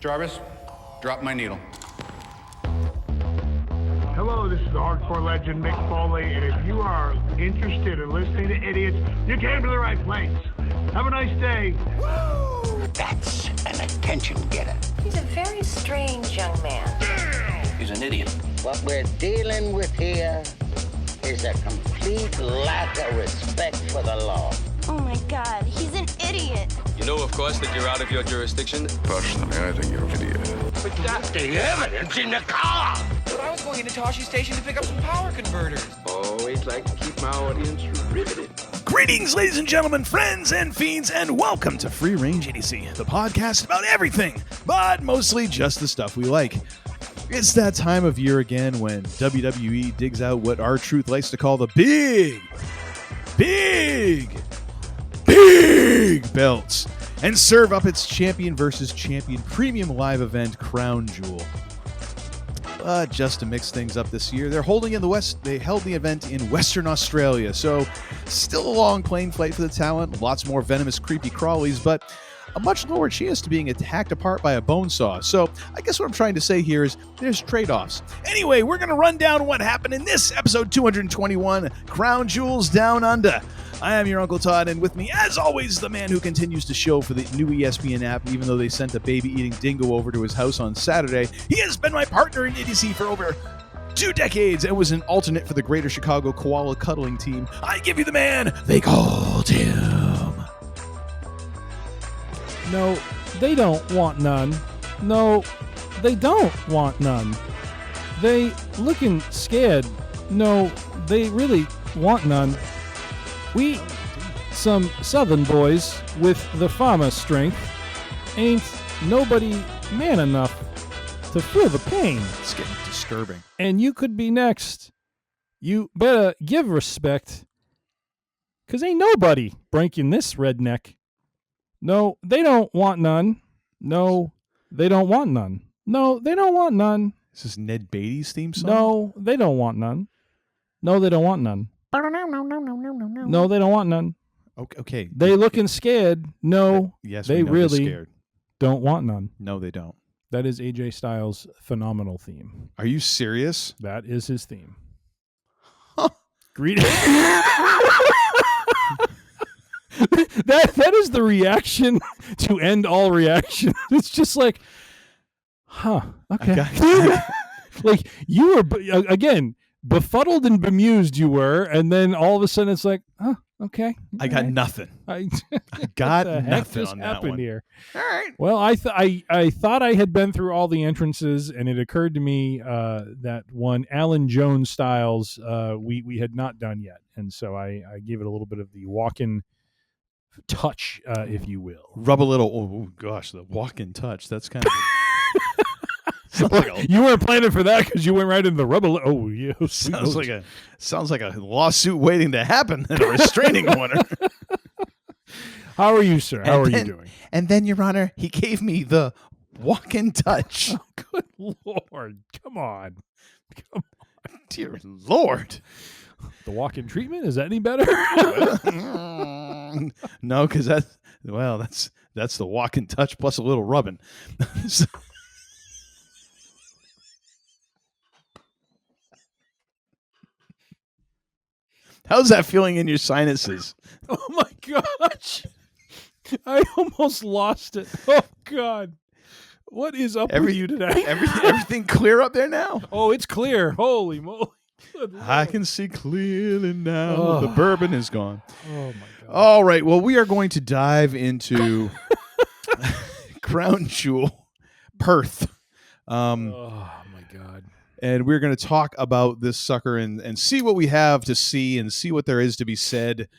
Jarvis, drop my needle. Hello, this is the hardcore legend Mick Foley, and if you are interested in listening to idiots, you came to the right place. Have a nice day. Woo! That's an attention getter. He's a very strange young man. He's an idiot. What we're dealing with here is a complete lack of respect for the law. Oh my God, he's an idiot. You know, of course, that you're out of your jurisdiction. Personally, I think you're an idiot. But that's the evidence in the car. But I was going into Toshi Station to pick up some power converters. Always like to keep my audience riveted. Greetings, ladies and gentlemen, friends and fiends, and welcome to Free Range Idiocy, the podcast about everything, but mostly just the stuff we like. It's that time of year again when WWE digs out what R-Truth likes to call the big belts and serve up its champion versus champion premium live event Crown Jewel. But just to mix things up this year, they held the event in Western Australia, so still a long plane flight for the talent, lots more venomous creepy crawlies, but a much lower chance to being attacked apart by a bone saw. So I guess what I'm trying to say here is there's trade-offs. Anyway, we're going to run down what happened in this episode 221, Crown Jewels Down Under. I am your Uncle Todd, and with me, as always, the man who continues to show for the new ESPN app, even though they sent a baby-eating dingo over to his house on Saturday. He has been my partner in Idiocy for over 2 decades and was an alternate for the Greater Chicago Koala Cuddling Team. I give you the man they called him. No, they don't want none. No, they don't want none. They looking scared. No, they really want none. We, some southern boys with the farmer strength, ain't nobody man enough to feel the pain. It's getting disturbing. And you could be next. You better give respect, 'cause ain't nobody breaking this redneck. No, they don't want none. No, they don't want none. No, they don't want none. Is this Ned Beatty's theme song? No, they don't want none. No, they don't want none. No, they don't want none. Okay. They looking scared. No, yes, they really scared. Don't want none. No, they don't. That is AJ Styles' phenomenal theme. Are you serious? That is his theme. Huh. Greetings. That is the reaction to end all reaction. It's just like, okay. Like you were, again, befuddled and bemused you were, and then all of a sudden it's like, okay. I got nothing. I got nothing on that one. Here? All right. Well, I thought I had been through all the entrances, and it occurred to me that one Alan Jones Styles we had not done yet, and so I gave it a little bit of the walk-in touch, if you will. Rub a little. Oh gosh, the walk-in touch. That's kind of. You weren't planning for that because you went right into the rubble. Oh, yeah. Sounds like a lawsuit waiting to happen and a restraining order. How are you, sir? How are you doing? And then, Your Honor, he gave me the walk-in touch. Oh, good Lord. Come on. Dear Lord. The walk-in treatment? Is that any better? No, because that's the walk-in touch plus a little rubbing. How's that feeling in your sinuses? Oh, my gosh. I almost lost it. Oh, God. What is up with you today? Everything clear up there now? Oh, it's clear. Holy moly. I can see clearly now. Oh. The bourbon is gone. Oh, my God. All right. Well, we are going to dive into Crown Jewel, Perth. Oh, my God. And we're going to talk about this sucker and see what we have to see and see what there is to be said.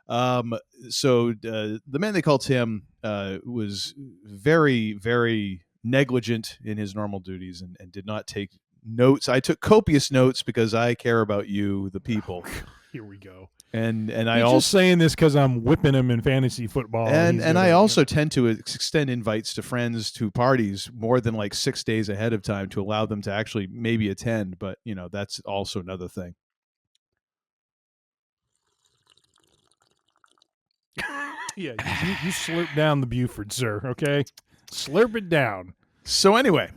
So the man they call Tim was very, very negligent in his normal duties and did not take notes. I took copious notes because I care about you, the people. Here we go. And You're I also just saying this because I'm whipping him in fantasy football. And I also tend to extend invites to friends to parties more than like 6 days ahead of time to allow them to actually maybe attend. But, that's also another thing. Yeah, you slurp down the Buford, sir, okay? Slurp it down. So anyway,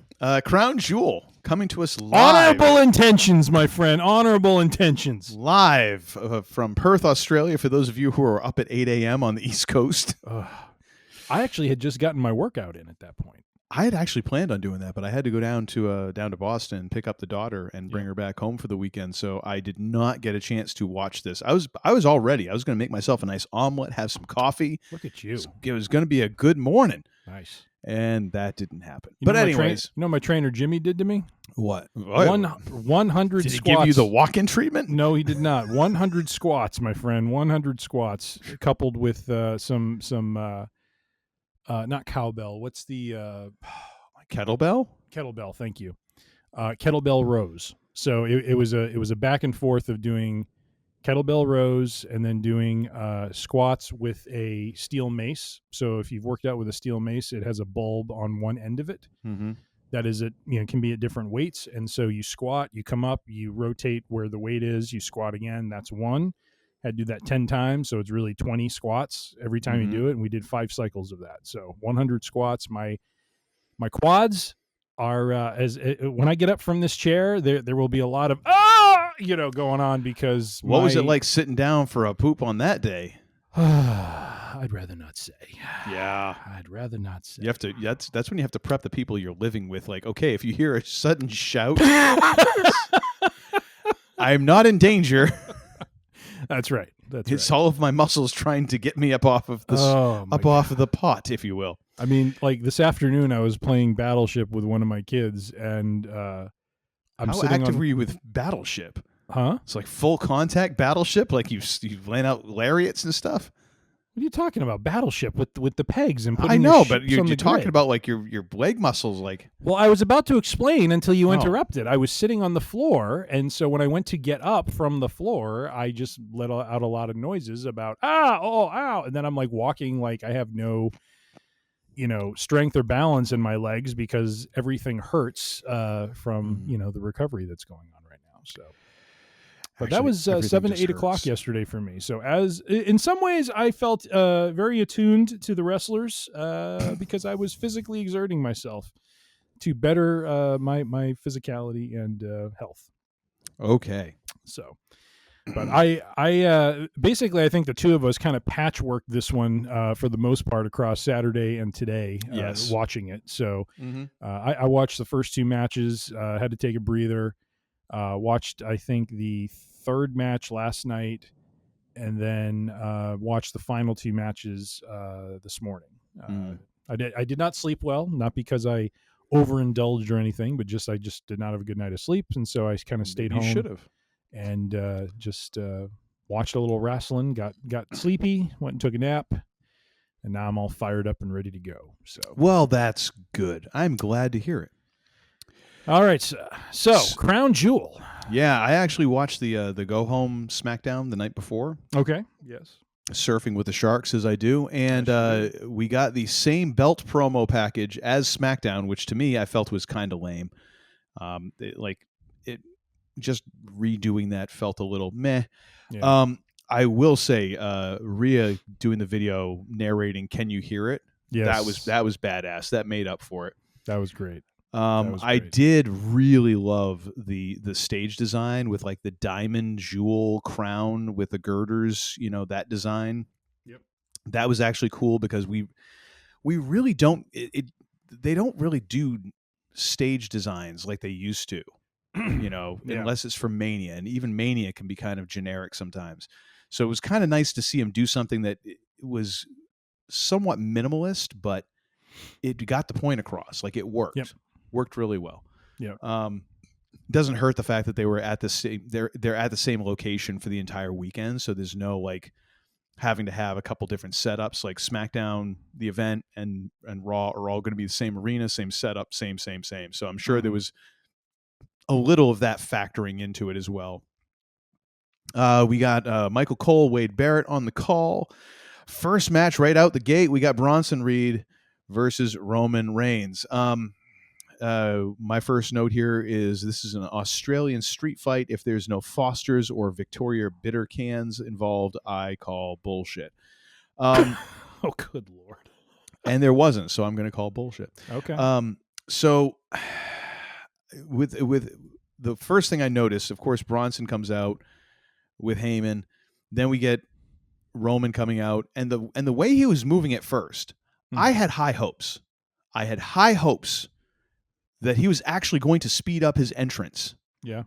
Crown Jewel coming to us live. Honorable intentions, my friend. Honorable intentions. Live from Perth, Australia, for those of you who are up at 8 a.m. on the East Coast. I actually had just gotten my workout in at that point. I had actually planned on doing that, but I had to go down to Boston, pick up the daughter, and bring her back home for the weekend. So I did not get a chance to watch this. I was all ready. I was going to make myself a nice omelet, have some coffee. Look at you. It was going to be a good morning. Nice. And that didn't happen. You But know anyways, you know what my trainer Jimmy did to me? What? 100 Did he squats. give you the walk-in treatment? No, he did not. 100 squats, my friend. 100 squats, coupled with some not cowbell. What's the kettlebell? Kettlebell. Thank you. Kettlebell rows. So it was a back and forth of doing kettlebell rows and then doing squats with a steel mace. So if you've worked out with a steel mace, it has a bulb on one end of it. Mm-hmm. That is, can be at different weights. And so you squat, you come up, you rotate where the weight is, you squat again. That's one. Had to do that 10 times. So it's really 20 squats every time you do it. And we did 5 cycles of that. So 100 squats. My quads are, when I get up from this chair, there will be a lot of, going on because what was it like sitting down for a poop on that day? I'd rather not say. Yeah, I'd rather not say. You have to. That's when you have to prep the people you're living with. Like, okay, if you hear a sudden shout, I'm not in danger. That's right. It's all of my muscles trying to get me up off of this, off of the pot, if you will. I mean, like this afternoon, I was playing Battleship with one of my kids, and How active were you with Battleship? Huh? It's like full contact Battleship, like you laying out lariats and stuff. What are you talking about? Battleship with the pegs and putting. I know, but you're talking grid. About like your leg muscles, like. Well, I was about to explain until you interrupted. I was sitting on the floor, and so when I went to get up from the floor, I just let out a lot of noises about ow, and then I'm like walking like I have no, strength or balance in my legs because everything hurts from the recovery that's going on right now. So. But that was 7 to 8 o'clock yesterday for me. So in some ways, I felt very attuned to the wrestlers because I was physically exerting myself to better my physicality and health. Okay. So, but I basically I think the two of us kind of patchworked this one for the most part across Saturday and today. Watching it. So I watched the first 2 matches. Had to take a breather. Watched I think the 3rd match last night, and then watched the final 2 matches this morning. I did not sleep well, not because I overindulged or anything, but I just did not have a good night of sleep, and so I kind of stayed home. You should have. And just watched a little wrestling. Got sleepy. Went and took a nap, and now I'm all fired up and ready to go. So well, that's good. I'm glad to hear it. All right, so Crown Jewel. Yeah, I actually watched the Go Home SmackDown the night before. Okay. Yes. Surfing with the Sharks as I do, and we got the same belt promo package as SmackDown, which to me I felt was kind of lame. It just redoing that felt a little meh. Yeah. I will say, Rhea doing the video narrating, "Can you hear it?" Yes, that was badass. That made up for it. That was great. I did really love the stage design with like the diamond jewel crown with the girders, that design. Yep. That was actually cool because we really don't they don't really do stage designs like they used to, unless it's for Mania, and even Mania can be kind of generic sometimes. So it was kind of nice to see him do something that was somewhat minimalist, but it got the point across. Like it worked. Yep. Worked really well. Yeah. Doesn't hurt the fact that they were at the same they're at the same location for the entire weekend, so there's no like having to have a couple different setups. Like SmackDown, the event, and Raw are all going to be the same arena, same setup, same. So I'm sure there was a little of that factoring into it as well. We got Michael Cole, Wade Barrett on the call. First match right out the gate, we got Bronson Reed versus Roman Reigns. My first note here is this is an Australian street fight. If there's no Fosters or Victoria bitter cans involved, I call bullshit. Oh, good Lord. And there wasn't, so I'm going to call bullshit. Okay. So with the first thing I noticed, of course, Bronson comes out with Heyman. Then we get Roman coming out, and the way he was moving at first, I had high hopes. I had high hopes that he was actually going to speed up his entrance. Yeah.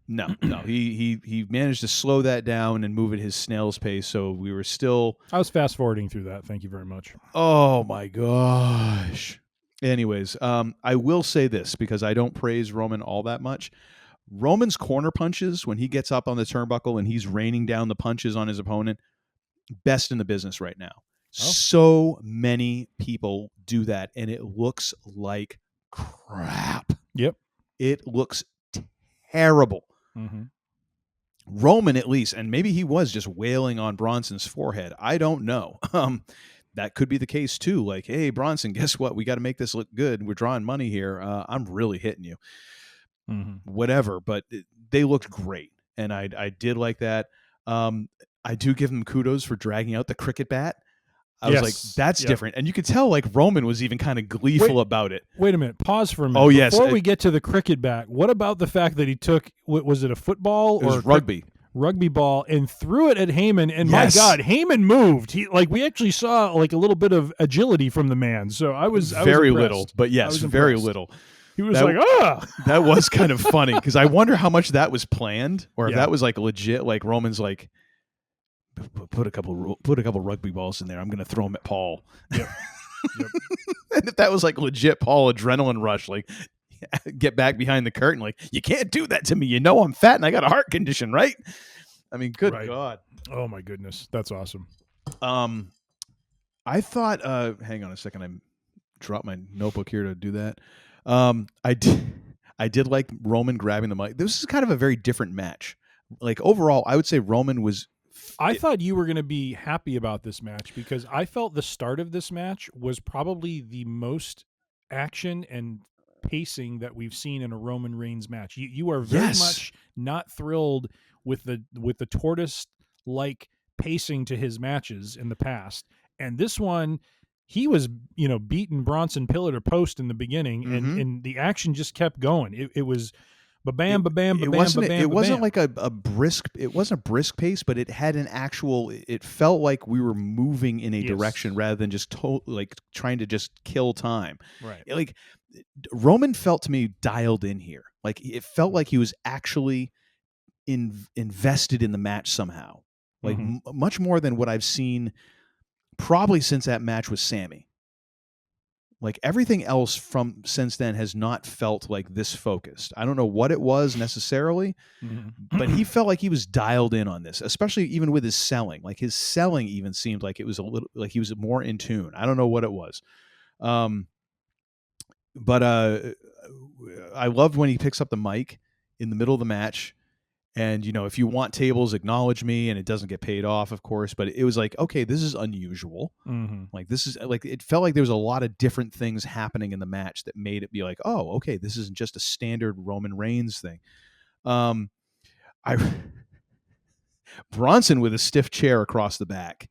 No. He managed to slow that down and move at his snail's pace. So we were still. I was fast forwarding through that. Thank you very much. Oh my gosh. Anyways, I will say this because I don't praise Roman all that much. Roman's corner punches when he gets up on the turnbuckle and he's raining down the punches on his opponent, best in the business right now. So many people do that, and it looks like crap. Yep. It looks terrible. Mm-hmm. Roman, at least, and maybe he was just wailing on Bronson's forehead. I don't know. That could be the case too. Like, hey, Bronson, guess what? We got to make this look good. We're drawing money here. I'm really hitting you. Mm-hmm. Whatever, but they looked great, and I did like that. I do give him kudos for dragging out the cricket bat. I was like, that's different. And you could tell like Roman was even kind of gleeful about it. Wait a minute. Pause for a minute. Oh, yes. Before we get to the cricket bat, what about the fact that he took, was it a football or rugby? Rugby ball and threw it at Heyman. And my God, Heyman moved. We actually saw like a little bit of agility from the man. So I was very little, but yes, very little. He was that, that was kind of funny because I wonder how much that was planned or if that was like legit. Like Roman's like, put a couple rugby balls in there. I'm going to throw them at Paul. Yep. And if that was like legit Paul adrenaline rush, like get back behind the curtain, like you can't do that to me. You know I'm fat and I got a heart condition, right? I mean, good God. Oh my goodness, that's awesome. I thought. Hang on a second. I dropped my notebook here to do that. I did like Roman grabbing the mic. This is kind of a very different match. Like overall, I would say Roman was. I thought you were going to be happy about this match because I felt the start of this match was probably the most action and pacing that we've seen in a Roman Reigns match. You are very much not thrilled with the tortoise-like pacing to his matches in the past. And this one, he was, beating Bronson pillar to post in the beginning, and the action just kept going. It was ba-bam, ba-bam, ba-bam, ba-bam. It wasn't like a brisk. It wasn't a brisk pace, but it had an actual. It felt like we were moving in a direction rather than just trying to just kill time. Right. Like Roman felt to me dialed in here. Like it felt like he was actually invested in the match somehow. Like much more than what I've seen probably since that match with Sammy. Like everything else from since then has not felt like this focused. I don't know what it was necessarily, but he felt like he was dialed in on this, especially even with his selling. Like his selling even seemed like it was a little like he was more in tune. I don't know what it was. But I loved when he picks up the mic in the middle of the match. And, if you want tables, acknowledge me. And it doesn't get paid off, of course. But it was like, okay, this is unusual. Like, this is like, it felt like there was a lot of different things happening in the match that made it be like, oh, okay, this isn't just a standard Roman Reigns thing. Bronson with a stiff chair across the back.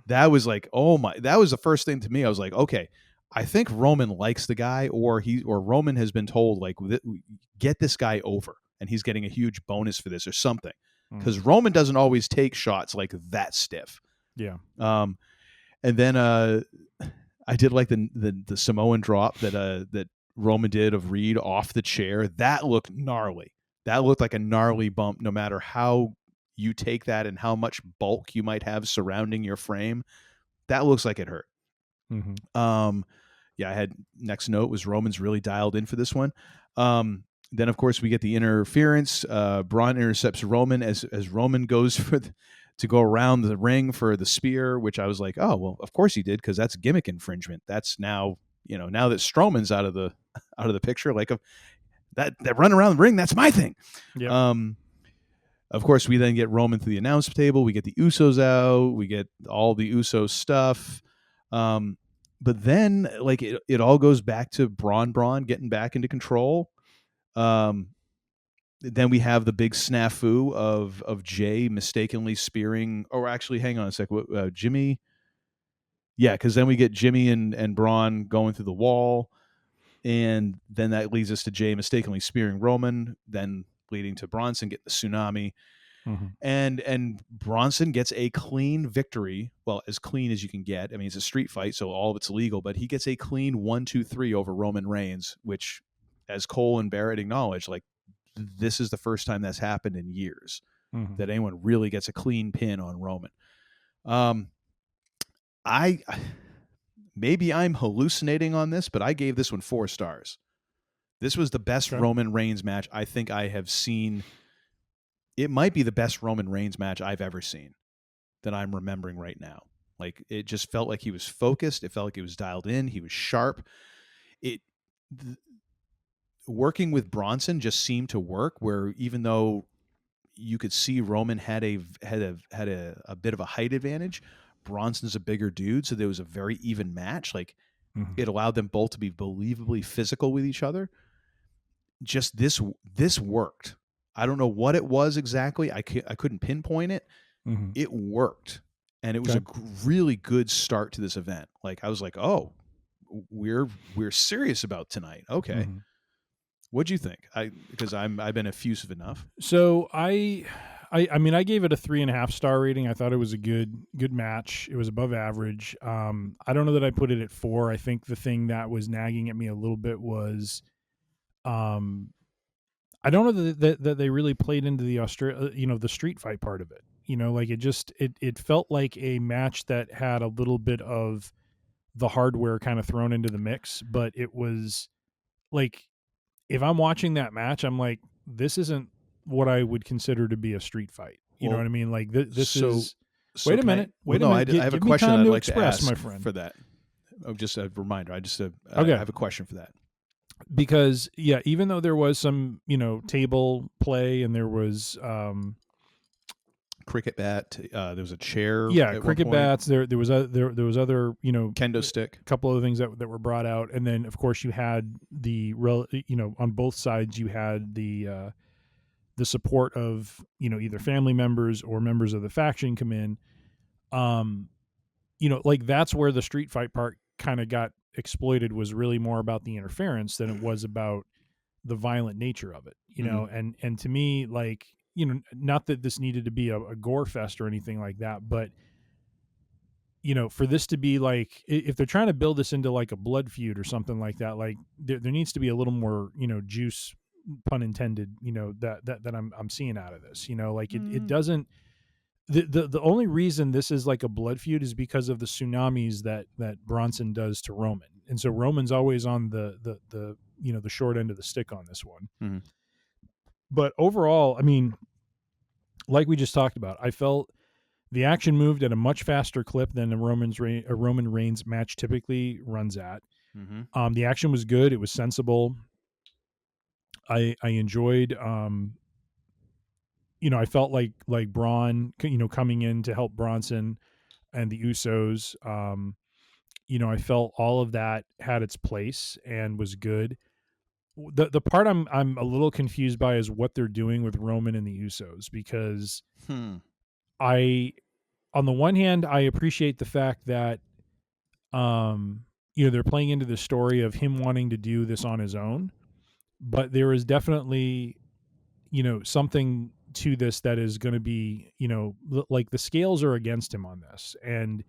That was like, oh my, that was the first thing to me. I was like, okay, I think Roman likes the guy or Roman has been told like, get this guy over. And he's getting a huge bonus for this or something. Because Roman doesn't always take shots like that stiff. Yeah. And then I did like the Samoan drop that Roman did of Reed off the chair. That looked gnarly. That looked like a gnarly bump no matter how you take that and how much bulk you might have surrounding your frame. That looks like it hurt. Yeah, I had next note was Roman's really dialed in for this one. Then, of course, we get the interference. Braun intercepts Roman as Roman goes to go around the ring for the spear, which I was like, oh, well, of course he did because that's gimmick infringement. That's now, now that Strowman's out of the picture, like that run around the ring, that's my thing. Yep. Of course, we then get Roman to the announce table. We get the Usos out. We get all the Usos stuff. But then, like, it all goes back to Braun getting back into control. Then we have the big snafu of Jay mistakenly spearing, or actually, hang on a sec, Jimmy. Yeah, because then we get Jimmy and Braun going through the wall. And then that leads us to Jay mistakenly spearing Roman, then leading to Bronson getting the tsunami. Mm-hmm. And Bronson gets a clean victory. Well, as clean as you can get. I mean, it's a street fight, so all of it's legal, but he gets a clean 1-2-3 over Roman Reigns, which, as Cole and Barrett acknowledged, like, this is the first time that's happened in years that anyone really gets a clean pin on Roman. Maybe I'm hallucinating on this, but I gave this one 4 stars. This was the best Roman Reigns match I think I have seen. It might be the best Roman Reigns match I've ever seen that I'm remembering right now. Like, it just felt like he was focused. It felt like he was dialed in. He was sharp. Working with Bronson just seemed to work, where even though you could see Roman had a bit of a height advantage, Bronson's a bigger dude, so there was a very even match. Like, it allowed them both to be believably physical with each other. Just this worked. I don't know what it was exactly. I couldn't pinpoint it. It worked, and it was a really good start to this event. Like, I was like, oh, we're serious about tonight. Okay. What'd you think? Because I've been effusive enough. So I mean, I gave it a 3.5 star rating. I thought it was a good match. It was above average. I don't know that I put it at 4. I think the thing that was nagging at me a little bit was, I don't know that they really played into the the street fight part of it. Like, it felt like a match that had a little bit of the hardware kind of thrown into the mix, but it was like, if I'm watching that match, I'm like, this isn't what I would consider to be a street fight. You know what I mean? Like, this is. Wait a minute. I have a question I'd like to ask my friend. for that. Oh, just a reminder. I have a question for that. Because even though there was some, table play, and there was cricket bat, there was a chair. Cricket bats. There was other, kendo stick. A couple other things that were brought out, and then of course you had on both sides you had the support of either family members or members of the faction come in. Like, that's where the street fight part kind of got exploited, was really more about the interference than it was about the violent nature of it, and to me, like, not that this needed to be a gore fest or anything like that, but for this to be like, if they're trying to build this into like a blood feud or something like that, like there needs to be a little more, juice, pun intended, that I'm seeing out of this, like it doesn't, the only reason this is like a blood feud is because of the tsunamis that Bronson does to Roman. And so Roman's always on the short end of the stick on this one. But overall, I mean, like we just talked about, I felt the action moved at a much faster clip than a Roman Reigns match typically runs at. The action was good. It was sensible. I enjoyed, I felt like Braun, coming in to help Bronson and the Usos. I felt all of that had its place and was good. The part I'm a little confused by is what they're doing with Roman and the Usos, because on the one hand, I appreciate the fact that they're playing into the story of him wanting to do this on his own, but there is definitely something to this that is going to be, like, the scales are against him on this. And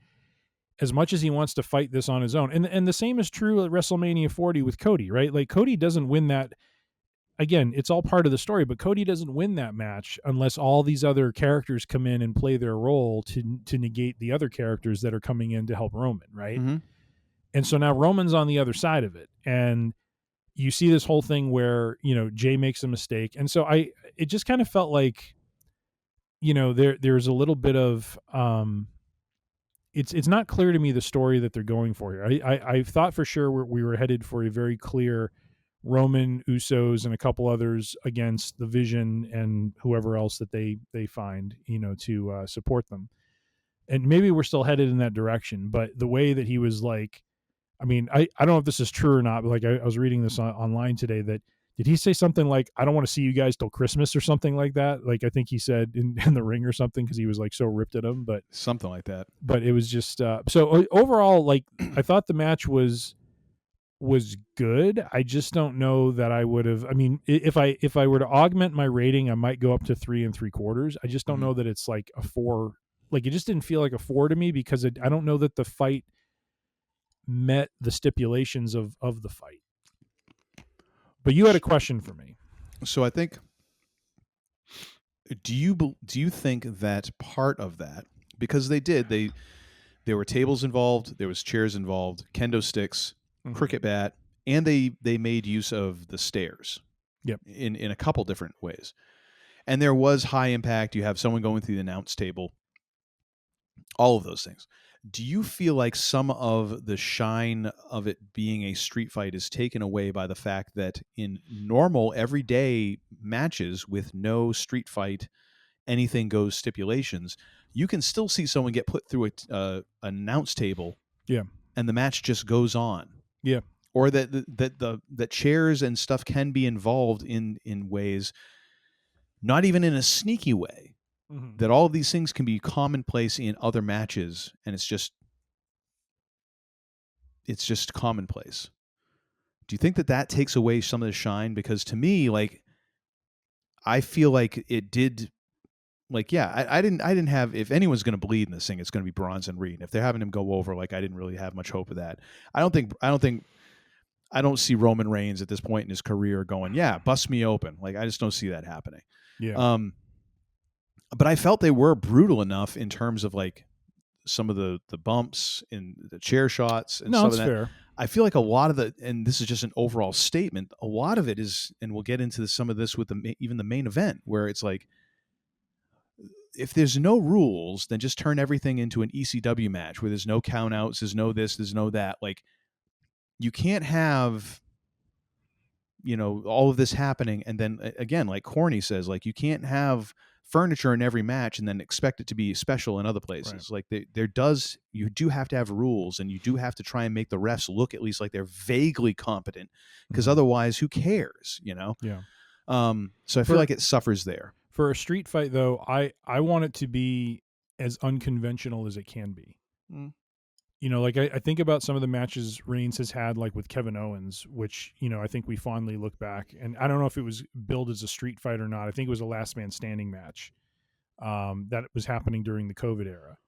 as much as he wants to fight this on his own, and the same is true at WrestleMania 40 with Cody, right? Like, Cody doesn't win that. Again, it's all part of the story, but Cody doesn't win that match unless all these other characters come in and play their role to negate the other characters that are coming in to help Roman, right? And so now Roman's on the other side of it, and you see this whole thing where, Jay makes a mistake. And so it just kind of felt like, there's a little bit of, it's not clear to me the story that they're going for here. I thought for sure we were headed for a very clear Roman, Usos, and a couple others against the Vision and whoever else that they find, to support them. And maybe we're still headed in that direction, but the way that he was like, I mean, I don't know if this is true or not, but like I was reading this online today, that did he say something like, I don't want to see you guys till Christmas or something like that? Like, I think he said in the ring or something, because he was like so ripped at him, but something like that. But it was just, so overall, like, I thought the match was was good. I just don't know that I would have. I mean, if I were to augment my rating, I might go up to 3 3/4. I just don't know that it's like a 4. Like, it just didn't feel like a 4 to me because I don't know that the fight met the stipulations of the fight. But you had a question for me. So I think, do you think that part of that, because there were tables involved, there was chairs involved, kendo sticks, cricket bat, and they made use of the stairs. Yep. In a couple different ways. And there was high impact. You have someone going through the announce table. All of those things. Do you feel like some of the shine of it being a street fight is taken away by the fact that in normal everyday matches with no street fight, anything goes stipulations, you can still see someone get put through an announce table, and the match just goes on, or that chairs and stuff can be involved in ways, not even in a sneaky way. That all of these things can be commonplace in other matches, and it's just commonplace. Do you think that takes away some of the shine? Because to me, like, I feel like it did. Like, yeah, I didn't have. If anyone's going to bleed in this thing, it's going to be Bronson Reed. If they're having him go over, like, I didn't really have much hope of that. I don't see Roman Reigns at this point in his career going, yeah, bust me open. Like, I just don't see that happening. Yeah. But I felt they were brutal enough in terms of, like, some of the bumps and the chair shots and no, stuff. It's fair. I feel like a lot of and this is just an overall statement, a lot of it is, and we'll get into some of this with even the main event, where it's like, if there's no rules, then just turn everything into an ECW match where there's no count outs, there's no this, there's no that. Like, you can't have, all of this happening. And then again, like Corny says, like, you can't have furniture in every match and then expect it to be special in other places. Right. Like, you do have to have rules, and you do have to try and make the refs look at least like they're vaguely competent, because otherwise who cares, Yeah. So I feel like it suffers there. For a street fight, though, I want it to be as unconventional as it can be. Like, I think about some of the matches Reigns has had, like with Kevin Owens, which, I think we fondly look back. And I don't know if it was billed as a street fight or not. I think it was a last man standing match that was happening during the COVID era.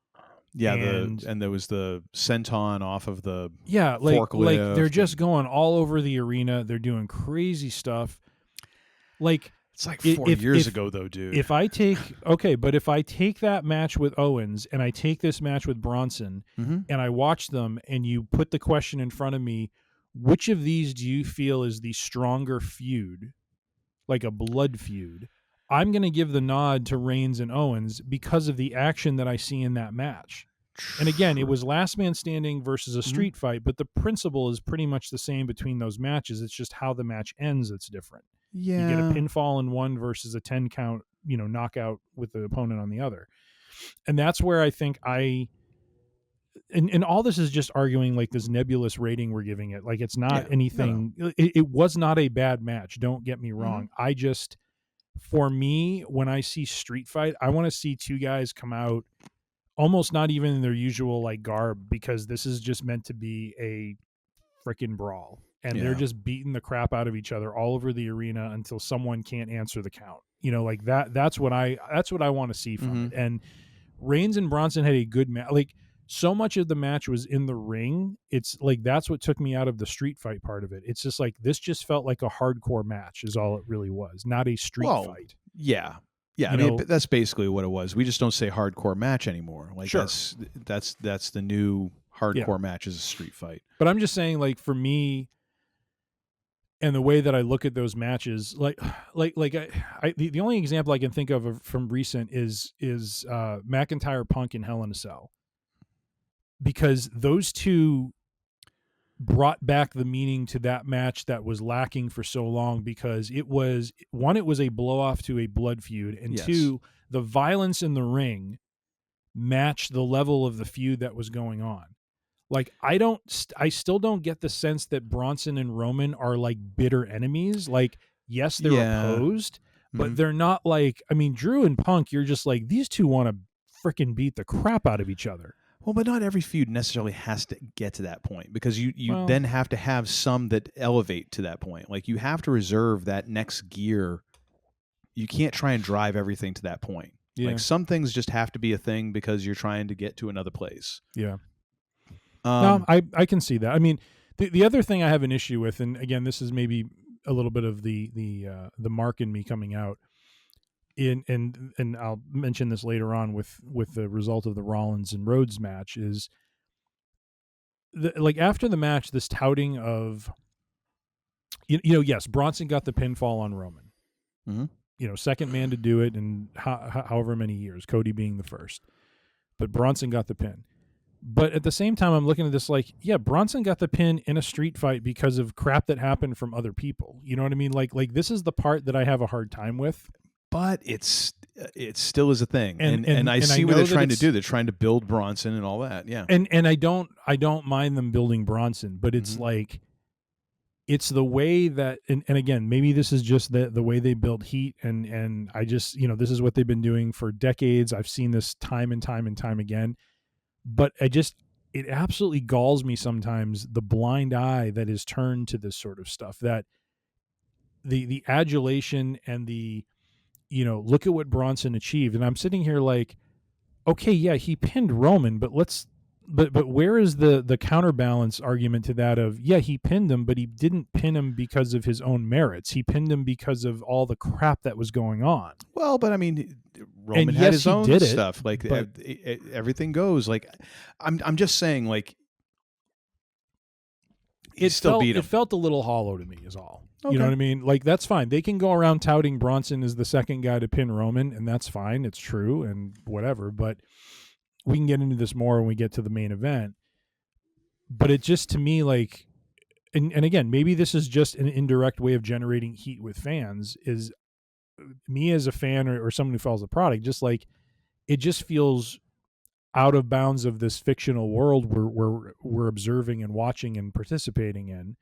Yeah, and there was the senton off of the forklift. Like, they're just going all over the arena. They're doing crazy stuff. Like, it's like 4 years ago, though, dude. If I take that match with Owens and I take this match with Bronson and I watch them, and you put the question in front of me, which of these do you feel is the stronger feud, like a blood feud? I'm going to give the nod to Reigns and Owens because of the action that I see in that match. And again, it was last man standing versus a street fight, but the principle is pretty much the same between those matches. It's just how the match ends that's different. Yeah. You get a pinfall in one versus a 10 count, knockout with the opponent on the other. And that's where I think and all this is just arguing like this nebulous rating we're giving it. Like, it's not anything. No. It was not a bad match. Don't get me wrong. For me, when I see street fight, I want to see two guys come out almost not even in their usual like garb, because this is just meant to be a freaking brawl. And they're just beating the crap out of each other all over the arena until someone can't answer the count. Like that. That's what I want to see from it. And Reigns and Bronson had a good match. Like, so much of the match was in the ring. It's like, that's what took me out of the street fight part of it. It's just like, this just felt like a hardcore match is all it really was, not a street fight. Yeah. Yeah. I mean, that's basically what it was. We just don't say hardcore match anymore. Like, that's the new hardcore match is a street fight. But I'm just saying, like, for me, and the way that I look at those matches, the only example I can think of from recent is McIntyre Punk in Hell in a Cell, because those two brought back the meaning to that match that was lacking for so long, because it was a blow off to a blood feud, and two, the violence in the ring matched the level of the feud that was going on. Like, I still don't get the sense that Bronson and Roman are like bitter enemies. Like, yes, they're opposed, but they're not like, I mean, Drew and Punk, you're just like, these two want to freaking beat the crap out of each other. Well, but not every feud necessarily has to get to that point, because you Well- then have to have some that elevate to that point. Like, you have to reserve that next gear. You can't try and drive everything to that point. Yeah. Like, some things just have to be a thing because you're trying to get to another place. Yeah. No, I can see that. I mean, the other thing I have an issue with, and again, this is maybe a little bit of the mark in me coming out, and I'll mention this later on with the result of the Rollins and Rhodes match, is like after the match, this touting of yes, Bronson got the pinfall on Roman. Mm-hmm. Second man to do it in however many years, Cody being the first, but Bronson got the pin. But at the same time, I'm looking at this like, yeah, Bronson got the pin in a street fight because of crap that happened from other people. You know what I mean? Like this is the part that I have a hard time with. But it still is a thing, and I see what they're trying to do. They're trying to build Bronson and all that, yeah. And I don't mind them building Bronson, but it's like, it's the way that, and again, maybe this is just the way they build heat, and I just, this is what they've been doing for decades. I've seen this time and time and time again. But it absolutely galls me sometimes, the blind eye that is turned to this sort of stuff, that the adulation and the, look at what Bronson achieved. And I'm sitting here like, okay, yeah, he pinned Roman, but but where is the counterbalance argument to that of, yeah, he pinned him, but he didn't pin him because of his own merits. He pinned him because of all the crap that was going on. Well, but I mean, Roman had his own stuff. Like, everything goes. Like, I'm just saying, like, he still beat him. It felt a little hollow to me, is all. Okay. You know what I mean? Like, that's fine. They can go around touting Bronson as the second guy to pin Roman, and that's fine. It's true and whatever. But we can get into this more when we get to the main event. But it just, to me, like, and again, maybe this is just an indirect way of generating heat with fans, is me as a fan or someone who follows the product, just like, it just feels out of bounds of this fictional world we're observing and watching and participating in,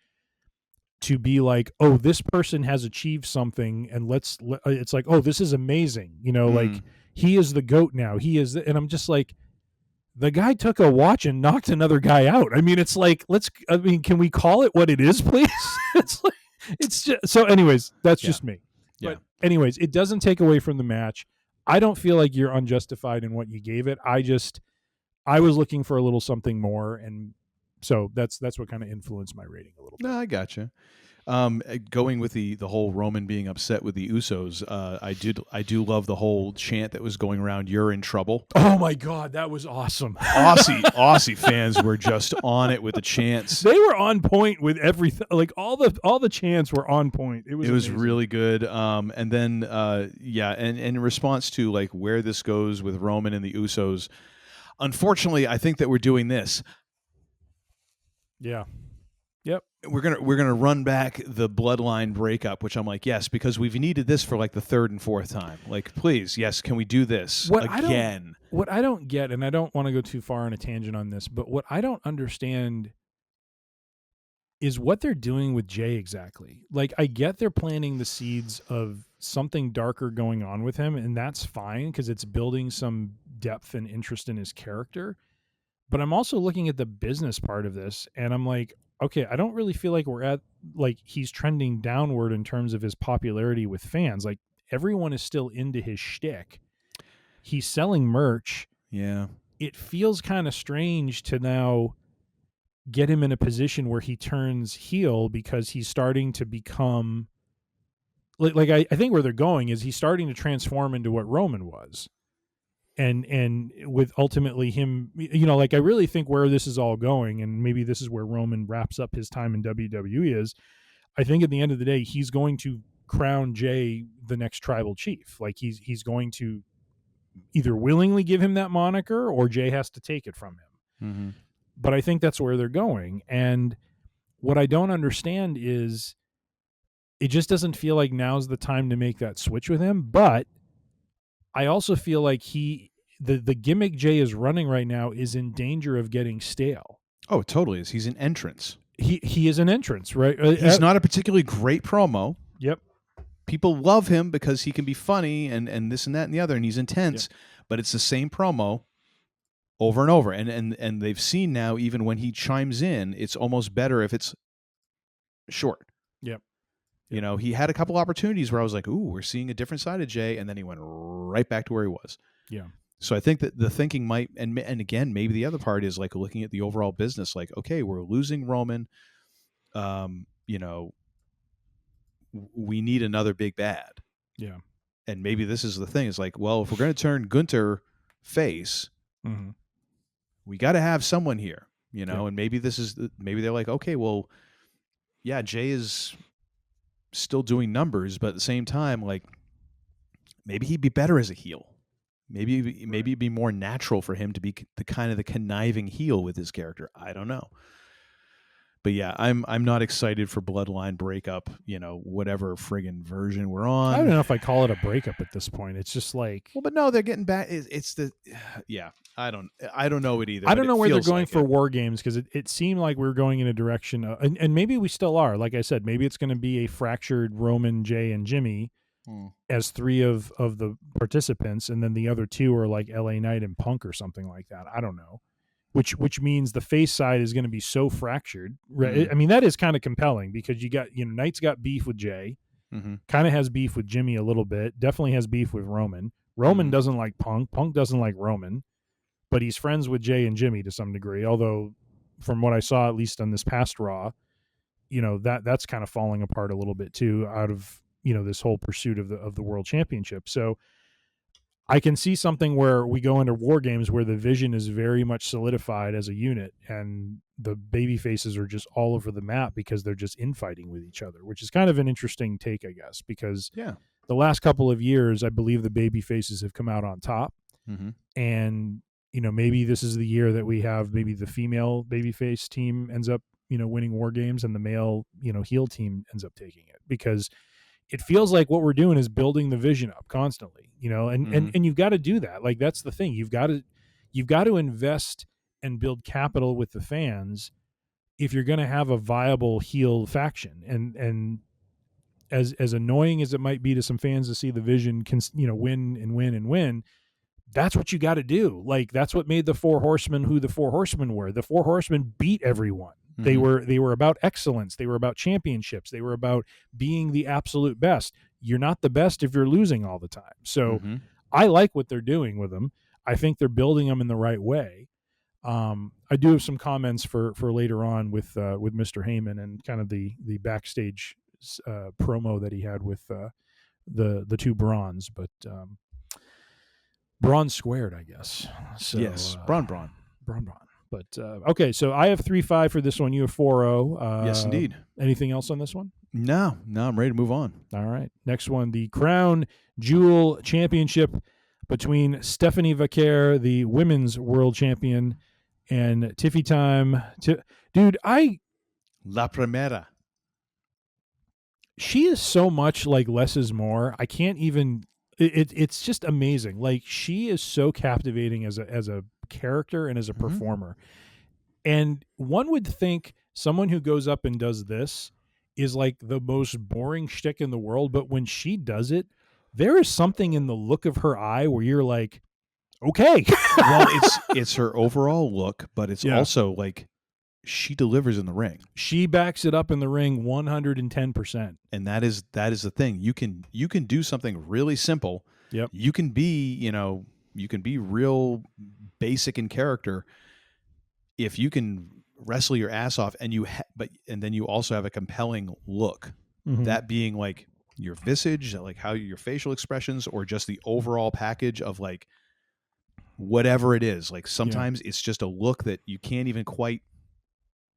to be like, oh, this person has achieved something, and it's like, oh, this is amazing. Like, he is the GOAT now. He is, and I'm just like, the guy took a watch and knocked another guy out. I mean, it's like, can we call it what it is, please? It's just, so anyways, that's just me. Yeah. But anyways, it doesn't take away from the match. I don't feel like you're unjustified in what you gave it. I was looking for a little something more, and so that's what kind of influenced my rating a little bit. No, I gotcha. Going with the whole Roman being upset with the Usos, I do love the whole chant that was going around, "You're in trouble." Oh my God, that was awesome. Aussie fans were just on it with the chants. They were on point with everything. Like, all the chants were on point. It was really good. And then and in response to like where this goes with Roman and the Usos, unfortunately, I think that we're doing this. Yeah. Yep. We're gonna run back the bloodline breakup, which I'm like, yes, because we've needed this for like the third and fourth time. Like, please, yes, can we do this again? What I don't get, and I don't want to go too far on a tangent on this, but what I don't understand is what they're doing with Jay exactly. Like, I get they're planting the seeds of something darker going on with him, and that's fine because it's building some depth and interest in his character. But I'm also looking at the business part of this, and I'm like, okay, I don't really feel like we're at, like, he's trending downward in terms of his popularity with fans. Like, everyone is still into his shtick. He's selling merch. Yeah. It feels kind of strange to now get him in a position where he turns heel because he's starting to become like I think where they're going is he's starting to transform into what Roman was. And with ultimately him, like, I really think where this is all going, and maybe this is where Roman wraps up his time in WWE, is I think at the end of the day, he's going to crown Jay the next tribal chief. Like, he's going to either willingly give him that moniker or Jay has to take it from him. Mm-hmm. But I think that's where they're going. And what I don't understand is it just doesn't feel like now's the time to make that switch with him. But I also feel like the gimmick Jay is running right now is in danger of getting stale. Oh, it totally is. He's an entrance. He is an entrance, right? He's not a particularly great promo. Yep. People love him because he can be funny and this and that and the other, and he's intense, but it's the same promo. over and over. And they've seen now, even when he chimes in, it's almost better if it's short. Yep. You know, he had a couple opportunities where I was like, ooh, we're seeing a different side of Jay, and then he went right back to where he was. Yeah. So I think that the thinking might, and again, maybe the other part is like looking at the overall business, like, okay, we're losing Roman. You know, we need another big bad. Yeah. And maybe this is the thing. It's like, well, if we're going to turn Gunther face, we got to have someone here, you know, and maybe maybe they're like, okay, well, yeah, Jay is still doing numbers, but at the same time, like, maybe he'd be better as a heel. Maybe it'd be more natural for him to be the kind of the conniving heel with his character. I don't know. But yeah, I'm not excited for Bloodline breakup, you know, whatever friggin' version we're on. I don't know if I call it a breakup at this point. It's just like, well, but no, they're getting back. It's the, yeah, I don't know it either. I don't know where they're going like for War Games, because it seemed like we were going in a direction, and maybe we still are. Like I said, maybe it's going to be a fractured Roman, Jay, and Jimmy as three of the participants, and then the other two are like LA Knight and Punk or something like that. I don't know. Which means the face side is going to be so fractured. Right? I mean, that is kind of compelling, because you got, you know, Knight's got beef with Jay, kind of has beef with Jimmy a little bit, definitely has beef with Roman. Roman doesn't like Punk. Punk doesn't like Roman, but he's friends with Jay and Jimmy to some degree. Although, from what I saw, at least on this past Raw, you know, that's kind of falling apart a little bit too, out of, you know, this whole pursuit of the World Championship. So I can see something where we go into War Games where the vision is very much solidified as a unit, and the baby faces are just all over the map because they're just infighting with each other, which is kind of an interesting take, I guess, because the last couple of years, I believe the baby faces have come out on top. And, you know, maybe this is the year that we have, maybe the female babyface team ends up, you know, winning War Games, and the male, you know, heel team ends up taking it, because it feels like what we're doing is building the vision up constantly, you know, and you've got to do that. Like, that's the thing. You've got to invest and build capital with the fans if you're going to have a viable heel faction. And as annoying as it might be to some fans to see the vision, you know, win and win and win, that's what you got to do. Like, that's what made the Four Horsemen who the Four Horsemen were. The Four Horsemen beat everyone. They were about excellence. They were about championships. They were about being the absolute best. You're not the best if you're losing all the time. So I like what they're doing with them. I think they're building them in the right way. I do have some comments for later on with Mr. Heyman and kind of the backstage promo that he had with the two Brawns, but Braun squared, I guess. So, yes, Braun. But okay, so I have 3-5 for this one. You have 4-0. Yes, indeed. Anything else on this one? No, I'm ready to move on. All right. Next one, the Crown Jewel Championship between Stephanie Vaquer, the women's world champion, and Tiffy Time. Dude, La Primera. She is so much like less is more. I can't even. It's just amazing. Like, she is so captivating as a character and as a performer. And one would think someone who goes up and does this is like the most boring shtick in the world, but when she does it, there is something in the look of her eye where you're like, okay. Well, it's her overall look, but it's also like she delivers in the ring. She backs it up in the ring 110%. And that is the thing. You can do something really simple. Yep. You can be real basic in character if you can wrestle your ass off, and and then you also have a compelling look. That being like your visage, like how your facial expressions, or just the overall package of like whatever it is. Like, sometimes it's just a look that you can't even quite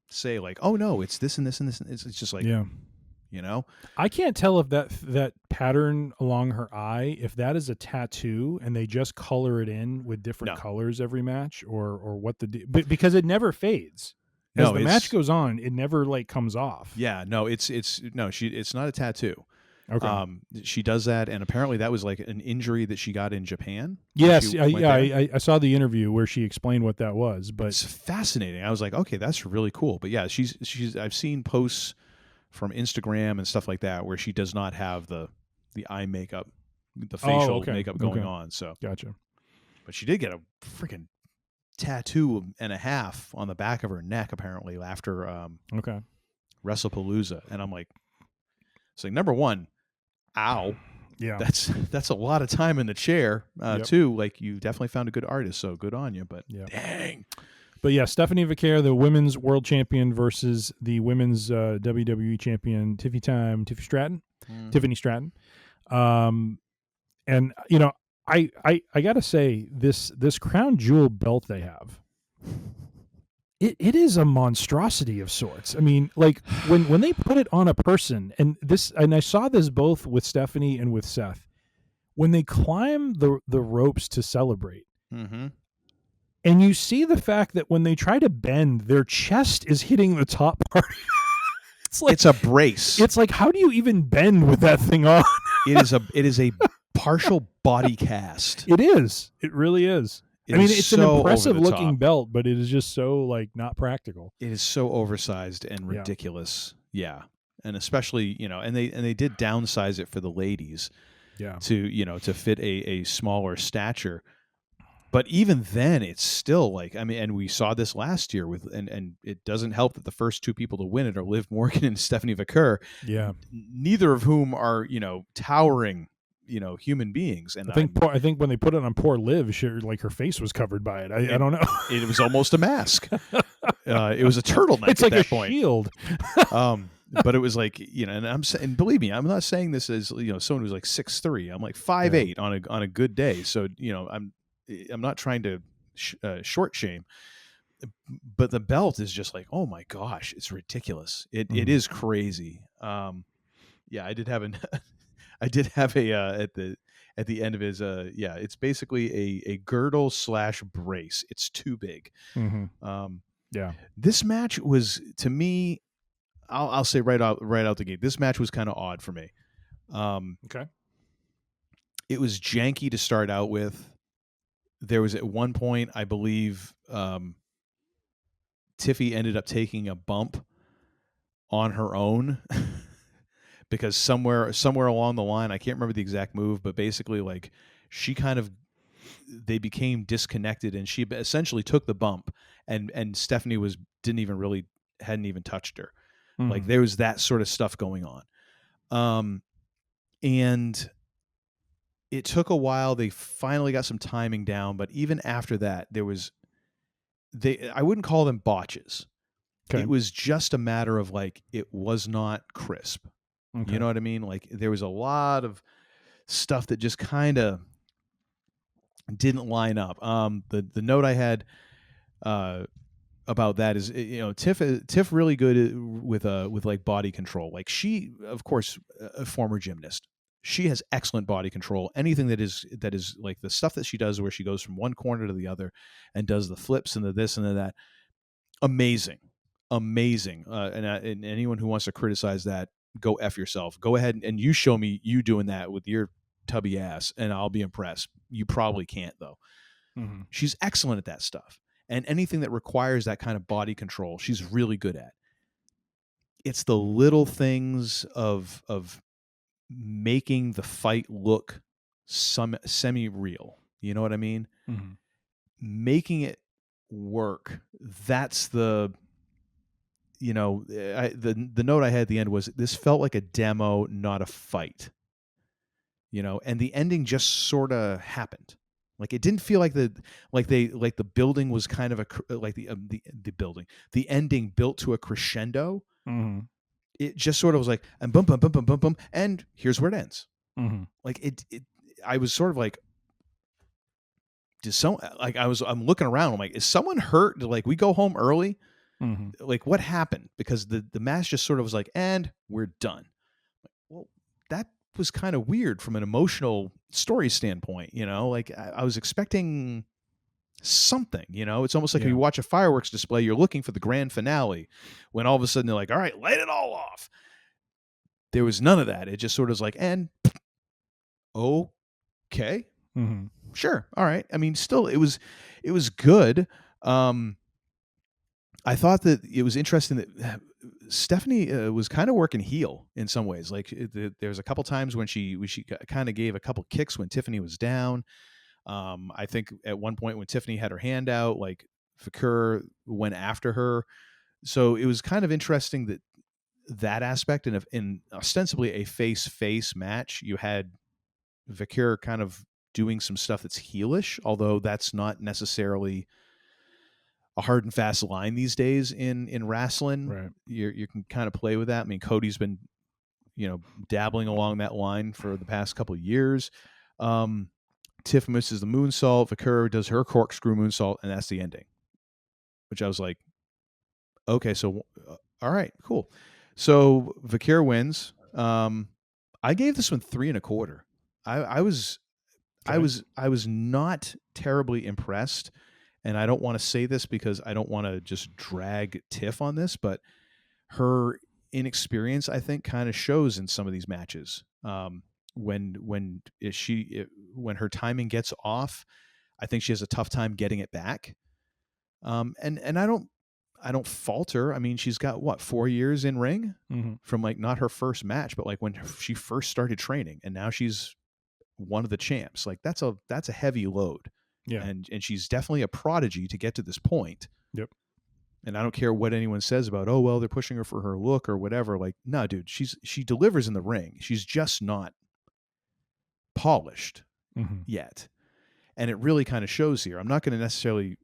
say like, oh no, it's this and this and this. It's just like, you know, I can't tell if that pattern along her eye, if that is a tattoo and they just color it in with different colors every match, or what because it never fades. As the match goes on, it never like comes off. Yeah, no, it's not a tattoo. Okay. She does that, and apparently that was like an injury that she got in Japan. Yes, I saw the interview where she explained what that was, but it's fascinating. I was like, okay, that's really cool. But yeah, she's I've seen posts from Instagram and stuff like that where she does not have the eye makeup, the facial makeup going on. So gotcha. But she did get a freaking tattoo and a half on the back of her neck, apparently, after Okay. WrestlePalooza. And I'm like, it's like, number one, ow. Yeah. That's a lot of time in the chair. Yep. Two, like, you definitely found a good artist, so good on you. But dang. But yeah, Stephanie Vaquer, the women's world champion, versus the women's WWE champion, Tiffany Stratton. Tiffany Stratton. And you know, I gotta say, this crown jewel belt they have, it is a monstrosity of sorts. I mean, like when they put it on a person, and I saw this both with Stephanie and with Seth, when they climb the ropes to celebrate. Mm-hmm. And you see the fact that when they try to bend, their chest is hitting the top part. It's a brace. It's like, how do you even bend with that thing on? It is a partial body cast. It is. It really is. It's so an impressive over the looking top. belt, but it is just so like not practical. It is so oversized and ridiculous. Yeah. And especially, you know, and they did downsize it for the ladies. Yeah. To fit a smaller stature. But even then, it's still like, I mean, and we saw this last year and it doesn't help that the first two people to win it are Liv Morgan and Stephanie Vaquer. Yeah. Neither of whom are, you know, towering, you know, human beings. And I think when they put it on poor Liv, her face was covered by it. I don't know. It was almost a mask. It was a turtleneck. It's like at that a point. shield. But it was like, you know, and believe me, I'm not saying this as, you know, someone who's like 6'3". I'm like 5'8" on a good day. So, you know, I'm not trying to short shame, but the belt is just like, oh my gosh, it's ridiculous. It is crazy. Yeah, I did have a at the end of his it's basically a girdle / brace. It's too big. Mm-hmm. This match was, to me, I'll say right out the gate, this match was kind of odd for me. Okay. It was janky to start out with. There was at one point, I believe, Tiffy ended up taking a bump on her own because somewhere along the line, I can't remember the exact move, but basically, like, they became disconnected, and she essentially took the bump, and Stephanie hadn't even touched her. Mm-hmm. Like, there was that sort of stuff going on, and it took a while. They finally got some timing down, but even after that, I wouldn't call them botches. Okay. It was just a matter of, like, it was not crisp. Okay. You know what I mean? Like, there was a lot of stuff that just kind of didn't line up. The note I had about that is, you know, Tiff really good with like body control. Like, she, of course, a former gymnast. She has excellent body control. Anything that is like the stuff that she does where she goes from one corner to the other and does the flips and the this and the that. Amazing. And anyone who wants to criticize that, go F yourself. Go ahead and you show me you doing that with your tubby ass and I'll be impressed. You probably can't, though. Mm-hmm. She's excellent at that stuff. And anything that requires that kind of body control, she's really good at. It's the little things of making the fight look semi-real. You know what I mean? Mm-hmm. Making it work. That's the, you know, the note I had at the end was, this felt like a demo, not a fight. You know, and the ending just sort of happened. Like, it didn't feel like the building was kind of the ending built to a crescendo. Mm-hmm. It just sort of was like, and boom, boom, boom, boom, boom, boom, and here's where it ends. Mm-hmm. Like, I was sort of like, I'm looking around. I'm like, is someone hurt? Like, we go home early? Mm-hmm. Like, what happened? Because the match just sort of was like, and we're done. Well, that was kind of weird from an emotional story standpoint. You know, like, I was expecting something, you know. It's almost like when you watch a fireworks display, you're looking for the grand finale, when all of a sudden they're like, all right, light it all off. There was none of that. It just sort of was like, and okay, mm-hmm. Sure, all right. I mean, still, it was good. I thought that it was interesting that Stephanie was kind of working heel in some ways. Like, there was a couple times when she kind of gave a couple kicks when Tiffany was down. I think at one point when Tiffany had her hand out, like Fakur went after her. So it was kind of interesting that aspect, and in ostensibly a face match, you had Fakur kind of doing some stuff that's heelish, although that's not necessarily a hard and fast line these days in wrestling. Right. You can kind of play with that. I mean, Cody's been, dabbling along that line for the past couple of years. Tiff misses the moonsault. Vaquero does her corkscrew moonsault, and that's the ending. Which I was like, okay, so all right, cool. So Vaquero wins. I gave this one 3 1/4. I was not terribly impressed, and I don't want to say this because I don't want to just drag Tiff on this, but her inexperience, I think, kind of shows in some of these matches. When her timing gets off, I think she has a tough time getting it back. And I don't fault her. I mean, she's got 4 years in ring from like not her first match, but like when she first started training, and now she's one of the champs. Like that's a heavy load. Yeah. And she's definitely a prodigy to get to this point. Yep. And I don't care what anyone says about, oh, well, they're pushing her for her look or whatever. Like, no, dude, she delivers in the ring. She's just not polished yet. And it really kind of shows here. I'm not going to necessarily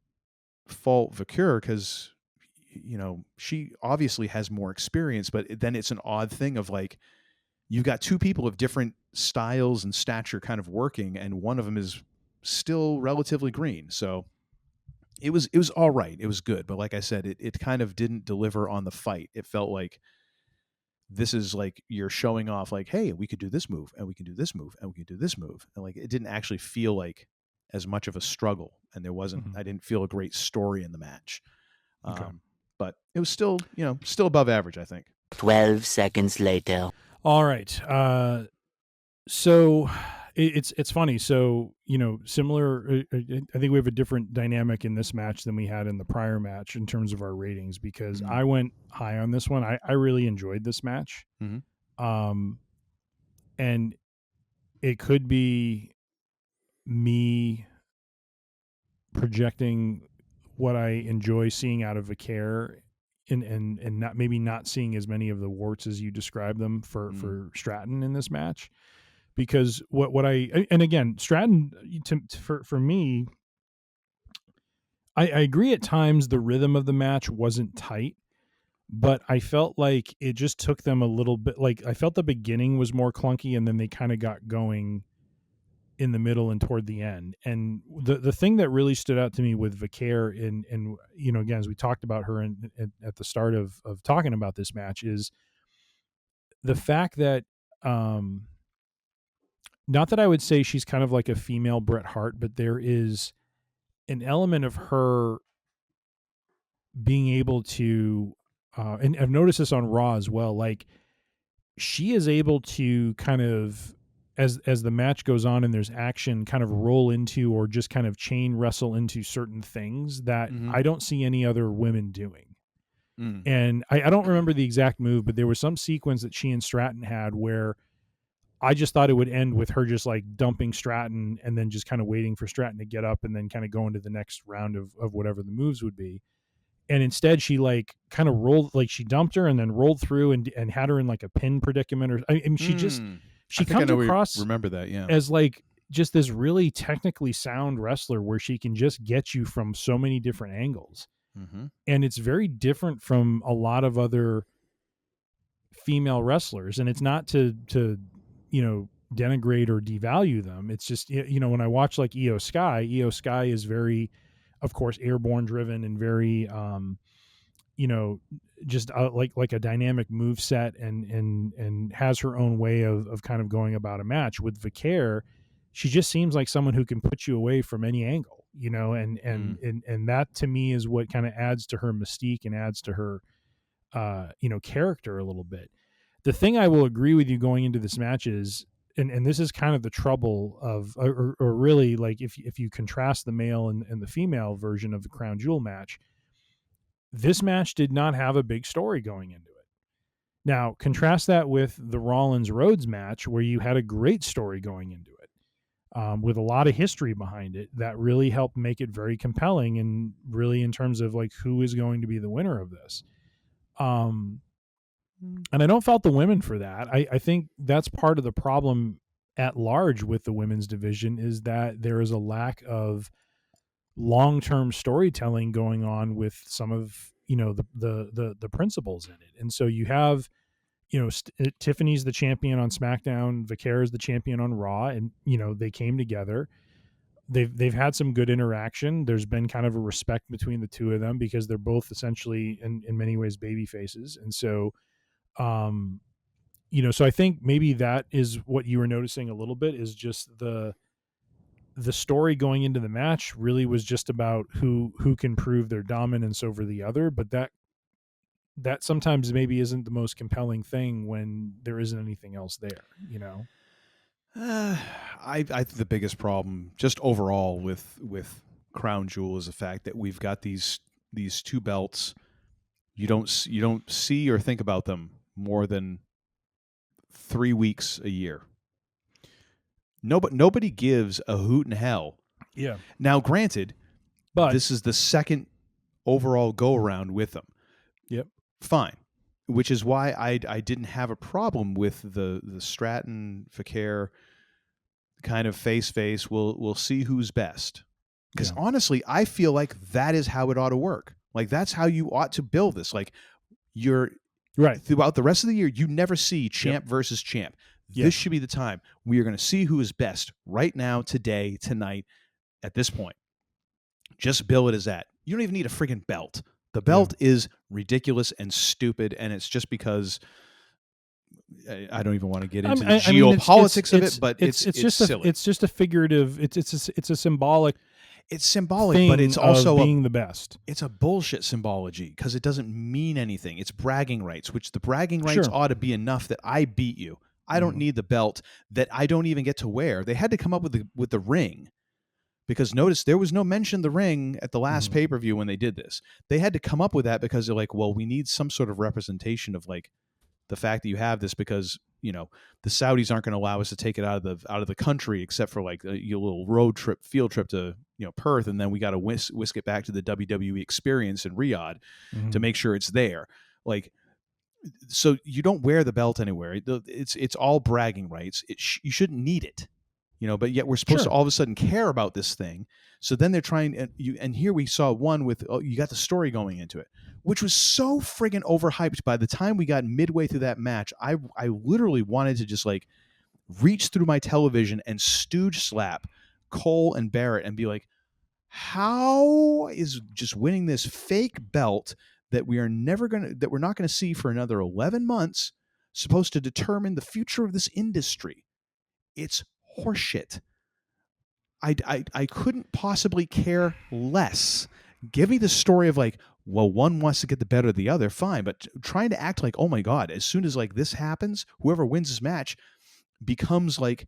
fault Vaquero because, she obviously has more experience, but then it's an odd thing of like, you've got two people of different styles and stature kind of working, and one of them is still relatively green. So it was all right. It was good. But like I said, it kind of didn't deliver on the fight. It felt like this is like you're showing off like, hey, we could do this move and we can do this move and we can do this move. And like, it didn't actually feel like as much of a struggle. And there wasn't, I didn't feel a great story in the match. Okay. But it was still, still above average, I think. 12 seconds later. All right. So it's funny. So, similar, I think we have a different dynamic in this match than we had in the prior match in terms of our ratings, because I went high on this one. I really enjoyed this match. And it could be me projecting what I enjoy seeing out of Vaquero and not seeing as many of the warts as you described them for Stratton in this match. Because and again, Stratton, for me, I agree at times the rhythm of the match wasn't tight, but I felt like it just took them a little bit. Like I felt the beginning was more clunky, and then they kind of got going in the middle and toward the end. And the thing that really stood out to me with Vaquero, and again, as we talked about her at the start of talking about this match, is the fact that not that I would say she's kind of like a female Bret Hart, but there is an element of her being able to, and I've noticed this on Raw as well, like she is able to kind of, as the match goes on and there's action, kind of roll into or just kind of chain wrestle into certain things that I don't see any other women doing. And I don't remember the exact move, but there was some sequence that she and Stratton had where I just thought it would end with her just like dumping Stratton and then just kind of waiting for Stratton to get up and then kind of go into the next round of whatever the moves would be. And instead she like kind of rolled, like she dumped her and then rolled through and had her in like a pin predicament, or I mean, she comes across, remember that, yeah, as like just this really technically sound wrestler where she can just get you from so many different angles. And it's very different from a lot of other female wrestlers. And it's not to denigrate or devalue them. It's just, when I watch like Io Sky is very, of course, airborne driven and very, just like a dynamic move set and has her own way of kind of going about a match. With Vaquero, she just seems like someone who can put you away from any angle, and that to me is what kind of adds to her mystique and adds to her, character a little bit. The thing I will agree with you going into this match is, and this is kind of the trouble of, or really like if you contrast the male and the female version of the Crown Jewel match, this match did not have a big story going into it. Now, contrast that with the Rollins-Rhodes match where you had a great story going into it. with a lot of history behind it that really helped make it very compelling, and really in terms of like who is going to be the winner of this. And I don't fault the women for that. I think that's part of the problem at large with the women's division, is that there is a lack of long-term storytelling going on with some of, you know, the principles in it. And so you have, you know, Tiffany's the champion on SmackDown, Vaquer is the champion on Raw, and, you know, they came together. They've had some good interaction. There's been kind of a respect between the two of them because they're both essentially in many ways baby faces. And so, you know, so I think maybe that is what you were noticing a little bit, is just the story going into the match really was just about who can prove their dominance over the other. But that sometimes maybe isn't the most compelling thing when there isn't anything else there, you know? I think the biggest problem just overall with Crown Jewel is the fact that we've got these two belts. You don't see or think about them more than 3 weeks a year. Nobody gives a hoot in hell. Yeah. Now, granted, but this is the second overall go around with them. Yep. Fine. Which is why I didn't have a problem with the Stratton Vaquer kind of face. We'll see who's best. Because honestly, I feel like that is how it ought to work. Like, that's how you ought to build this. Like, you're right throughout the rest of the year, you never see champ versus champ. This should be the time. We are going to see who is best right now, today, tonight, at this point. Just bill it as that. You don't even need a friggin' belt. The belt is ridiculous and stupid, and it's just because I don't even want to get into the geopolitics of it, but it's just silly. It's just a figurative. It's a symbolic. It's symbolic, but it's also being the best. It's a bullshit symbology because it doesn't mean anything. It's bragging rights, which the bragging rights ought to be enough that I beat you. I don't need the belt that I don't even get to wear. They had to come up with the ring, because notice there was no mention of the ring at the last pay-per-view when they did this. They had to come up with that because they're like, well, we need some sort of representation of like the fact that you have this, because, you know, the Saudis aren't going to allow us to take it out of the country except for like a little field trip to, you know, Perth, and then we got to whisk it back to the WWE experience in Riyadh to make sure it's there. Like, so you don't wear the belt anywhere. It's all bragging rights. You shouldn't need it, you know. But yet we're supposed to all of a sudden care about this thing. So then they're trying, and here we saw one with you got the story going into it, which was so friggin' overhyped. By the time we got midway through that match, I literally wanted to just like reach through my television and stooge slap Cole and Barrett and be like, how is just winning this fake belt that we're not going to see for another 11 months supposed to determine the future of this industry? It's horseshit. I couldn't possibly care less. Give me the story of like, well, one wants to get the better of the other, fine, but trying to act like, oh my God, as soon as like this happens, whoever wins this match becomes like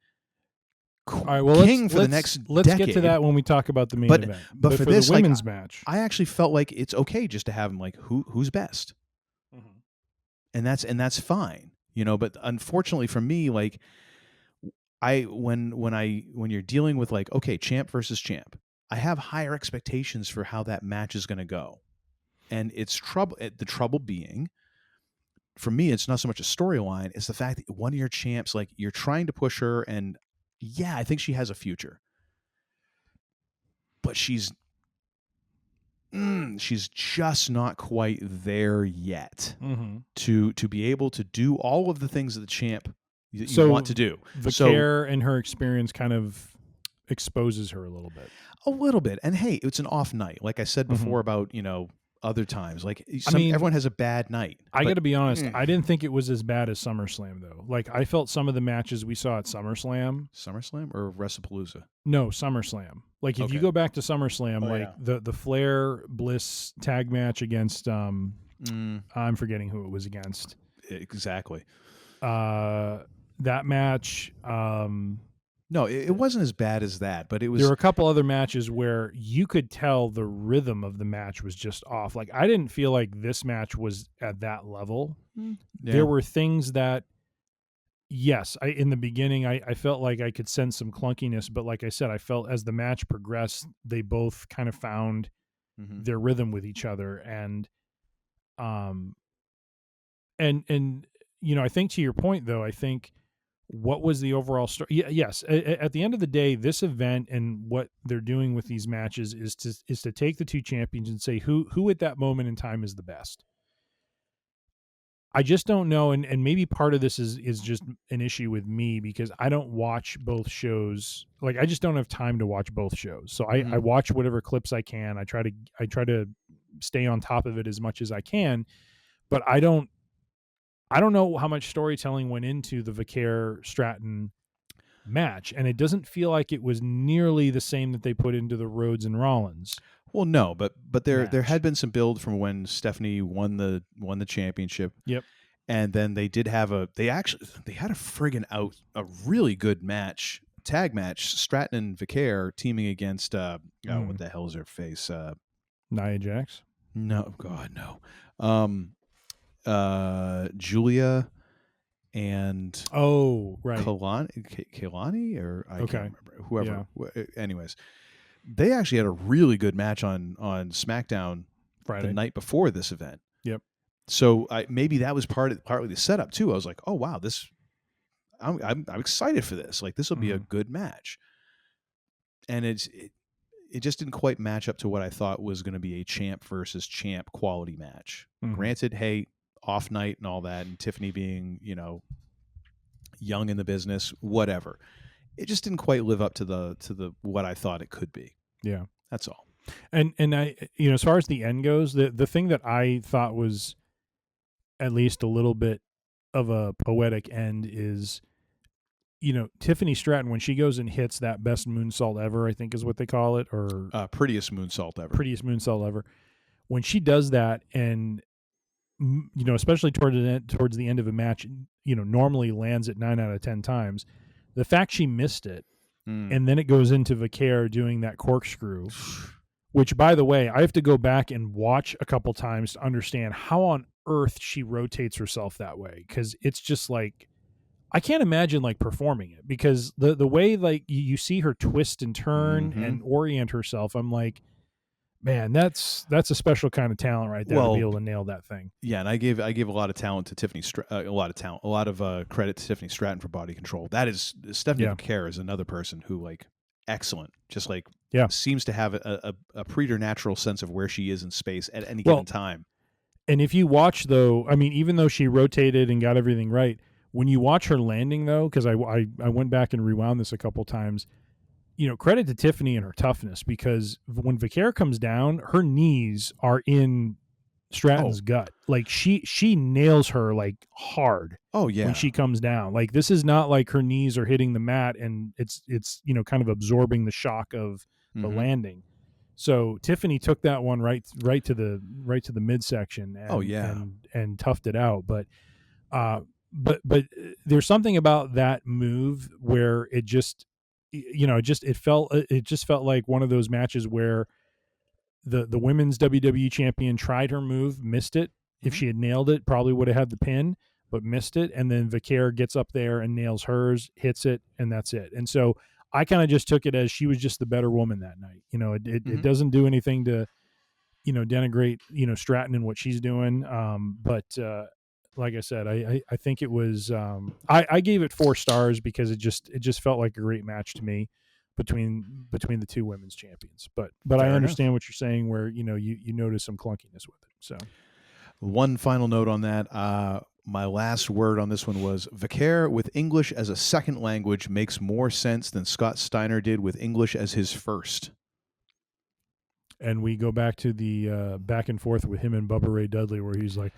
king for the next decade. Let's get to that when we talk about the main event. But for this the women's match, I actually felt like it's okay just to have them like who's best, and that's fine, you know. But unfortunately for me, like when you're dealing with like, okay, champ versus champ, I have higher expectations for how that match is going to go, and it's trouble. The trouble being, for me, it's not so much a storyline; it's the fact that one of your champs, like, you're trying to push her, and yeah, I think she has a future, but she's just not quite there yet to be able to do all of the things that the champ you want to do. Vaquer and her experience kind of exposes her a little bit. And hey, it's an off night, like I said before about, you know, other times. Like, everyone has a bad night. I got to be honest, I didn't think it was as bad as SummerSlam, though. Like, I felt some of the matches we saw at SummerSlam or WrestlePalooza? No, SummerSlam. Like, if you go back to SummerSlam, the Flair Bliss tag match against I'm forgetting who it was against. Exactly. That match. No, it wasn't as bad as that, but it was. There were a couple other matches where you could tell the rhythm of the match was just off. Like, I didn't feel like this match was at that level. Yeah. There were things that yes, in the beginning, I felt like I could sense some clunkiness, but like I said, I felt as the match progressed, they both kind of found their rhythm with each other, um, and I think to your point though, I think what was the overall story? Yes, at the end of the day, this event and what they're doing with these matches is to take the two champions and say who at that moment in time is the best. I just don't know, and maybe part of this is just an issue with me because I don't watch both shows. Like I just don't have time to watch both shows. So I watch whatever clips I can. I try to stay on top of it as much as I can, but I don't know how much storytelling went into the Vicaire Stratton match, and it doesn't feel like it was nearly the same that they put into the Rhodes and Rollins. Well, no, but there had been some build from when Stephanie won the championship. Yep. And then they did have they had a really good tag match, Stratton and Vicaire teaming against what the hell is her face? Nia Jax? No, God, no. Julia and Kalani or I can't remember, whoever. Yeah. Anyways, they actually had a really good match on SmackDown Friday, the night before this event. Yep. So maybe that was partly the setup too. I was like, oh wow, I'm excited for this. Like this will be a good match, and it just didn't quite match up to what I thought was going to be a champ versus champ quality match. Granted, hey, off night and all that, and Tiffany being young in the business, whatever. It just didn't quite live up to the what I thought it could be. Yeah, that's all. And I as far as the end goes, the thing that I thought was at least a little bit of a poetic end is, Tiffany Stratton, when she goes and hits that best moonsault ever, I think is what they call it, or prettiest moonsault ever. Prettiest moonsault ever. When she does that, and especially towards the end of a match, normally lands it 9 out of 10 times. The fact she missed it, and then it goes into Vicaire doing that corkscrew, which, by the way, I have to go back and watch a couple times to understand how on earth she rotates herself that way, because it's just like I can't imagine like performing it, because the way like you see her twist and turn and orient herself, I'm like, man, that's a special kind of talent right there to be able to nail that thing. Yeah, and I gave a lot of talent to Tiffany, a lot of credit to Tiffany Stratton for body control. That is Stephanie Vicaire is another person who excellent, just seems to have a preternatural sense of where she is in space at any given time. And if you watch though, I mean, even though she rotated and got everything right, when you watch her landing though, because I went back and rewound this a couple times. Credit to Tiffany and her toughness, because when Vicaire comes down, her knees are in Stratton's gut. Like she nails her hard. Oh yeah. When she comes down, this is not like her knees are hitting the mat and it's kind of absorbing the shock of the landing. So Tiffany took that one right to the midsection. And toughed it out. But there's something about that move where it just. It just felt like one of those matches where the women's WWE champion tried her move, missed it. If she had nailed it, probably would have had the pin, but missed it. And then Vicaire gets up there and nails hers, hits it, and that's it. And so I kind of just took it as she was just the better woman that night. It doesn't do anything to, denigrate, Stratton and what she's doing. But like I said, I think it was I gave it 4 stars because it just felt like a great match to me between the two women's champions. But I understand what you're saying where you notice some clunkiness with it. So one final note on that. My last word on this one was Vicaire with English as a second language makes more sense than Scott Steiner did with English as his first. And we go back to the back and forth with him and Bubba Ray Dudley where he's like,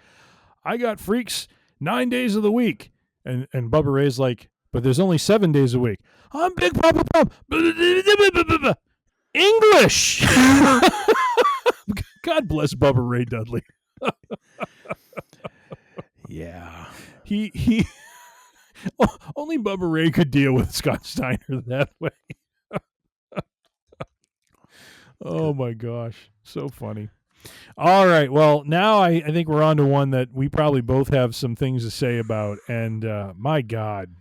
I got freaks 9 days of the week. And Bubba Ray's like, but there's only 7 days a week. I'm Big Papa Pump. English. God bless Bubba Ray Dudley. Yeah. He only Bubba Ray could deal with Scott Steiner that way. Oh my gosh. So funny. All right. Well, now I think we're on to one that we probably both have some things to say about. And my God,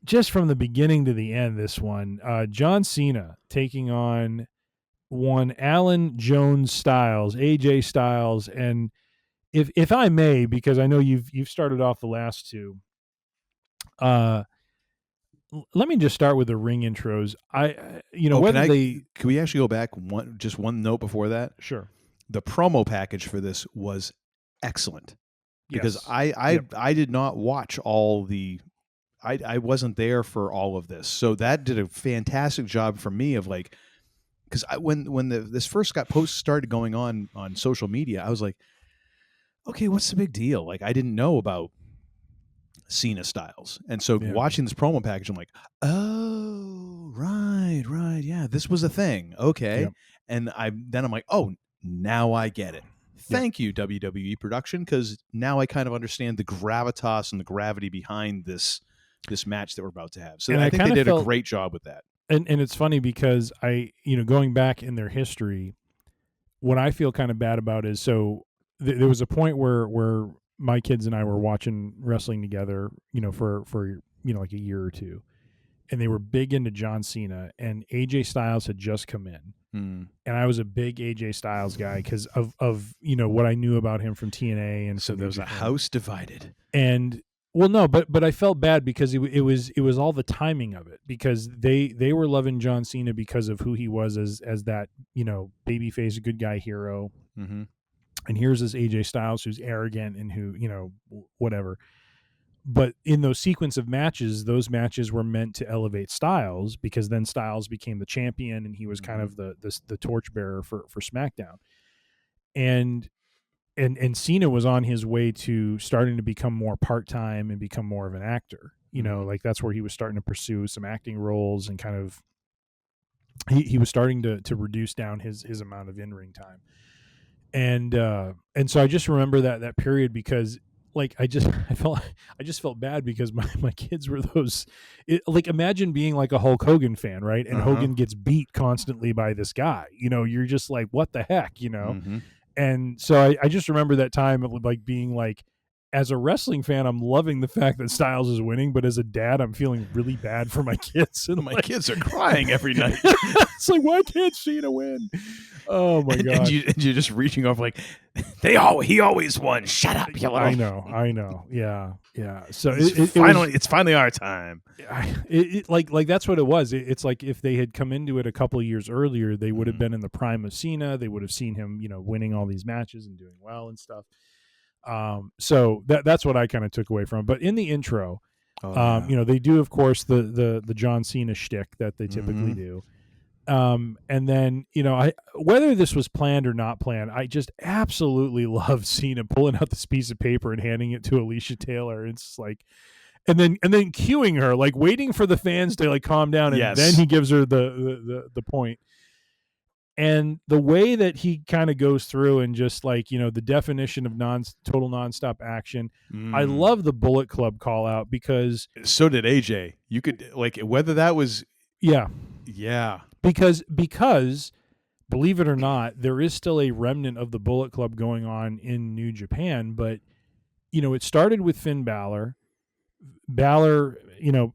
just from the beginning to the end, this one, John Cena taking on one Alan Jones Styles, AJ Styles, and if I may, because I know you've started off the last two, let me just start with the ring intros. Can we actually go back one note before that? Sure. The promo package for this was excellent because Yes. I did not watch all the. I wasn't there for all of this, so that did a fantastic job for me of like, because when this first started going on social media, I was like, okay, what's the big deal? Like, I didn't know about Cena Styles, and so watching this promo package, I'm like, oh, right, yeah, this was a thing, okay, and I'm like, oh, now I get it. Thank you, WWE production, because now I kind of understand the gravitas and the gravity behind this match that we're about to have. So I think they did a great job with that. And it's funny because going back in their history, what I feel kind of bad about is there was a point where my kids and I were watching wrestling together, for like a year or two, and they were big into John Cena, and AJ Styles had just come in. And I was a big AJ Styles guy because of what I knew about him from TNA, and so there was a house divided. And well, no, but I felt bad because it was all the timing of it, because they were loving John Cena because of who he was as that babyface good guy hero, and here's this AJ Styles who's arrogant and who whatever. But in those sequence of matches, those matches were meant to elevate Styles, because then Styles became the champion and he was kind of the torchbearer for SmackDown. And Cena was on his way to starting to become more part-time and become more of an actor. Like that's where he was starting to pursue some acting roles, and kind of he was starting to reduce down his amount of in-ring time. And so I just remember that period, because like I just felt bad because my kids were like, imagine being like a Hulk Hogan fan, right? And Hogan gets beat constantly by this guy. You're just like, what the heck, And so I just remember that time of like being like, as a wrestling fan, I'm loving the fact that Styles is winning, but as a dad, I'm feeling really bad for my kids. And my kids are crying every night. It's like, why can't Cena win? Oh my god! And you're just reaching off like, he always won. Shut up, you I know. Yeah. So it's finally our time. Like that's what it was. It's like if they had come into it a couple of years earlier, they would have been in the prime of Cena. They would have seen him, winning all these matches and doing well and stuff. So that's what I kind of took away from it. But in the intro, they do, of course, the John Cena shtick that they typically do. And then, whether this was planned or not planned, I just absolutely love Cena pulling out this piece of paper and handing it to Alicia Taylor. It's like, and then cueing her, like waiting for the fans to like calm down. And then he gives her the point. And the way that he kind of goes through and just like, the definition of total nonstop action. I love the Bullet Club call out, because so did AJ. You could like, whether that was, yeah. Because believe it or not, there is still a remnant of the Bullet Club going on in New Japan, but it started with Finn Balor. Balor,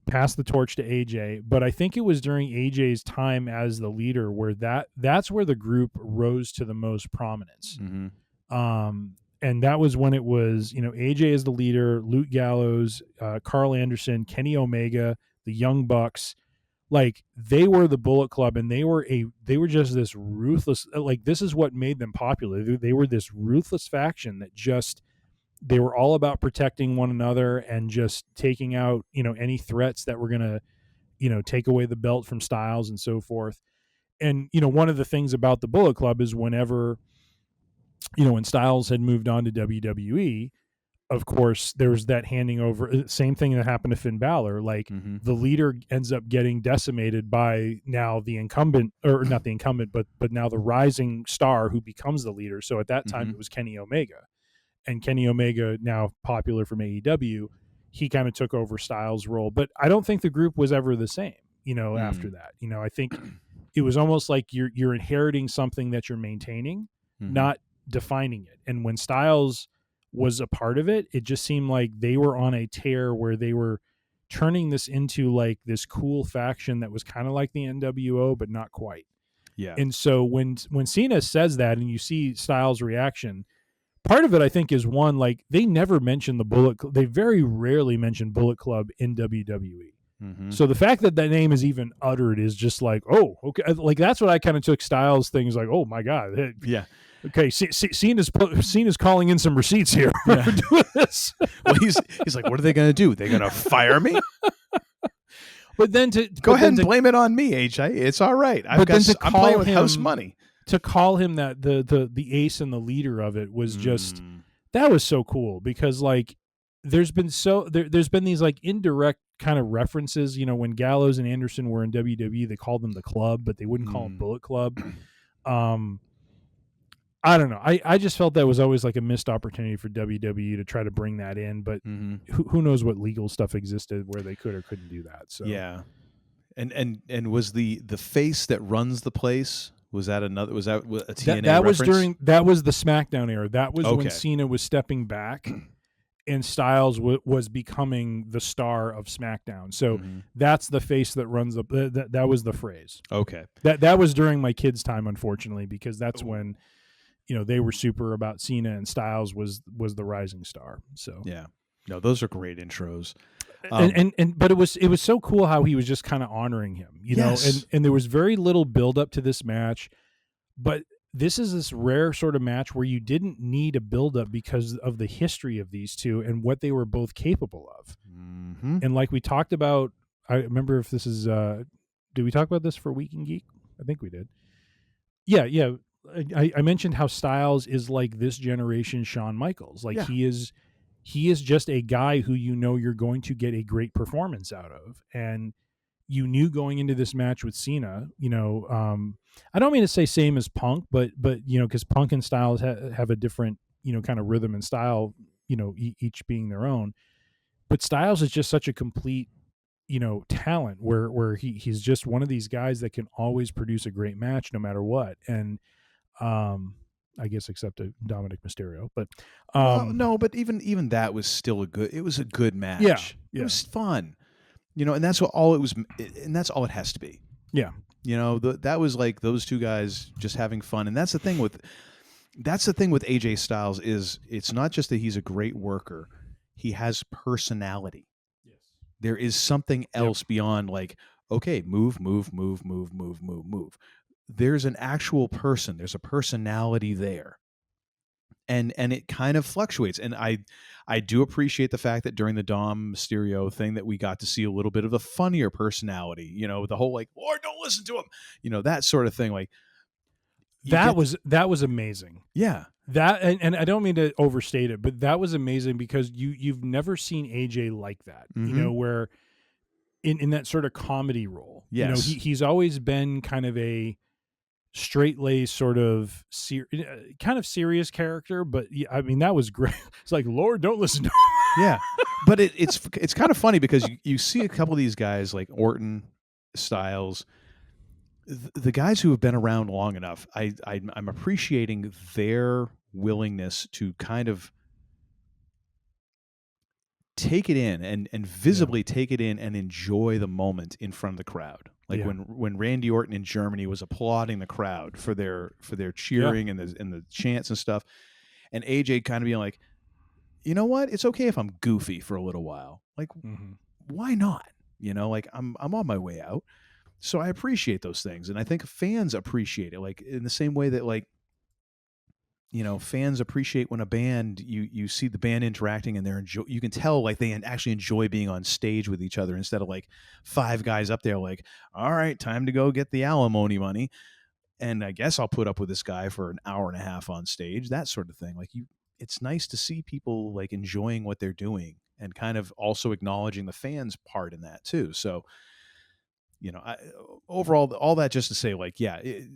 passed the torch to AJ, but I think it was during AJ's time as the leader where that's where the group rose to the most prominence. And that was when it was, AJ as the leader, Luke Gallows, Carl Anderson, Kenny Omega, the Young Bucks. Like, they were the Bullet Club, and they were just this ruthless, like, this is what made them popular. They were this ruthless faction that they were all about protecting one another and just taking out, any threats that were going to, take away the belt from Styles and so forth. And, one of the things about the Bullet Club is whenever, when Styles had moved on to WWE, of course, there was that handing over. Same thing that happened to Finn Balor. Like, the leader ends up getting decimated by now the incumbent, or not the incumbent, but now the rising star who becomes the leader. So at that time, it was Kenny Omega. And Kenny Omega, now popular from AEW, he kind of took over Styles' role. But I don't think the group was ever the same, after that. I think it was almost like you're inheriting something that you're maintaining, not defining it. And when Styles was a part of it, it just seemed like they were on a tear where they were turning this into like this cool faction that was kind of like the NWO, but not quite. Yeah. And so when Cena says that and you see Styles' reaction, part of it I think is one, like they never mention the Bullet Club. They very rarely mention Bullet Club in WWE. So the fact that name is even uttered is just like, oh, okay. Like that's what I kind of took Styles' things like, oh my God. Yeah. Okay, Cena's calling in some receipts here for doing this. Well, he's like, what are they going to do? They're going to fire me? But then go ahead and blame it on me, AJ. It's all right. I'm playing with house money. To call him that the ace and the leader of it was just that was so cool because like there's been these like indirect kind of references. You know, when Gallows and Anderson were in WWE, they called them the Club, but they wouldn't call them Bullet Club. I don't know. I just felt that was always like a missed opportunity for WWE to try to bring that in, but who knows what legal stuff existed where they could or couldn't do that. So yeah, and was the face that runs the place? Was that a TNA that reference? that was the SmackDown era. That was when Cena was stepping back and Styles was becoming the star of SmackDown. So that's the face that runs that was the phrase. Okay. That was during my kids' time, unfortunately, because that's when they were super about Cena and Styles was the rising star. So yeah, no, those are great intros. But it was so cool how he was just kind of honoring him, know, and there was very little build up to this match, but this is this rare sort of match where you didn't need a build up because of the history of these two and what they were both capable of. And like we talked about, I remember if this is, did we talk about this for Week in Geek? I think we did. Yeah. I mentioned how Styles is like this generation Shawn Michaels. Like he is just a guy who you're going to get a great performance out of. And you knew going into this match with Cena, I don't mean to say same as Punk, but because Punk and Styles have a different, kind of rhythm and style, each being their own. But Styles is just such a complete, talent where he's just one of these guys that can always produce a great match no matter what. And I guess except a Dominic Mysterio, but no, but even that was still a good match. Yeah. It was fun, and that's all it has to be. Yeah. That was like those two guys just having fun. And that's the thing with AJ Styles is it's not just that he's a great worker. He has personality. Yes. There is something else beyond like, okay, move. There's an actual person. There's a personality there. And it kind of fluctuates. And I do appreciate the fact that during the Dom Mysterio thing that we got to see a little bit of the funnier personality, the whole like, Lord, don't listen to him, that sort of thing. Like that was amazing. Yeah. That, and I don't mean to overstate it, but that was amazing because you've never seen AJ like that, where in that sort of comedy role, yes. He's always been kind of a straight-laced sort of kind of serious character, but I mean that was great. It's like, Lord, don't listen to him. Yeah, but it's kind of funny because you see a couple of these guys like Orton, Styles, the guys who have been around long enough. I'm appreciating their willingness to kind of take it in and visibly take it in and enjoy the moment in front of the crowd. Like when Randy Orton in Germany was applauding the crowd for their cheering and the chants and stuff, and AJ kind of being like, you know what? It's okay if I'm goofy for a little while. Like, why not? Like I'm on my way out. So I appreciate those things, and I think fans appreciate it. Like in the same way that like, fans appreciate when a band you see the band interacting and you can tell like they actually enjoy being on stage with each other instead of like five guys up there like, all right, time to go get the alimony money, and I guess I'll put up with this guy for an hour and a half on stage, that sort of thing. Like it's nice to see people like enjoying what they're doing and kind of also acknowledging the fans' part in that too. So overall, all that just to say, like,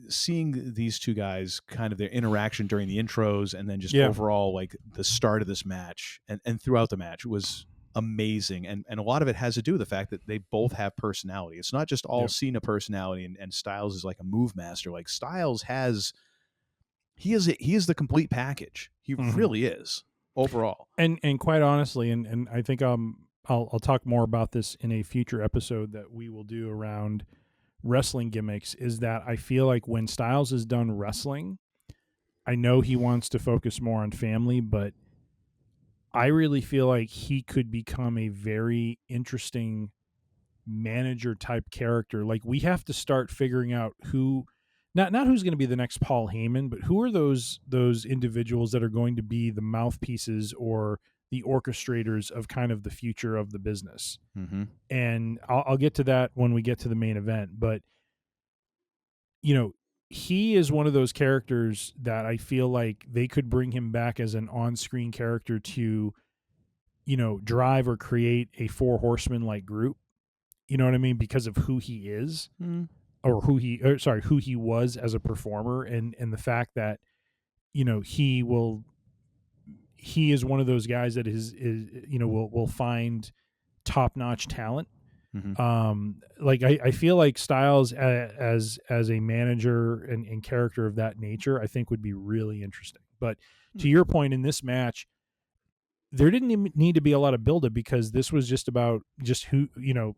seeing these two guys, kind of their interaction during the intros, and then just overall, like, the start of this match and throughout the match was amazing. And a lot of it has to do with the fact that they both have personality. It's not just all Cena personality and Styles is like a move master. Like, Styles he is the complete package. He really is overall. And quite honestly, and I think I'll talk more about this in a future episode that we will do around wrestling gimmicks, is that I feel like when Styles is done wrestling, I know he wants to focus more on family, but I really feel like he could become a very interesting manager type character. Like, we have to start figuring out who, not who's going to be the next Paul Heyman, but who are those individuals that are going to be the mouthpieces or the orchestrators of kind of the future of the business. Mm-hmm. And I'll get to that when we get to the main event. But, you know, he is one of those characters that I feel like they could bring him back as an on-screen character to, you know, drive or create a Four Horsemen-like group. You know what I mean? Because of who he is, or who he was as a performer, and the fact that, you know, he is one of those guys that is you know, will find top-notch talent. Mm-hmm. Like I feel like Styles as a manager and character of that nature, I think would be really interesting. But to your point, in this match, there didn't even need to be a lot of buildup, because this was just about who, you know,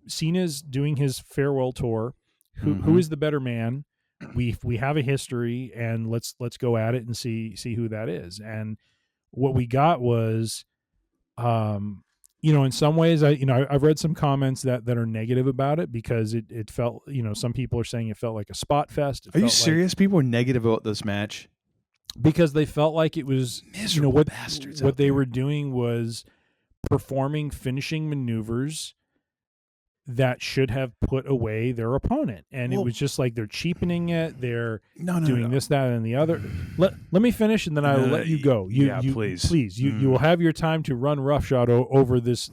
Cena's doing his farewell tour. Who is the better man? We have a history, and let's go at it and see who that is. And what we got was, you know, in some ways, I've read some comments that are negative about it, because it felt, you know, some people are saying it felt like a spot fest. Are you serious? People were negative about this match because they felt like it was miserable, you know, what bastards. What they were doing was performing finishing maneuvers that should have put away their opponent, and it was just like they're cheapening it. They're doing this, that, and the other. Let me finish, and then I will let you go. Please. You will have your time to run roughshod over this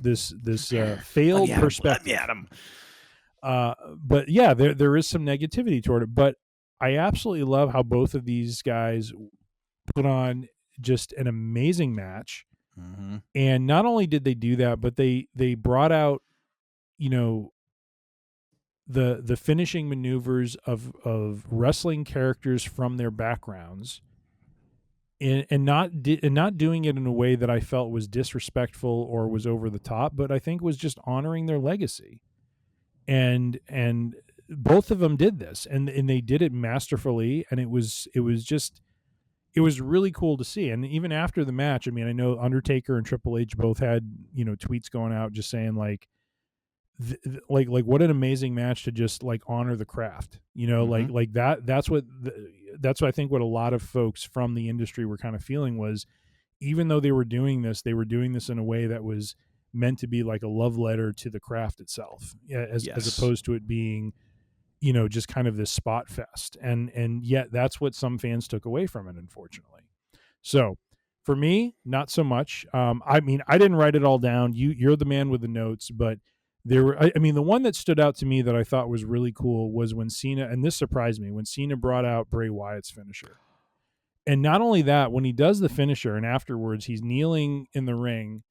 failed perspective. Let me at him. But yeah, there is some negativity toward it. But I absolutely love how both of these guys put on just an amazing match. Mm-hmm. And not only did they do that, but they brought out, you know, the finishing maneuvers of wrestling characters from their backgrounds, and not doing it in a way that I felt was disrespectful or was over the top, but I think was just honoring their legacy. And both of them did this, and they did it masterfully, and it was really cool to see. And even after the match, I mean, I know Undertaker and Triple H both had, you know, tweets going out just saying like what an amazing match to just like honor the craft, you know. Mm-hmm. like that's what I think what a lot of folks from the industry were kind of feeling was, even though they were doing this in a way that was meant to be like a love letter to the craft itself, as opposed to it being, you know, just kind of this spot fest. And yet that's what some fans took away from it, unfortunately. So for me, not so much. I mean, I didn't write it all down. You're the man with the notes, but there were, I mean, the one that stood out to me that I thought was really cool was when Cena, and this surprised me, when Cena brought out Bray Wyatt's finisher. And not only that, when he does the finisher and afterwards he's kneeling in the ring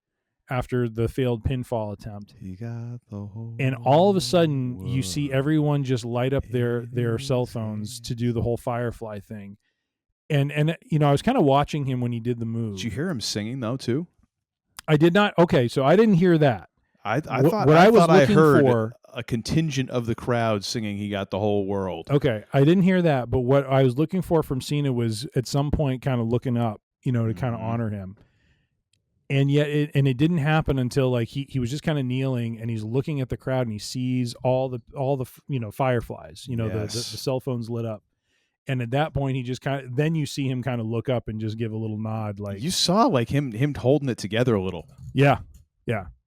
after the failed pinfall attempt, he got the whole and all of a sudden you see everyone just light up their cell phones to do the whole Firefly thing. And you know, I was kind of watching him when he did the move. Did you hear him singing though too? I did not. Okay, so I didn't hear that. I thought I heard a contingent of the crowd singing "He Got the Whole World." Okay, I didn't hear that, but what I was looking for from Cena was at some point kind of looking up, you know, to kind of honor him. And yet, it didn't happen until like he was just kind of kneeling and he's looking at the crowd and he sees all the you know, fireflies, you know, the cell phones lit up. And at that point, he just then you see him kind of look up and just give a little nod, like you saw like him holding it together a little. Yeah.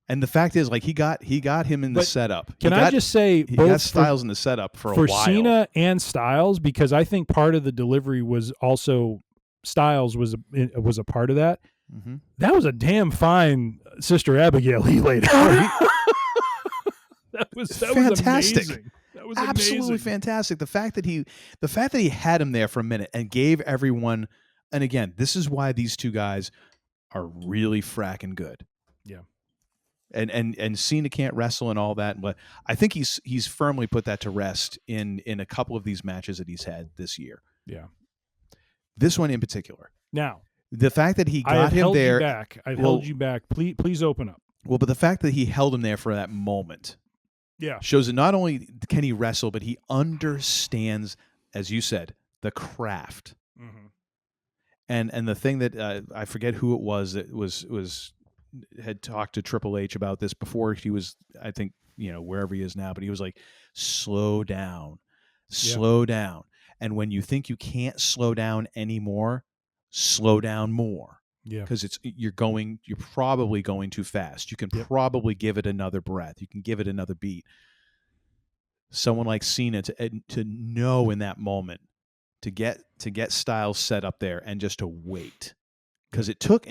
And the fact is, like he got him in the setup. I just say he both got Styles in the setup for a while. For Cena and Styles, because I think part of the delivery was also Styles was a part of that. Mm-hmm. That was a damn fine Sister Abigail he laid out. that was fantastic. Amazing. That was absolutely amazing. Fantastic. The fact that he had him there for a minute and gave everyone. And again, this is why these two guys are really fracking good. Yeah. And Cena can't wrestle and all that, but I think he's firmly put that to rest in a couple of these matches that he's had this year. Yeah. This one in particular. Now, the fact that he got him there. I've held you back. Please open up. Well, but the fact that he held him there for that moment shows that not only can he wrestle, but he understands, as you said, the craft. Mm-hmm. And the thing that I forget who it was that had talked to Triple H about this before he was, I think, wherever he is now, but he was like, slow down. And when you think you can't slow down anymore, slow down more. Yeah. Because you're probably going too fast. You can probably give it another breath. You can give it another beat. Someone like Cena to know in that moment to get Styles set up there and just to wait. Because it took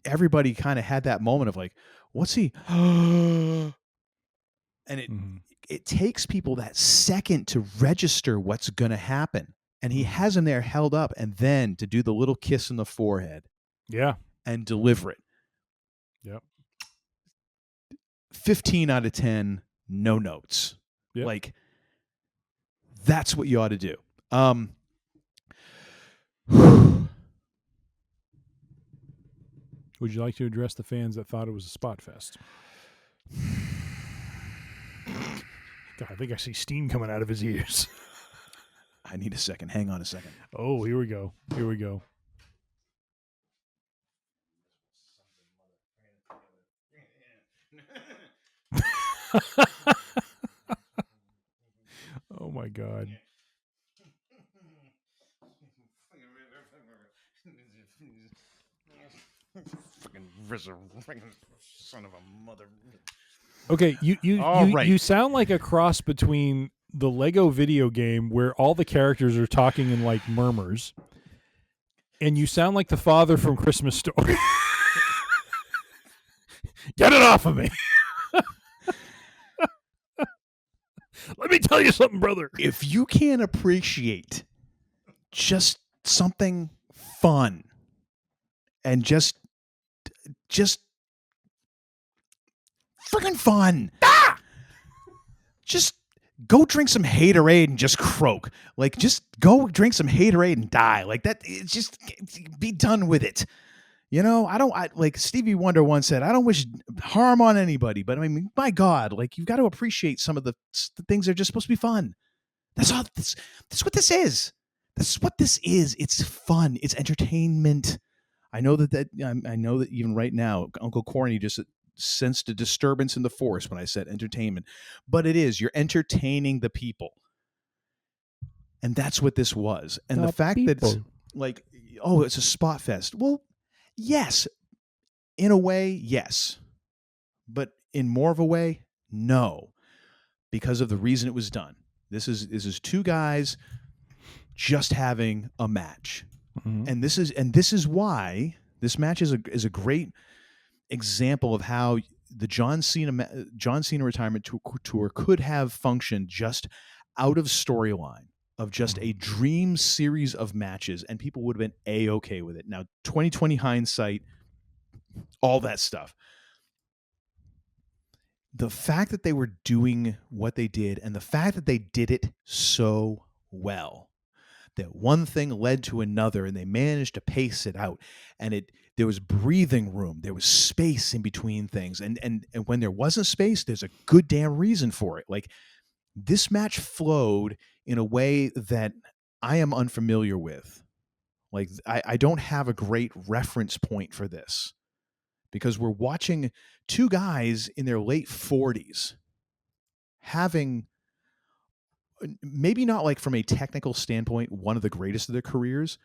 everybody kind of had that moment of like, what's he? And it takes people that second to register what's going to happen. And he has him there held up, and then to do the little kiss in the forehead. Yeah. And deliver it. Yep. 15 out of 10, no notes. Yep. Like, that's what you ought to do. Would you like to address the fans that thought it was a spot fest? God, I think I see steam coming out of his ears. I need a second. Hang on a second. Oh, here we go. Oh my God. Son of a mother. Okay, you sound like a cross between the Lego video game where all the characters are talking in like murmurs, and you sound like the father from Christmas Story. Get it off of me. Let me tell you something, brother. If you can't appreciate just something fun and just freaking fun, just go drink some haterade and just croak. Like, just go drink some haterade and die. Like that. It's just be done with it. Like Stevie Wonder once said, I don't wish harm on anybody, but I mean, my God, like, you've got to appreciate some of the things that are just supposed to be fun. That's all. That's what this is. That's what this is. It's fun. It's entertainment. I know that I know that even right now, Uncle Corny just sensed a disturbance in the force when I said entertainment, but it is. You're entertaining the people, and that's what this was. And the fact that it's like, oh, it's a spot fest. Well, yes, in a way, yes, but in more of a way, no, because of the reason it was done. This is two guys just having a match, and this is why this match is a great example of how the John Cena retirement tour could have functioned just out of storyline of just a dream series of matches, and people would have been A-okay with it. Now, 2020 hindsight, all that stuff. The fact that they were doing what they did, and the fact that they did it so well, that one thing led to another, and they managed to pace it out, and there was breathing room, there was space in between things, and when there wasn't space, there's a good damn reason for it. Like, this match flowed in a way that I am unfamiliar with. Like, I don't have a great reference point for this, because we're watching two guys in their late 40s having, maybe not like from a technical standpoint, one of the greatest of their careers,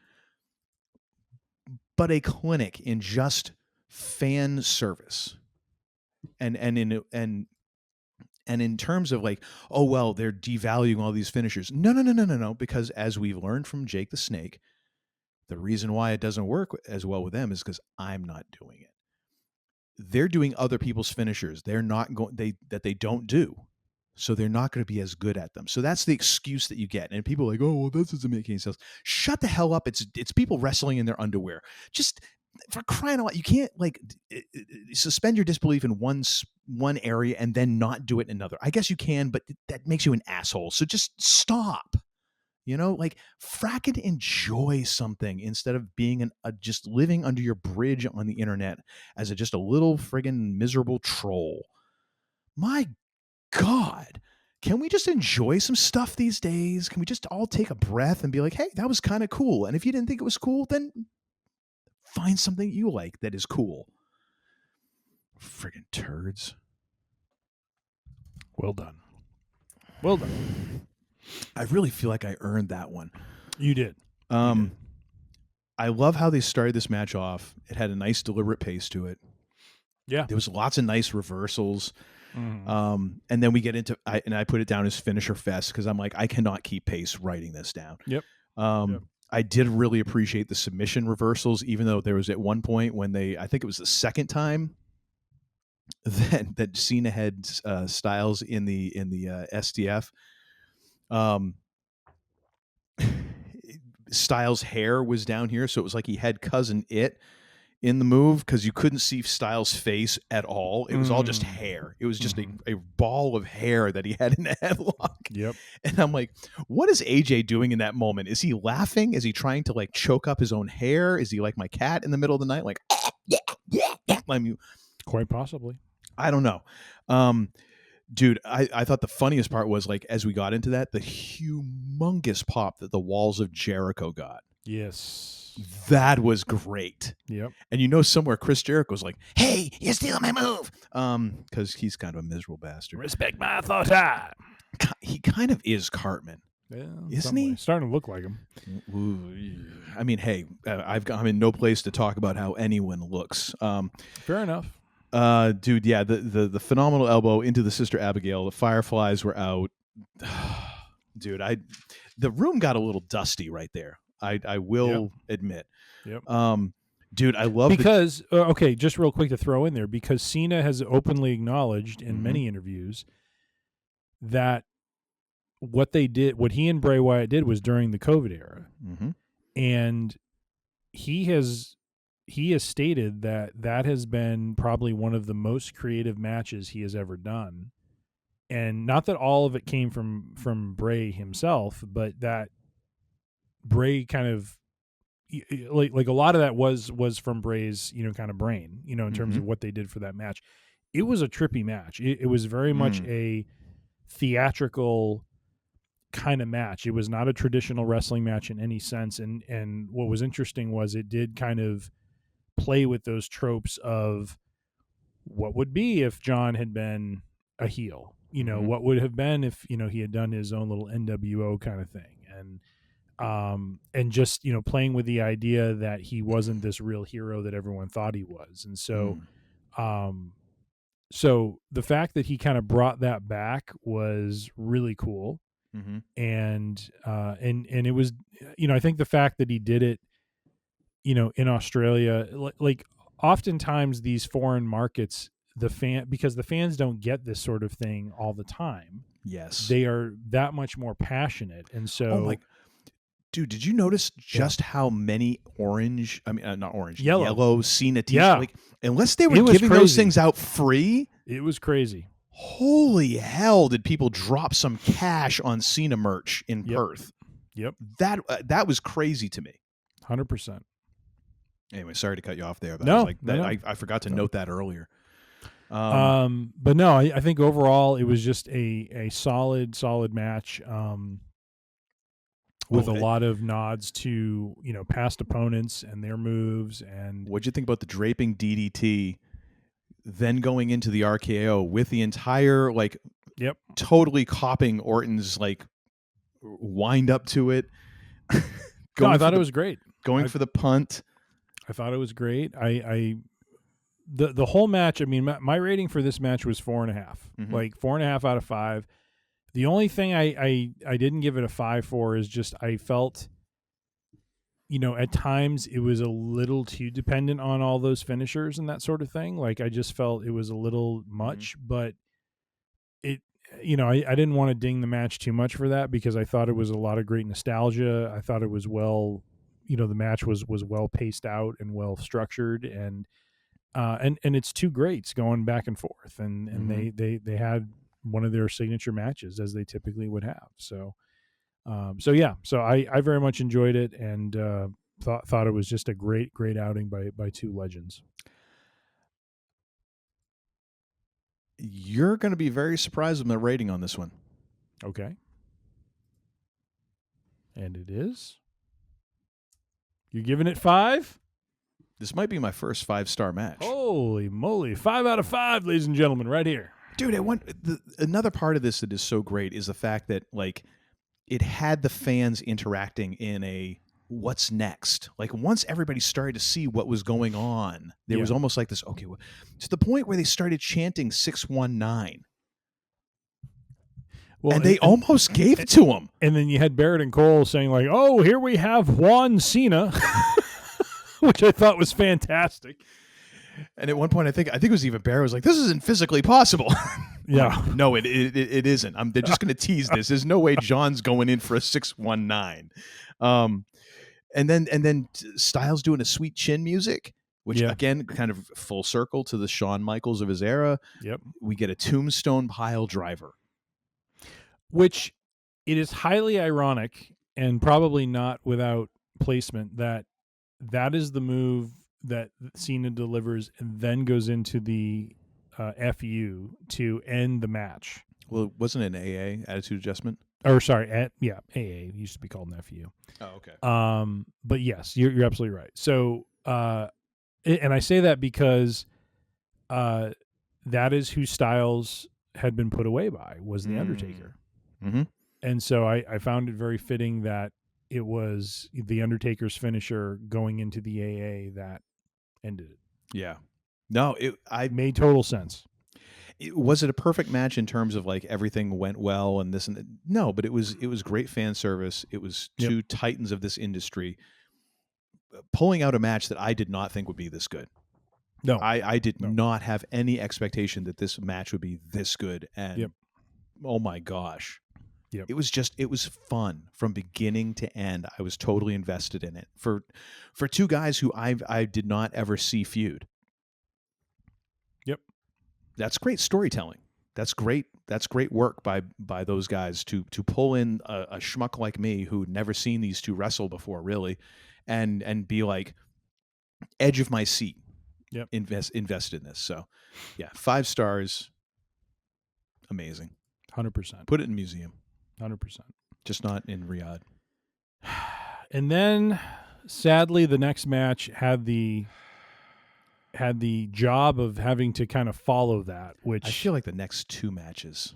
but a clinic in just fan service. And in terms of like, oh, well, they're devaluing all these finishers. No. Because as we've learned from Jake the Snake, the reason why it doesn't work as well with them is because I'm not doing it. They're doing other people's finishers. They're not going, that they don't do. So they're not going to be as good at them. So that's the excuse that you get. And people are like, oh, well, this doesn't make any sense. Shut the hell up. It's people wrestling in their underwear. Just, for crying out loud, you can't like suspend your disbelief in one area and then not do it in another. I guess you can, but that makes you an asshole. So just stop. You know, like fracking enjoy something instead of being just living under your bridge on the internet as just a little friggin' miserable troll. My God, can we just enjoy some stuff these days? Can we just all take a breath and be like, hey, that was kind of cool? And if you didn't think it was cool, then find something you like that is cool. Friggin' turds. Well done. Well done. I really feel like I earned that one. You did. I love how they started this match off. It had a nice deliberate pace to it. Yeah. There was lots of nice reversals. Mm-hmm. And then we get into, I put it down as finisher fest because I'm like, I cannot keep pace writing this down. Yep. I did really appreciate the submission reversals, even though there was at one point when I think it was the second time that Cena had Styles in the STF. Styles' hair was down here, so it was like he had Cousin It in the move because you couldn't see Styles' face at all. It was all just hair. It was just a ball of hair that he had in the headlock. Yep. And I'm like, what is AJ doing in that moment? Is he laughing? Is he trying to like choke up his own hair? Is he like my cat in the middle of the night? Like, I mean, quite possibly. I don't know. Dude, I thought the funniest part was like as we got into that, the humongous pop that the Walls of Jericho got. Yes. That was great. Yep. And you know somewhere Chris Jericho was like, hey, you're stealing my move. Because he's kind of a miserable bastard. Respect my authority. He kind of is Cartman. Yeah, isn't he? Starting to look like him. Ooh, I mean, hey, I'm in no place to talk about how anyone looks. Fair enough. Dude, yeah, the phenomenal elbow into the Sister Abigail. The Fireflies were out. Dude, the room got a little dusty right there. I will admit. Yep. Dude, I love because okay, just real quick to throw in there, because Cena has openly acknowledged in many interviews that what he and Bray Wyatt did was during the COVID era, and he has stated that has been probably one of the most creative matches he has ever done. And not that all of it came from Bray himself, but that Bray kind of like a lot of that was from Bray's, kind of brain, in terms of what they did for that match. It was a trippy match. It was very much a theatrical kind of match. It was not a traditional wrestling match in any sense. And what was interesting was it did kind of play with those tropes of what would be if John had been a heel, what would have been if, he had done his own little NWO kind of thing. And just, playing with the idea that he wasn't this real hero that everyone thought he was. And so, so the fact that he kind of brought that back was really cool. And it was, I think the fact that he did it, in Australia, like oftentimes these foreign markets, because the fans don't get this sort of thing all the time. Yes. They are that much more passionate. And so, dude, did you notice just how many yellow Cena t-shirts? Yeah. Like, unless they were giving those things out free. It was crazy. Holy hell, did people drop some cash on Cena merch in Perth? Yep. That was crazy to me. 100%. Anyway, sorry to cut you off there. But no, I forgot to note that earlier. But no, I think overall it was just a solid match. With a lot of nods to, past opponents and their moves. And what'd you think about the draping DDT, then going into the RKO with the entire, totally copying Orton's, wind up to it? I thought it was great. Going for the punt. I thought it was great. The whole match, I mean, my rating for this match was 4.5, 4.5 out of 5. The only thing I didn't give it a 5 for is just I felt, at times it was a little too dependent on all those finishers and that sort of thing. Like I just felt it was a little much, but it, I didn't want to ding the match too much for that because I thought it was a lot of great nostalgia. I thought it was well, the match was well paced out and well structured, and it's two greats going back and forth, and they had one of their signature matches as they typically would have. So, So I very much enjoyed it and thought it was just a great outing by two legends. You're going to be very surprised with my rating on this one. Okay. And it is? You're giving it 5? This might be my first 5-star match. Holy moly. 5 out of 5, ladies and gentlemen, right here. Dude, another part of this that is so great is the fact that, like, it had the fans interacting in a what's next. Like, once everybody started to see what was going on, there was almost like this, okay, well, to the point where they started chanting 619. Well, and they almost gave it to him. And then you had Barrett and Cole saying, like, oh, here we have Juan Cena, which I thought was fantastic. And at one point, I think it was even Barrett was like, this isn't physically possible. Yeah. Like, no, it isn't. They're just going to tease this. There's no way John's going in for a 619. And then Styles doing a sweet chin music, which again, kind of full circle to the Shawn Michaels of his era. Yep. We get a tombstone pile driver. Which it is highly ironic and probably not without placement that is the move that Cena delivers and then goes into the FU to end the match. Well, wasn't it an AA, attitude adjustment? Or sorry, AA. It used to be called an FU. Oh, okay. But yes, you're absolutely right. So, and I say that because that is who Styles had been put away by, was The Undertaker. Mm-hmm. And so I found it very fitting that it was The Undertaker's finisher going into the AA that ended it. Yeah. No, I made total sense. Was it a perfect match in terms of like everything went well and this and that? No, but it was great fan service. It was two titans of this industry pulling out a match that I did not think would be this good. No, I did not have any expectation that this match would be this good. And oh my gosh. Yep. It was fun from beginning to end. I was totally invested in it for two guys who I did not ever see feud. Yep. That's great storytelling. That's great work by those guys to pull in a schmuck like me who'd never seen these two wrestle before, really, and be like edge of my seat. Yep. Invested in this. So, yeah, 5 stars. Amazing. 100%. Put it in a museum. 100%. Just not in Riyadh. And then, sadly, the next match had the job of having to kind of follow that, which I feel like the next 2 matches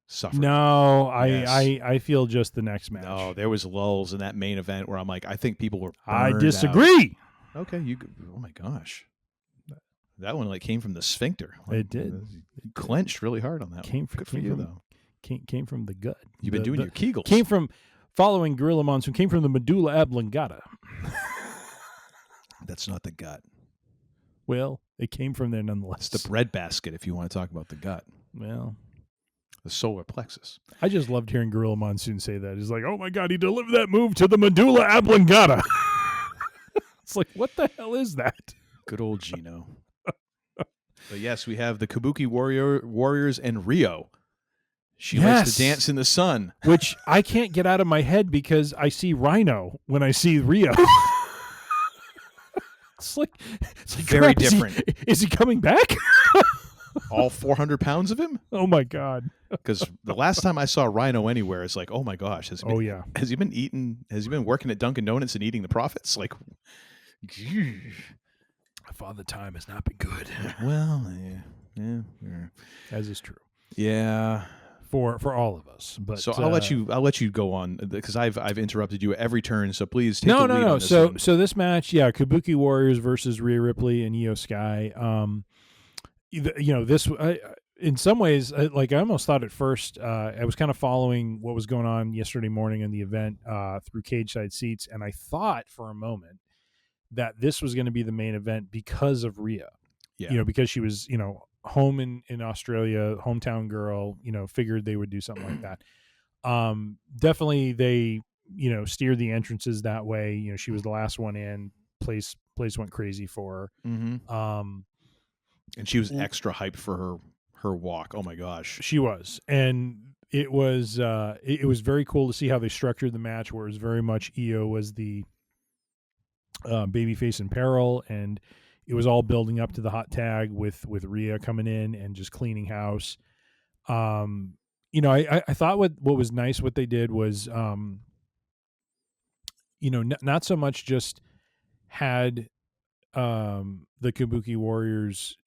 suffered. No, I feel just the next match. No, there was lulls in that main event where I'm like, I think people were I burned disagree. out. Okay, oh my gosh. That one like came from the sphincter. Like, it did. It clenched really hard on that. Good for you, though. Came from the gut. You've been doing your Kegels. Came from following Gorilla Monsoon. Came from the medulla oblongata. That's not the gut. Well, it came from there nonetheless. It's the breadbasket, if you want to talk about the gut. Well, the solar plexus. I just loved hearing Gorilla Monsoon say that. He's like, "Oh my God, he delivered that move to the medulla oblongata." It's like, what the hell is that? Good old Gino. But yes, we have the Kabuki Warriors and Rio. She likes to dance in the sun. Which I can't get out of my head because I see Rhino when I see Rio. It's like very different. Is he coming back? All 400 pounds of him? Oh my God. Because the last time I saw Rhino anywhere, it's like, oh my gosh. Has he been working at Dunkin' Donuts and eating the profits? Like, Father Time has not been good. Well, yeah. As is true. Yeah. For all of us, but so I'll let you go on because I've interrupted you at every turn. So please take no. On this so this match, Kabuki Warriors versus Rhea Ripley and Io Sky. This in some ways, like I almost thought at first, I was kind of following what was going on yesterday morning in the event through cage side seats, and I thought for a moment that this was going to be the main event because of Rhea. Yeah. Because she was home in Australia, hometown girl, figured they would do something like that. Definitely they, steered the entrances that way. She was the last one in. Place went crazy for her. Mm-hmm. And she was extra hyped for her walk. Oh my gosh. She was. And it was very cool to see how they structured the match, where it was very much Io was the babyface in peril, and it was all building up to the hot tag with Rhea coming in and just cleaning house. I thought what was nice what they did was not so much just had the Kabuki Warriors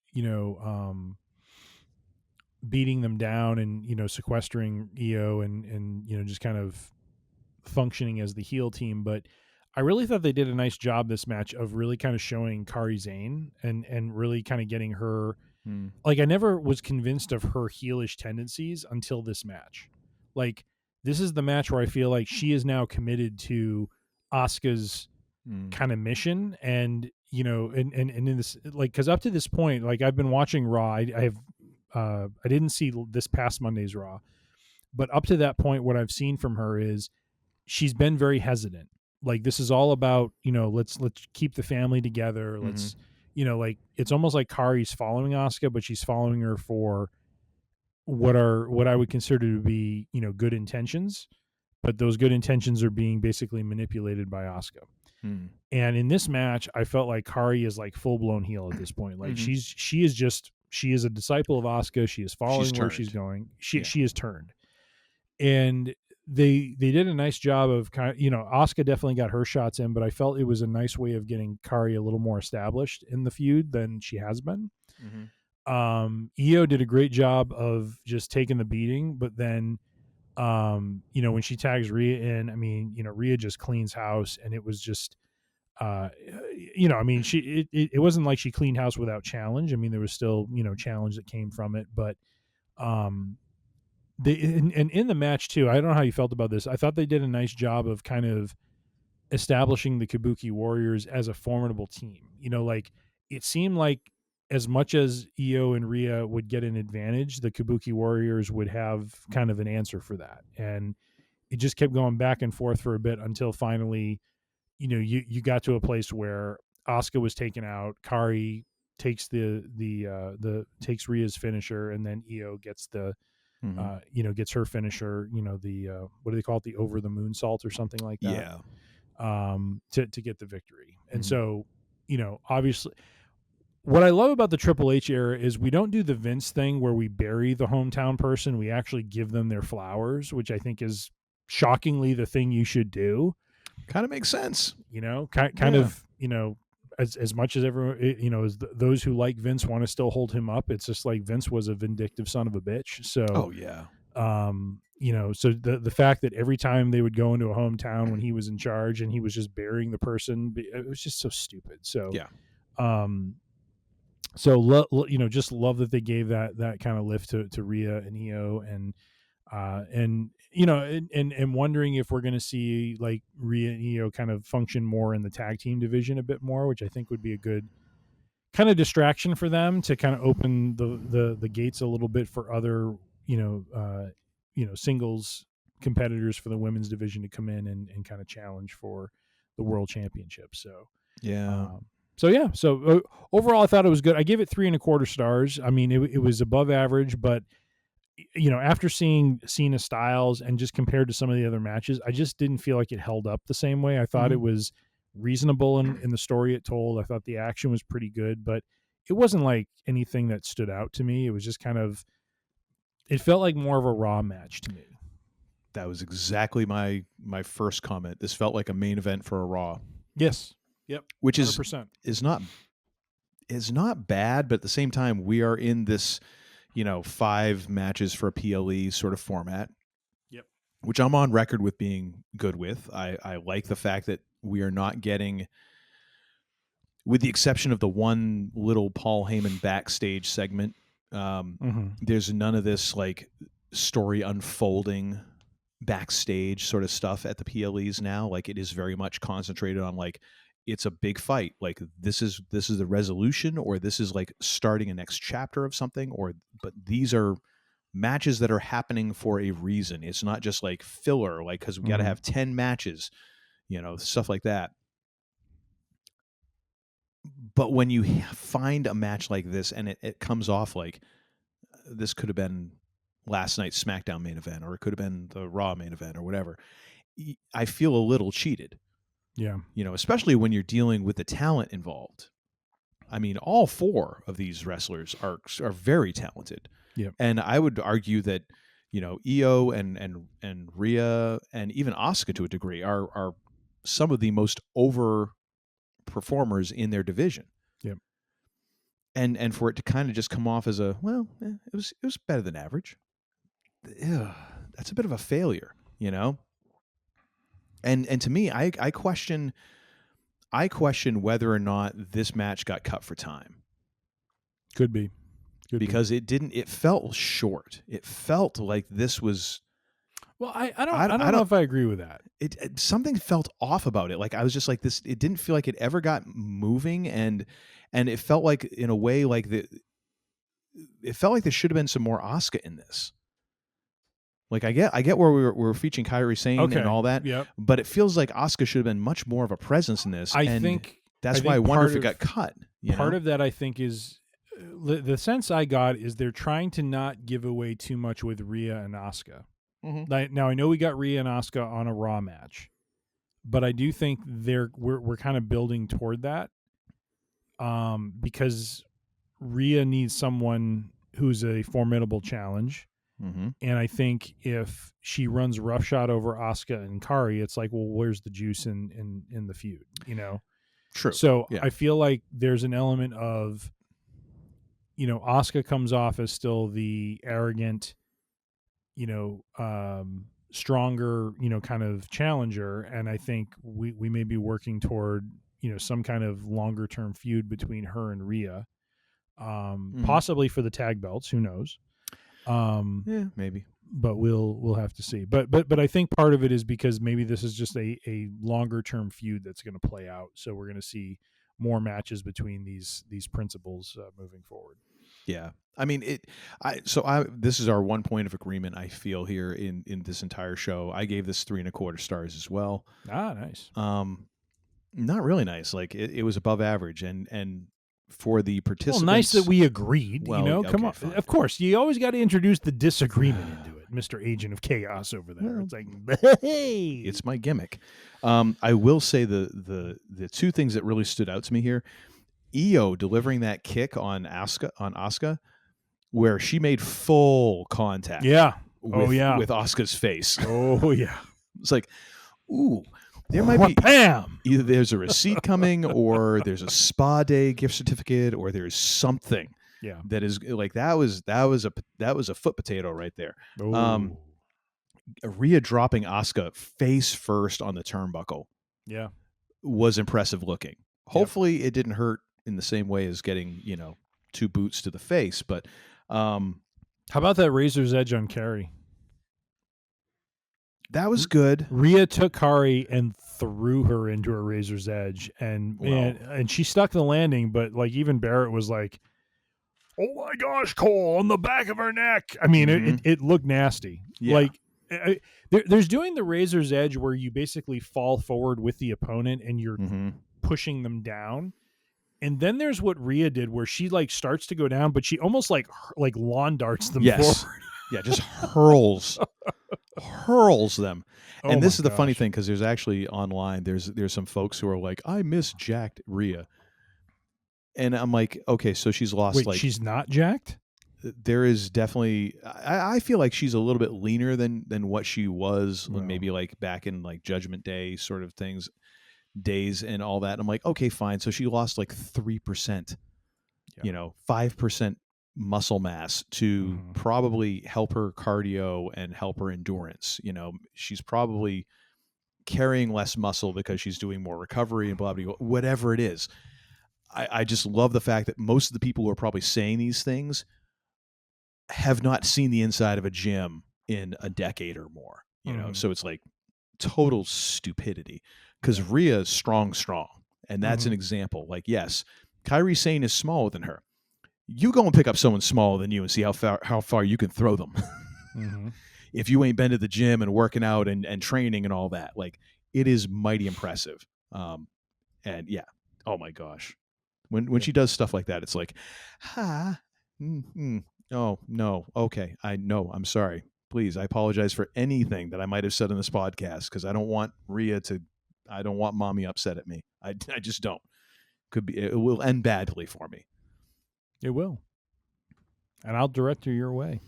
beating them down and sequestering Io and just kind of functioning as the heel team, but I really thought they did a nice job this match of really kind of showing Kari Zane and really kind of getting her. Like, I never was convinced of her heelish tendencies until this match. Like, this is the match where I feel like she is now committed to Asuka's kind of mission, and and in this, like, because up to this point, like, I've been watching Raw. I didn't see this past Monday's Raw, but up to that point, what I've seen from her is she's been very hesitant. Like, this is all about, let's keep the family together. Let's, like, it's almost like Kari's following Asuka, but she's following her for what I would consider to be, good intentions, but those good intentions are being basically manipulated by Asuka. And in this match, I felt like Kari is like full blown heel at this point. Like, she is a disciple of Asuka. She is following where she's going. She is turned. And they did a nice job of Asuka definitely got her shots in, but I felt it was a nice way of getting Kari a little more established in the feud than she has been. Io did a great job of just taking the beating, but then when she tags Rhea in, I mean, Rhea just cleans house, and it was just it wasn't like she cleaned house without challenge. I mean, there was still challenge that came from it, but and in the match too, I don't know how you felt about this. I thought they did a nice job of kind of establishing the Kabuki Warriors as a formidable team. Like, it seemed like as much as Io and Rhea would get an advantage, the Kabuki Warriors would have kind of an answer for that. And it just kept going back and forth for a bit until finally, you got to a place where Asuka was taken out, Kari takes takes Rhea's finisher, and then Io gets gets her finisher, the what do they call it, the over the moonsault or something like that. To get the victory. And so, obviously, what I love about the Triple H era is we don't do the Vince thing where we bury the hometown person. We actually give them their flowers, which I think is shockingly the thing you should do. Kind of makes sense. Kind of, as much as everyone, as those who like Vince want to still hold him up. It's just like Vince was a vindictive son of a bitch. So, so the fact that every time they would go into a hometown when he was in charge and he was just burying the person, it was just so stupid. So, just love that they gave that kind of lift to Rhea and Io, and wondering if we're going to see like Rhea and Io kind of function more in the tag team division a bit more, which I think would be a good kind of distraction for them to kind of open the gates a little bit for other, singles competitors for the women's division to come in and kind of challenge for the world championship. So, overall, I thought it was good. I gave it 3.25 stars. I mean, it was above average, but after seeing Cena Styles and just compared to some of the other matches, I just didn't feel like it held up the same way. I thought it was reasonable in the story it told. I thought the action was pretty good, but it wasn't like anything that stood out to me. It was just kind of, it felt like more of a Raw match to me. That was exactly my first comment. This felt like a main event for a Raw. Yes. Yep. Which 100%. is not bad, but at the same time, we are in this 5 matches for a PLE sort of format. Yep. Which I'm on record with being good with. I like the fact that we are not getting, with the exception of the one little Paul Heyman backstage segment, there's none of this like story unfolding backstage sort of stuff at the PLEs now. Like, it is very much concentrated on like, it's a big fight. Like, this is the resolution, or this is like starting a next chapter of something, but these are matches that are happening for a reason. It's not just like filler, like, cause we got to have 10 matches, stuff like that. But when you find a match like this and it comes off like this could have been last night's SmackDown main event, or it could have been the Raw main event, or whatever. I feel a little cheated. Yeah. Especially when you're dealing with the talent involved. I mean, all 4 of these wrestlers are very talented. Yep. And I would argue that, Io and Rhea and even Asuka to a degree are some of the most over performers in their division. Yep. And for it to kind of just come off as it was better than average. That's a bit of a failure, And to me, I question whether or not this match got cut for time. Could be. Because it didn't. It felt short. It felt like this was. Well, I don't know if I agree with that. It something felt off about it. Like I was just like this. It didn't feel like it ever got moving, and it felt like in a way like it felt like there should have been some more Asuka in this. Like I get where we were featuring Kairi Sane and all that. Yep. But it feels like Asuka should have been much more of a presence in this. I think why I wonder if it got cut. Part of that I think is. The sense I got is they're trying to not give away too much with Rhea and Asuka. Mm-hmm. Now I know we got Rhea and Asuka on a Raw match, but I do think we're kind of building toward that, because Rhea needs someone who's a formidable challenge, and I think if she runs roughshod over Asuka and Kairi, it's like, well, where's the juice in the feud? True. So yeah. I feel like there's an element of. Asuka comes off as still the arrogant, stronger, kind of challenger. And I think we may be working toward, some kind of longer term feud between her and Rhea, possibly for the tag belts. Who knows? Yeah, maybe. But we'll have to see. But I think part of it is because maybe this is just a longer term feud that's going to play out. So we're going to see more matches between these principals moving forward. Yeah. I mean, this is our one point of agreement, I feel, here in this entire show. I gave this 3.25 stars as well. Ah, nice. Not really nice. Like it was above average, and for the participants, well, nice that we agreed. Well, come on. Fine. Of course, you always got to introduce the disagreement into it, Mr. Agent of Chaos over there. Well, it's like, hey, it's my gimmick. I will say the 2 things that really stood out to me here: Io delivering that kick on Asuka, where she made full contact. Yeah. With Asuka's face. Oh yeah. It's like, ooh. There might be Pam. Either there's a receipt coming, or there's a spa day gift certificate, or there's something. Yeah. That is like that was a foot potato right there. Oh. Rhea dropping Asuka face first on the turnbuckle. Yeah. Was impressive looking. Hopefully it didn't hurt in the same way as getting 2 boots to the face. But how about that Razor's Edge on Carrie? That was good. Rhea took Kairi and threw her into a Razor's Edge, and she stuck the landing. But like even Barrett was like, "Oh my gosh, Cole on the back of her neck." I mean, it looked nasty. Yeah. Like there's doing the Razor's Edge where you basically fall forward with the opponent and you're pushing them down. And then there's what Rhea did where she like starts to go down, but she almost like lawn darts them forward. Yeah, just hurls them. And this is the funny thing, because there's actually online, there's some folks who are like, I miss jacked Rhea. And I'm like, okay, so she's lost. Wait, like she's not jacked? There is definitely, I feel like she's a little bit leaner than what she was maybe like back in like Judgment Day sort of days and all that. And I'm like, okay, fine. So she lost like 3%, 5% muscle mass to probably help her cardio and help her endurance. She's probably carrying less muscle because she's doing more recovery and blah, blah, blah, whatever it is. I just love the fact that most of the people who are probably saying these things have not seen the inside of a gym in a decade or more, so it's like total stupidity, because Rhea is strong. And that's an example. Like, yes, Kairi Sane is smaller than her. You go and pick up someone smaller than you and see how far you can throw them. If you ain't been to the gym and working out and training and all that, like, it is mighty impressive. And yeah, oh my gosh, when she does stuff like that, it's like, Oh, no. Okay. I'm sorry. Please, I apologize for anything that I might have said on this podcast because I don't want I don't want mommy upset at me. I just don't. It will end badly for me. It will. And I'll direct her your way.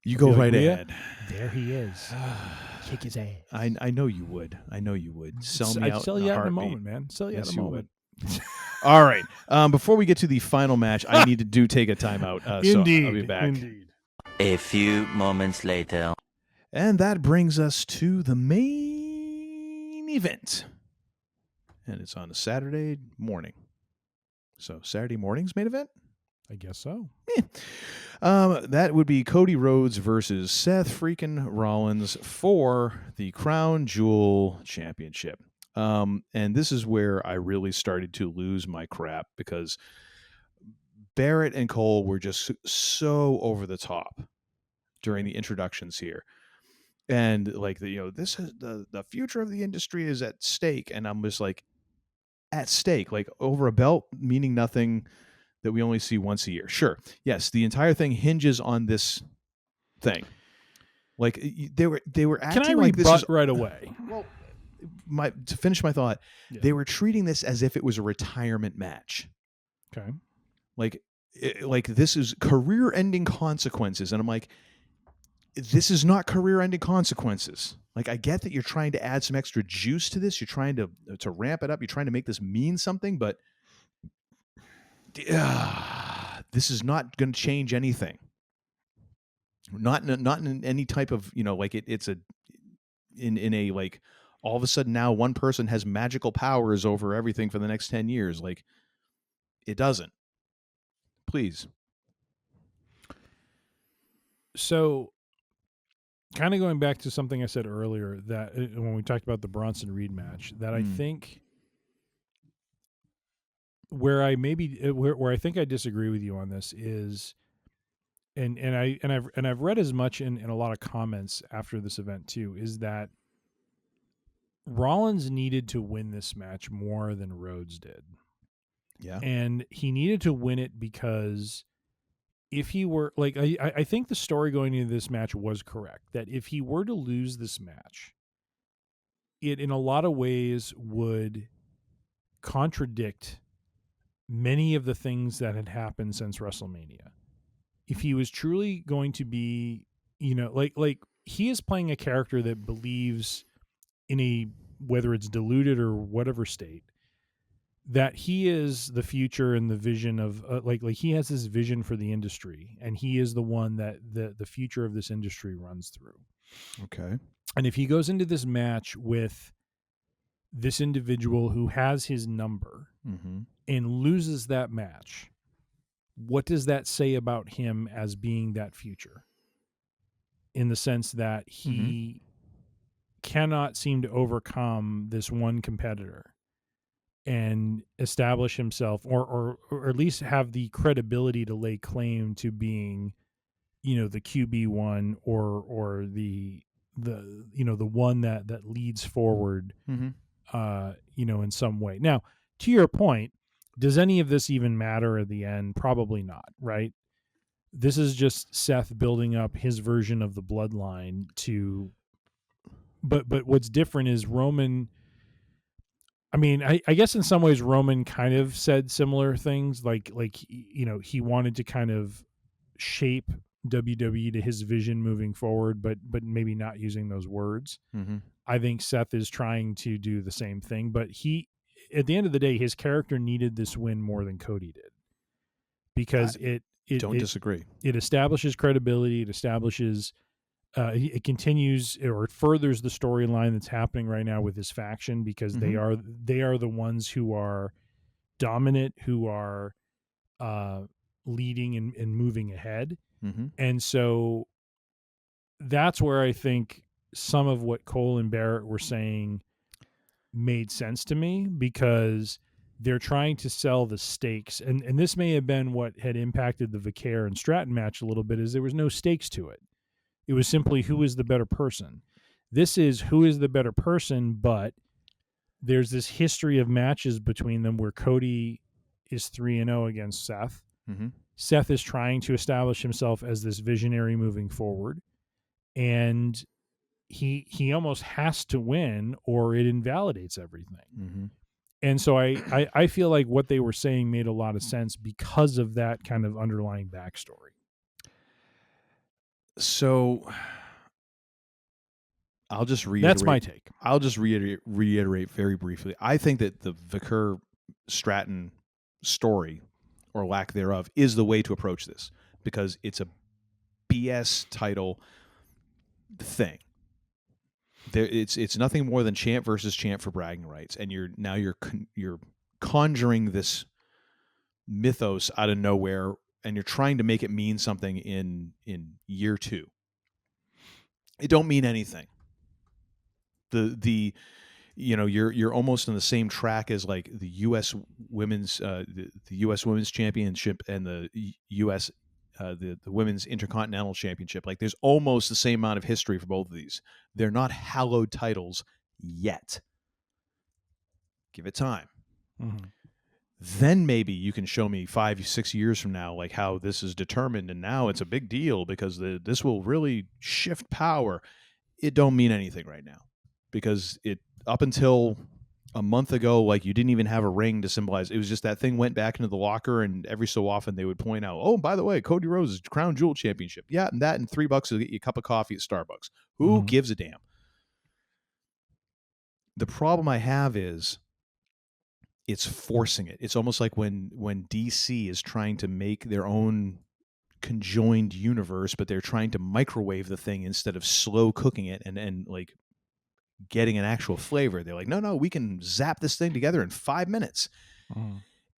You go right ahead. There he is. Kick his ass. I know you would. Sell me I'd out. sell in you a out in a heartbeat. moment, man. Sell you out in a moment. All right. Before we get to the final match, I need to take a timeout. Indeed. So I'll be back. Indeed. A few moments later. And that brings us to the main event. And it's on a Saturday morning. So Saturday morning's main event? I guess so. That would be Cody Rhodes versus Seth freaking Rollins for the Crown Jewel Championship. And this is where I really started to lose my crap because Barrett and Cole were just so over the top during the introductions here. And like this is the future of the industry is at stake. And I'm just like, at stake, like over a belt, meaning nothing that we only see once a year. Sure. Yes. The entire thing hinges on this thing. Like they were acting Can I like this is right away. Well, to finish my thought, they were treating this as if it was a retirement match. Okay. Like this is career-ending consequences, and I'm like, this is not career-ending consequences. Like I get that you're trying to add some extra juice to this, you're trying to ramp it up, you're trying to make this mean something, but this is not going to change anything. Not in any type of like it's a in a like. All of a sudden now one person has magical powers over everything for the next 10 years. Like it doesn't. Please. So kind of going back to something I said earlier that when we talked about the Bronson Reed match, that I think where I think I disagree with you on this is, and I've read as much in a lot of comments after this event too, is that Rollins needed to win this match more than Rhodes did. Yeah. And he needed to win it because if he were like, I think the story going into this match was correct, that if he were to lose this match, it in a lot of ways would contradict many of the things that had happened since WrestleMania. If he was truly going to be, like he is playing a character that believes in a, whether it's diluted or whatever state, that he is the future and the vision of like he has this vision for the industry, and he is the one that the future of this industry runs through. Okay. And if he goes into this match with this individual who has his number and loses that match, what does that say about him as being that future? In the sense that he cannot seem to overcome this one competitor and establish himself or at least have the credibility to lay claim to being, the QB1 or the one that leads forward, in some way. Now, to your point, does any of this even matter at the end? Probably not, right? This is just Seth building up his version of the bloodline to, but what's different is Roman. I mean, I guess in some ways Roman kind of said similar things, like he wanted to kind of shape WWE to his vision moving forward, but maybe not using those words. I think Seth is trying to do the same thing, but he, at the end of the day, his character needed this win more than Cody did, because it disagree. It establishes credibility. It establishes. It continues or it furthers the storyline that's happening right now with his faction, because they are the ones who are dominant, who are leading and moving ahead. And so that's where I think some of what Cole and Barrett were saying made sense to me, because they're trying to sell the stakes. And this may have been what had impacted the Vicaire and Stratton match a little bit, is there was no stakes to it. It was simply who is the better person. This is who is the better person, but there's this history of matches between them where Cody is 3-0 against Seth. Seth is trying to establish himself as this visionary moving forward, and he almost has to win or it invalidates everything. Mm-hmm. And so I feel like what they were saying made a lot of sense because of that kind of underlying backstory. So I'll just reiterate. That's my take. I'll just reiterate very briefly. I think that the Vickers Stratton story, or lack thereof, is the way to approach this, because it's a BS title thing. It's nothing more than champ versus champ for bragging rights, and you're conjuring this mythos out of nowhere, and you're trying to make it mean something in year 2. It don't mean anything. You're almost on the same track as like the U.S. women's the U.S. women's championship and the U.S. The women's intercontinental championship. Like, there's almost the same amount of history for both of these. They're not hallowed titles yet. Give it time. Mm-hmm. Then maybe you can show me 5-6 years from now, like, how this is determined, and now it's a big deal because this will really shift power. It don't mean anything right now, because it, up until a month ago, like, you didn't even have a ring to symbolize. It was just that thing went back into the locker, and every so often they would point out, oh, by the way, Cody Rhodes' Crown Jewel Championship. Yeah, and that, and $3 will get you a cup of coffee at Starbucks. Who gives a damn? The problem I have is it's forcing it. It's almost like when DC is trying to make their own conjoined universe, but they're trying to microwave the thing instead of slow cooking it and like getting an actual flavor. They're like, no, we can zap this thing together in 5 minutes.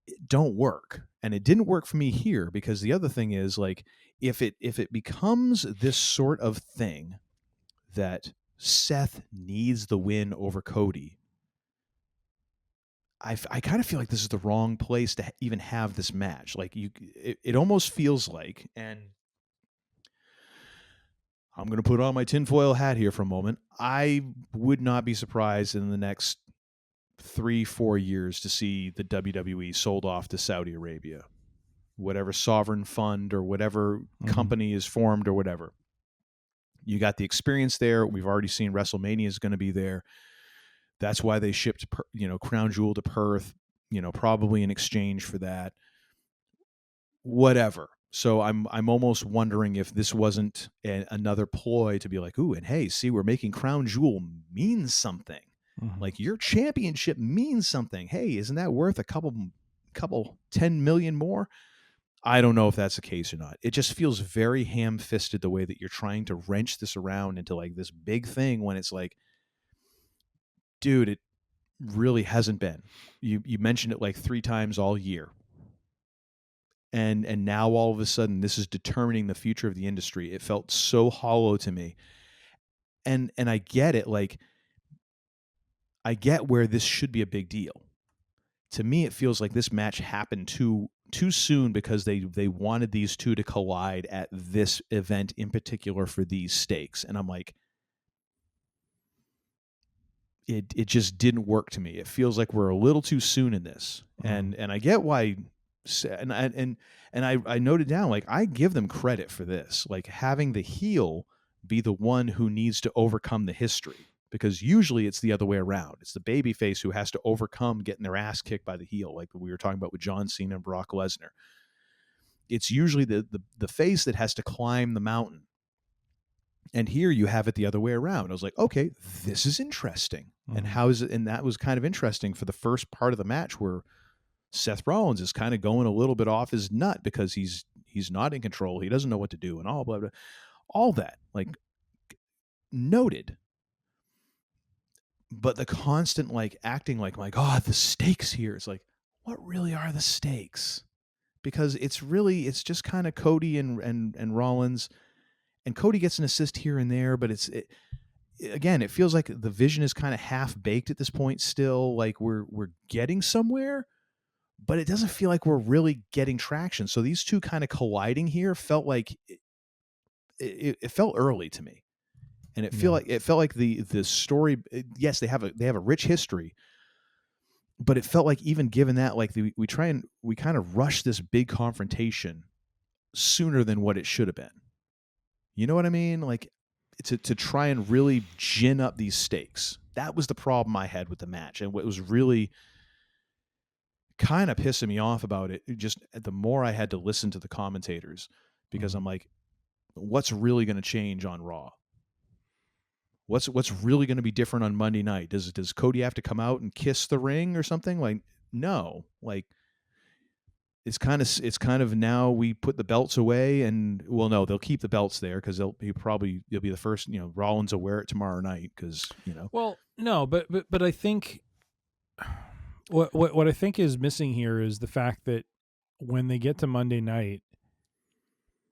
It don't work. And it didn't work for me here, because the other thing is, like, if it becomes this sort of thing that Seth needs the win over Cody, I kind of feel like this is the wrong place to even have this match. Like, it almost feels like, and I'm going to put on my tinfoil hat here for a moment, I would not be surprised in the next 3-4 years to see the WWE sold off to Saudi Arabia, whatever sovereign fund or whatever company is formed or whatever. You got the experience there. We've already seen WrestleMania is going to be there. That's why they shipped, Crown Jewel to Perth, probably in exchange for that. Whatever. So I'm almost wondering if this wasn't another ploy to be like, ooh, and hey, see, we're making Crown Jewel mean something. Like, your championship means something. Hey, isn't that worth a couple 10 million more? I don't know if that's the case or not. It just feels very ham-fisted, the way that you're trying to wrench this around into like this big thing, when it's like, dude, it really hasn't been. You mentioned it like 3 times all year. And now all of a sudden this is determining the future of the industry. It felt so hollow to me. And I get it, like, I get where this should be a big deal. To me, it feels like this match happened too soon, because they wanted these two to collide at this event in particular for these stakes. And I'm like, it just didn't work to me. It feels like we're a little too soon in this. And I get why, and I noted down, like, I give them credit for this, like, having the heel be the one who needs to overcome the history, because usually it's the other way around. It's the babyface who has to overcome getting their ass kicked by the heel, like we were talking about with John Cena and Brock Lesnar. It's usually the face that has to climb the mountain. And here you have it the other way around. I was like, okay, this is interesting. And how is it? And that was kind of interesting for the first part of the match, where Seth Rollins is kind of going a little bit off his nut because he's not in control. He doesn't know what to do, and all blah, blah, all that, like, noted. But the constant, like, acting like, my God, the stakes here. It's like, what really are the stakes? Because it's just kind of Cody and Rollins, and Cody gets an assist here and there, but again, it feels like the vision is kind of half baked at this point still. Like, we're getting somewhere, but it doesn't feel like we're really getting traction. So these two kind of colliding here felt like it felt early to me. And it felt like the story. Yes, they have a rich history, but it felt like, even given that, like, we kind of rush this big confrontation sooner than what it should have been. You know what I mean? Like to try and really gin up these stakes. That was the problem I had with the match. And what was really kind of pissing me off about it, just the more I had to listen to the commentators, because I'm like, what's really going to change on Raw? What's really going to be different on Monday night? Does Cody have to come out and kiss the ring or something? Like, no. Like, it's kind of now we put the belts away, and well, no, they'll keep the belts there because he'll be the first. Rollins will wear it tomorrow night because Well, no, but I think what I think is missing here is the fact that when they get to Monday night,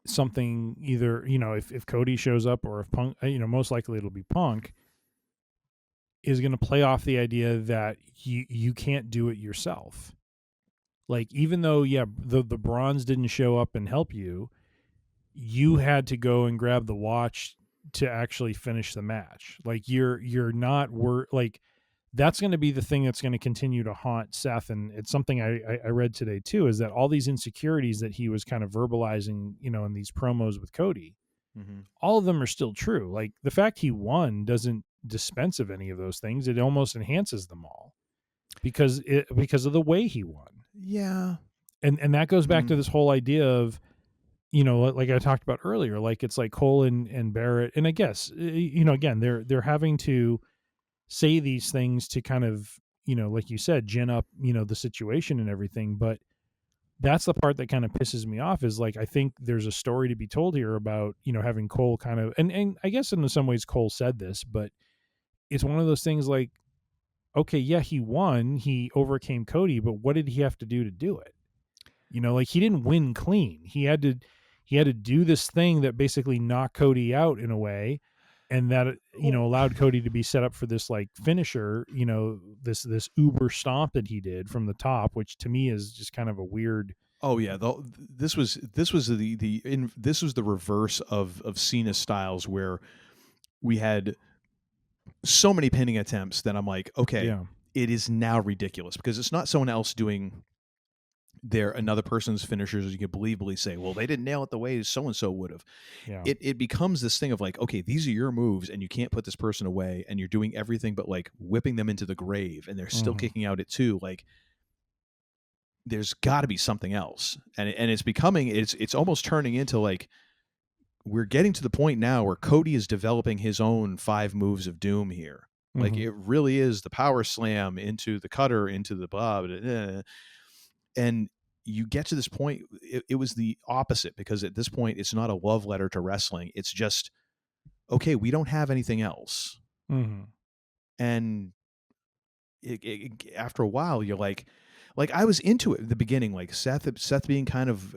something either if Cody shows up or if Punk, most likely it'll be Punk, is going to play off the idea that you can't do it yourself. Like, even though the bronze didn't show up and help you, you had to go and grab the watch to actually finish the match. Like, you're not like, that's going to be the thing that's going to continue to haunt Seth. And it's something I read today too, is that all these insecurities that he was kind of verbalizing, in these promos with Cody, all of them are still true. Like, the fact he won doesn't dispense of any of those things. It almost enhances them all because of the way he won. Yeah. And that goes back to this whole idea of, like I talked about earlier, like it's like Cole and Barrett. And I guess, again, they're having to say these things to kind of, like you said, gin up, the situation and everything. But that's the part that kind of pisses me off, is like, I think there's a story to be told here about, having Cole kind of, and I guess in some ways Cole said this, but it's one of those things like, okay, yeah, he won, he overcame Cody, but what did he have to do it? Like, he didn't win clean. He had to do this thing that basically knocked Cody out in a way, and that allowed Cody to be set up for this like finisher, this uber stomp that he did from the top, which to me is just kind of a weird. Oh yeah, this was the reverse of Cena Styles, where we had so many pinning attempts that I'm like, okay, it is now ridiculous because it's not someone else doing another person's finishers. You can believably say, well, they didn't nail it the way so and so would have. Yeah. It becomes this thing of like, okay, these are your moves, and you can't put this person away, and you're doing everything but like whipping them into the grave, and they're still kicking out at 2. Like, there's got to be something else, and it's almost turning into like, we're getting to the point now where Cody is developing his own 5 moves of doom here. Like, it really is the power slam into the cutter into the blah, and you get to this point, it was the opposite, because at this point it's not a love letter to wrestling. It's just, okay, we don't have anything else. And after a while, you're like I was into it at the beginning, like Seth being kind of,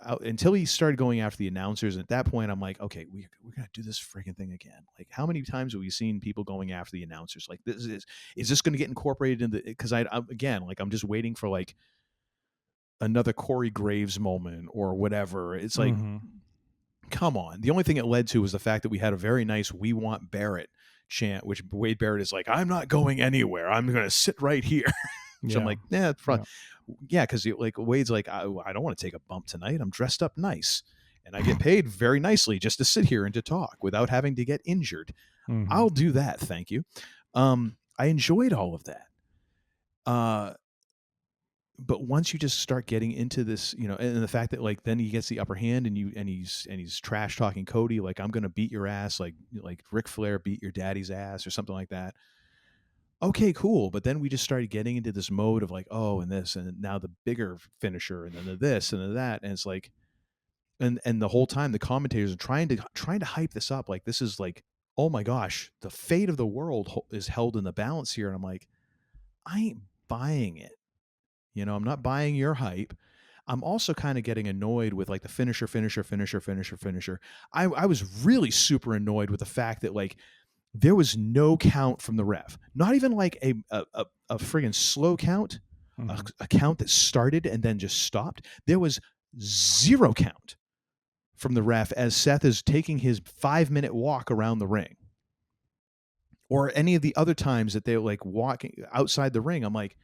out, until he started going after the announcers. And at that point, I'm like, okay, we're going to do this freaking thing again. Like, how many times have we seen people going after the announcers? Like, is this going to get incorporated in the, because I'm just waiting for like another Corey Graves moment or whatever. It's like, come on. The only thing it led to was the fact that we had a very nice "We Want Barrett" chant, which Wade Barrett is like, I'm not going anywhere. I'm going to sit right here. So I'm like, because like Wade's like, I don't want to take a bump tonight. I'm dressed up nice, and I get paid very nicely just to sit here and to talk without having to get injured. I'll do that, thank you. I enjoyed all of that. But once you just start getting into this, and the fact that like then he gets the upper hand, and he's trash talking Cody, like, I'm going to beat your ass, like Ric Flair beat your daddy's ass or something like that. Okay, cool. But then we just started getting into this mode of like, oh, and this, and now the bigger finisher, and then the this and the that, and it's like, and the whole time the commentators are trying to hype this up, like this is like, oh my gosh, the fate of the world is held in the balance here, and I'm like, I ain't buying it. I'm not buying your hype. I'm also kind of getting annoyed with like the finisher. I was really super annoyed with the fact that like there was no count from the ref, not even like a friggin' slow count, a count that started and then just stopped. There was 0 count from the ref as Seth is taking his 5-minute walk around the ring, or any of the other times that they're like walking outside the ring. I'm like,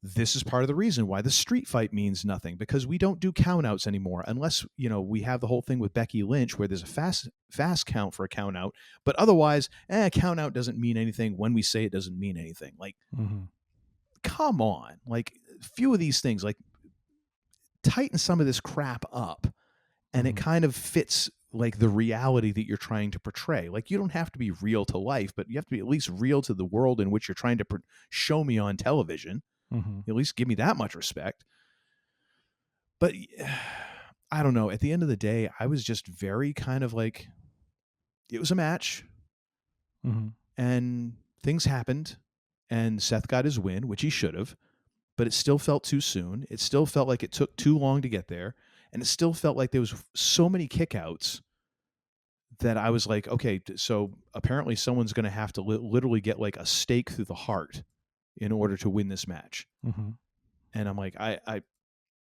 this is part of the reason why the street fight means nothing, because we don't do countouts anymore unless, we have the whole thing with Becky Lynch where there's a fast count for a countout, but otherwise, countout doesn't mean anything. When we say it doesn't mean anything. Like, come on. Like, a few of these things, like, tighten some of this crap up, and it kind of fits like the reality that you're trying to portray. Like, you don't have to be real to life, but you have to be at least real to the world in which you're trying to show me on television. At least give me that much respect. But I don't know. At the end of the day, I was just very kind of like, it was a match, and things happened, and Seth got his win, which he should have, but it still felt too soon. It still felt like it took too long to get there. And it still felt like there was so many kickouts that I was like, okay, so apparently someone's going to have to literally get like a stake through the heart in order to win this match. And I'm like,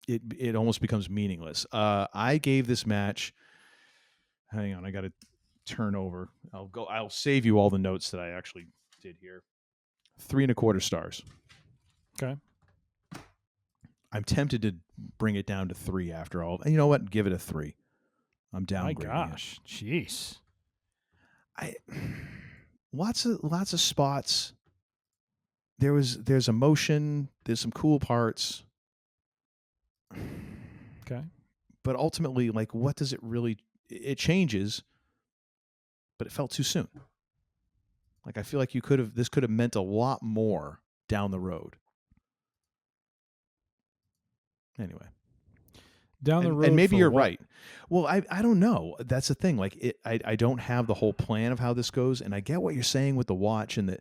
it almost becomes meaningless. I gave this match, hang on, I got to turn over. I'll save you all the notes that I actually did here. 3.25 stars. Okay. I'm tempted to bring it down to 3 after all. And you know what? Give it a 3. I'm downgrading. My gosh, jeez. Lots of spots. There's emotion. There's some cool parts. Okay. But ultimately, like, what does it really? It changes, but it felt too soon. Like, I feel like this could have meant a lot more down the road. Anyway, down the road, and maybe you're right. Well, I don't know. That's the thing. Like, I don't have the whole plan of how this goes, and I get what you're saying with the watch, and that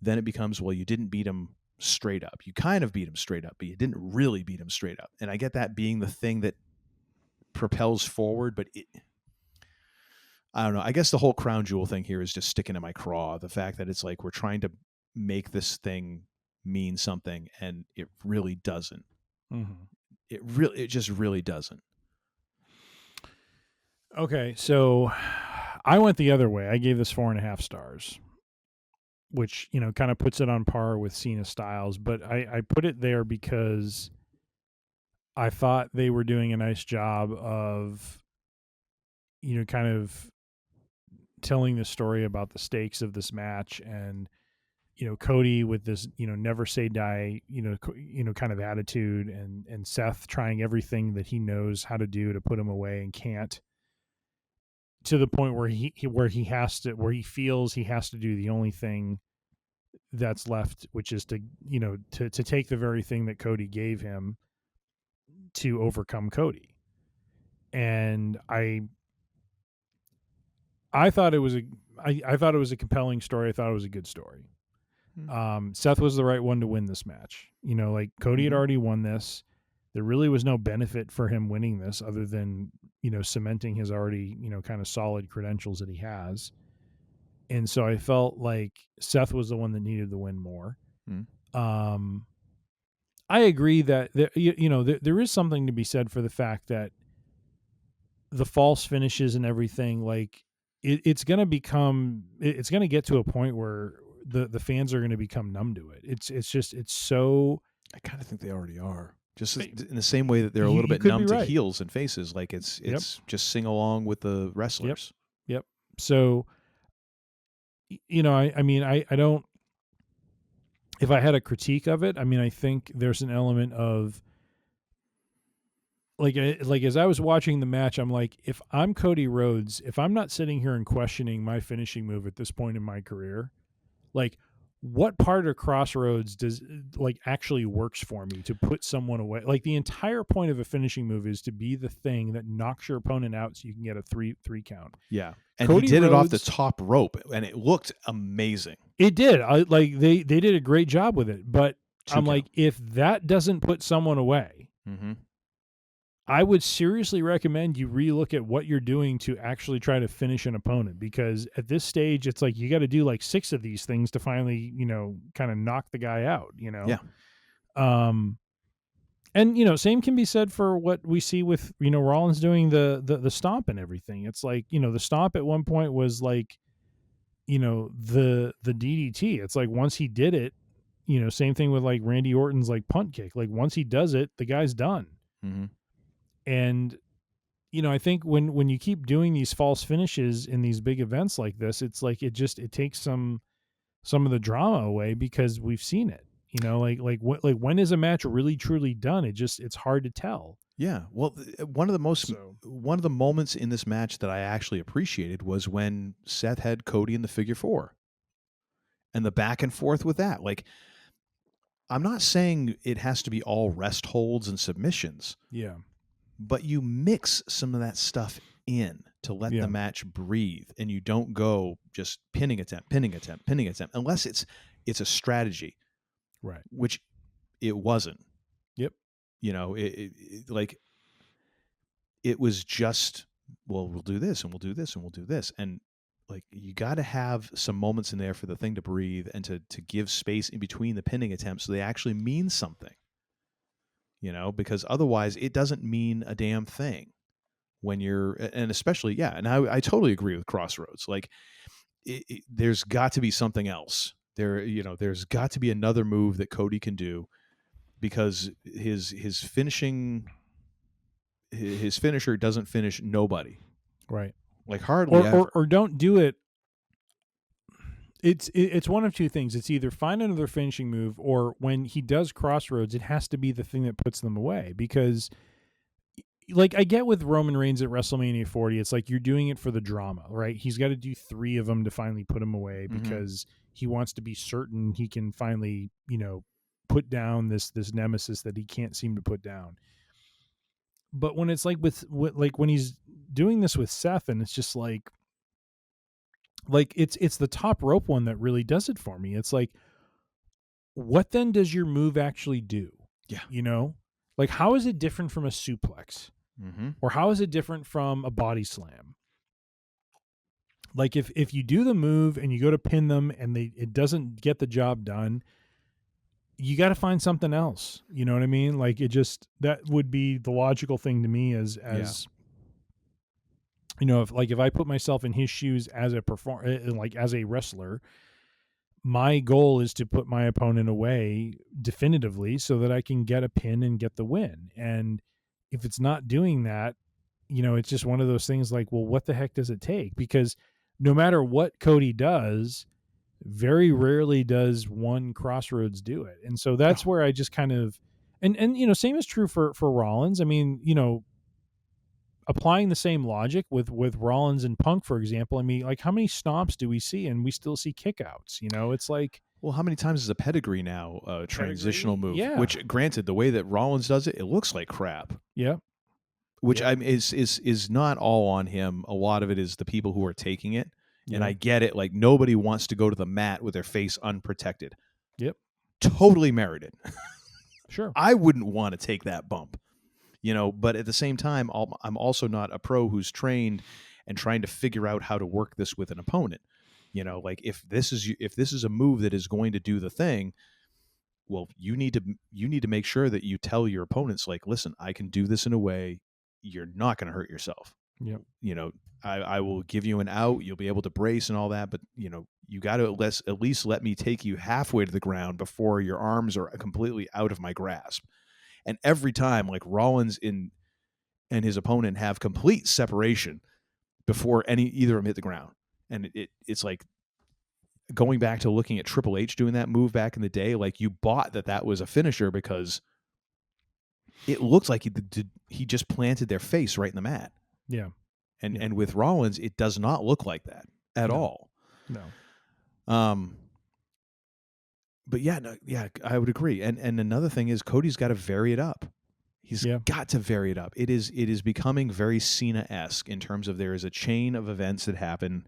then it becomes, well, you didn't beat him straight up. You kind of beat him straight up, but you didn't really beat him straight up. And I get that being the thing that propels forward, but I don't know. I guess the whole crown jewel thing here is just sticking in my craw. The fact that it's like we're trying to make this thing mean something, and it really doesn't. It just really doesn't. Okay, so I went the other way. I gave this 4.5 stars, which, kind of puts it on par with Cena Styles. But I put it there because I thought they were doing a nice job of, kind of telling the story about the stakes of this match, and Cody with this, never say die, kind of attitude, and Seth trying everything that he knows how to do to put him away and can't, to the point where he feels he has to do the only thing that's left, which is to take the very thing that Cody gave him to overcome Cody. And I thought it was a compelling story. I thought it was a good story. Seth was the right one to win this match. Like, Cody had already won this. There really was no benefit for him winning this other than, cementing his already, kind of solid credentials that he has. And so I felt like Seth was the one that needed the win more. I agree that there is something to be said for the fact that the false finishes and everything, like, it's going to get to a point where the fans are going to become numb to it. It's so. I kind of think they already are. Just in the same way that they're a little bit numb to heels and faces. Like, it's just sing along with the wrestlers. Yep. So, I don't. If I had a critique of it, I think there's an element of, like as I was watching the match, I'm like, if I'm Cody Rhodes, if I'm not sitting here and questioning my finishing move at this point in my career, like, what part of Crossroads does, like, actually works for me to put someone away? Like, the entire point of a finishing move is to be the thing that knocks your opponent out so you can get a three count. Yeah. And Cody he did Rhodes, it off the top rope, and it looked amazing. It did. They did a great job with it. But I'm like, if that doesn't put someone away, I would seriously recommend you relook at what you're doing to actually try to finish an opponent, because at this stage, it's like you got to do like 6 of these things to finally, kind of knock the guy out, Yeah. And, same can be said for what we see with, Rollins doing the stomp and everything. It's like, the stomp at one point was like, the DDT. It's like once he did it, same thing with like Randy Orton's like punt kick. Like once he does it, the guy's done. Mm-hmm. And I think when you keep doing these false finishes in these big events like this, it's like it takes some of the drama away because we've seen it. Like when is a match really truly done? It's hard to tell. Yeah. Well, one of the moments in this match that I actually appreciated was when Seth had Cody in the figure four, and the back and forth with that. Like, I'm not saying it has to be all rest holds and submissions. Yeah. But you mix some of that stuff in to let the match breathe, and you don't go just pinning attempt, unless it's a strategy, right? Which it wasn't. Yep. It was just, well, we'll do this and we'll do this and we'll do this, and like you got to have some moments in there for the thing to breathe and to give space in between the pinning attempts so they actually mean something. Because otherwise it doesn't mean a damn thing when you're, and especially, and I totally agree with Crossroads. Like there's got to be something else there. There's got to be another move that Cody can do, because his finisher doesn't finish nobody. Right. Like hardly or don't do it. It's one of two things. It's either find another finishing move, or when he does Crossroads, it has to be the thing that puts them away. Because, like, I get with Roman Reigns at WrestleMania 40, it's like you're doing it for the drama, right? He's got to do 3 of them to finally put him away because he wants to be certain he can finally, put down this nemesis that he can't seem to put down. But when it's like with when he's doing this with Seth, and it's just like it's the top rope one that really does it for me. It's like, what then does your move actually do? Yeah. Like how is it different from a suplex? Mm-hmm. Or how is it different from a body slam? Like if you do the move and you go to pin them and it doesn't get the job done, you got to find something else. You know what I mean? Like that would be the logical thing to me as if I put myself in his shoes as a as a wrestler, my goal is to put my opponent away definitively so that I can get a pin and get the win. And if it's not doing that, it's just one of those things like, well, what the heck does it take? Because no matter what Cody does, very rarely does one Crossroads do it. And so that's where I just kind of, and same is true for Rollins. I mean, applying the same logic with Rollins and Punk, for example, I mean, like how many stomps do we see and we still see kickouts? It's like, well, how many times is a pedigree now a transitional move? Yeah. Which, granted, the way that Rollins does it, it looks like crap. Yeah. Which is not all on him. A lot of it is the people who are taking it. Yeah. And I get it. Like nobody wants to go to the mat with their face unprotected. Yep. Totally merited. Sure. I wouldn't want to take that bump. But at the same time, I'm also not a pro who's trained and trying to figure out how to work this with an opponent. Like if this is a move that is going to do the thing, well, you need to make sure that you tell your opponents, like, listen, I can do this in a way you're not going to hurt yourself. Yep. I will give you an out. You'll be able to brace and all that, but you got to at least let me take you halfway to the ground before your arms are completely out of my grasp. And every time, like Rollins and his opponent have complete separation before either of them hit the ground. And it's like going back to looking at Triple H doing that move back in the day, like you bought that was a finisher because it looks like he just planted their face right in the mat. Yeah. And with Rollins, it does not look like that at all. No. But yeah, I would agree. And another thing is Cody's got to vary it up. He's got to vary it up. It is becoming very Cena-esque in terms of there is a chain of events that happen.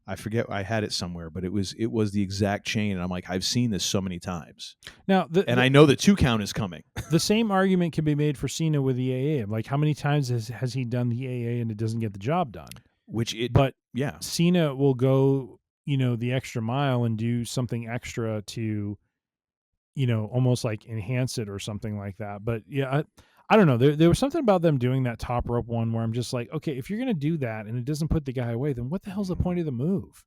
I forget, I had it somewhere, but it was the exact chain, and I'm like, I've seen this so many times. Now, I know the 2 count is coming. The same argument can be made for Cena with the AA. Like, how many times has he done the AA and it doesn't get the job done? Cena will go, the extra mile and do something extra to, almost like enhance it or something like that. But yeah, I don't know. There was something about them doing that top rope one where I'm just like, okay, if you're going to do that and it doesn't put the guy away, then what the hell's the point of the move?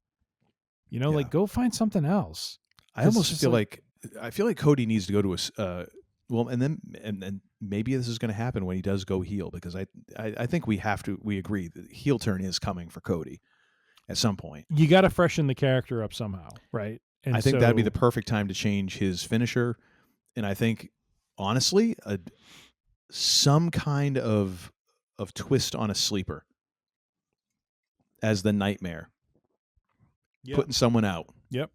Like go find something else. I almost feel like I feel like Cody needs to go to well, and then maybe this is going to happen when he does go heel, because I think we agree that the heel turn is coming for Cody at some point. You got to freshen the character up somehow, right? And I think that'd be the perfect time to change his finisher, and I think honestly, some kind of twist on a sleeper as the Nightmare, putting someone out. Yep.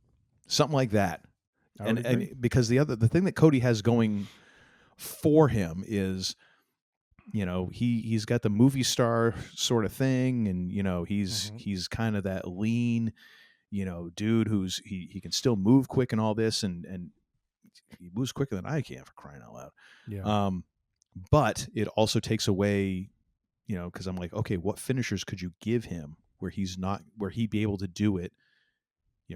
Something like that. And because the thing that Cody has going for him is, he's got the movie star sort of thing, and he's kind of that lean, dude who's he can still move quick and all this, and he moves quicker than I can, for crying out loud. Yeah. But it also takes away, because I'm like, okay, what finishers could you give him where he'd be able to do it?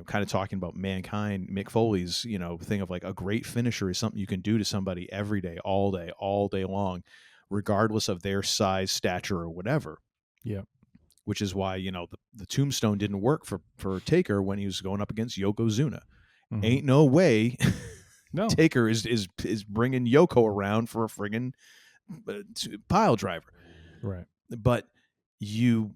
Kind of talking about Mankind, Mick Foley's, thing of like a great finisher is something you can do to somebody every day, all day long, regardless of their size, stature, or whatever. Yeah. Which is why, the tombstone didn't work for Taker when he was going up against Yokozuna. Mm-hmm. Ain't no way no. Taker is bringing Yoko around for a friggin' pile driver. Right. But you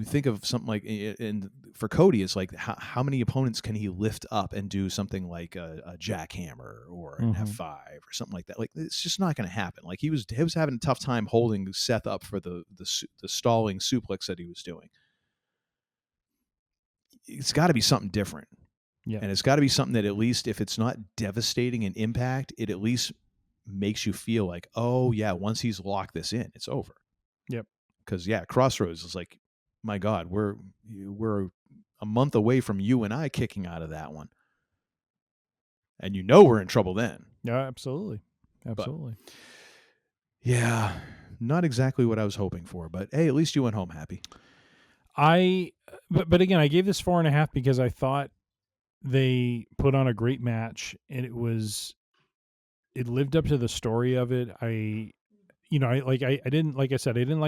think of something like, and for Cody, it's like how many opponents can he lift up and do something like a jackhammer or an F5 or something like that? Like, it's just not going to happen. Like he was having a tough time holding Seth up for the stalling suplex that he was doing. It's got to be something different. Yeah. And it's got to be something that, at least if it's not devastating in impact, it at least makes you feel like, oh yeah, once he's locked this in, it's over. Yep. Because Crossroads is like, my God, we're a month away from you and I kicking out of that one, and we're in trouble then. Yeah, absolutely. But, yeah, not exactly what I was hoping for, but hey, at least you went home happy. But again, I gave this 4.5 because I thought they put on a great match, and it lived up to the story of it. I didn't like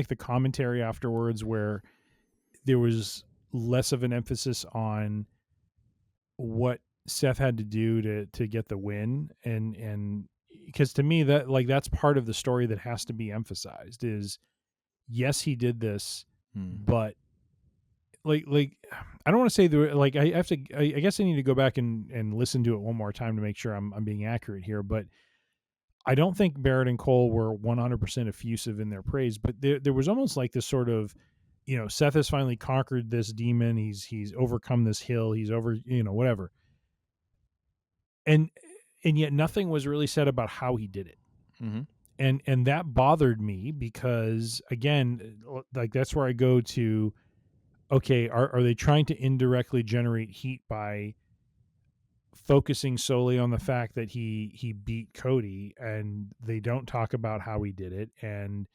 the commentary afterwards, where there was less of an emphasis on what Seth had to do to get the win. And because to me, that's part of the story that has to be emphasized is, yes, he did this, but like, I don't want to say I guess I need to go back and listen to it one more time to make sure I'm being accurate here, but I don't think Barrett and Cole were 100% effusive in their praise, but there was almost like this sort of, Seth has finally conquered this demon. He's overcome this hill. He's over, whatever. And yet nothing was really said about how he did it. Mm-hmm. And that bothered me because, again, like that's where I go to, okay, are they trying to indirectly generate heat by focusing solely on the fact that he beat Cody, and they don't talk about how he did it? And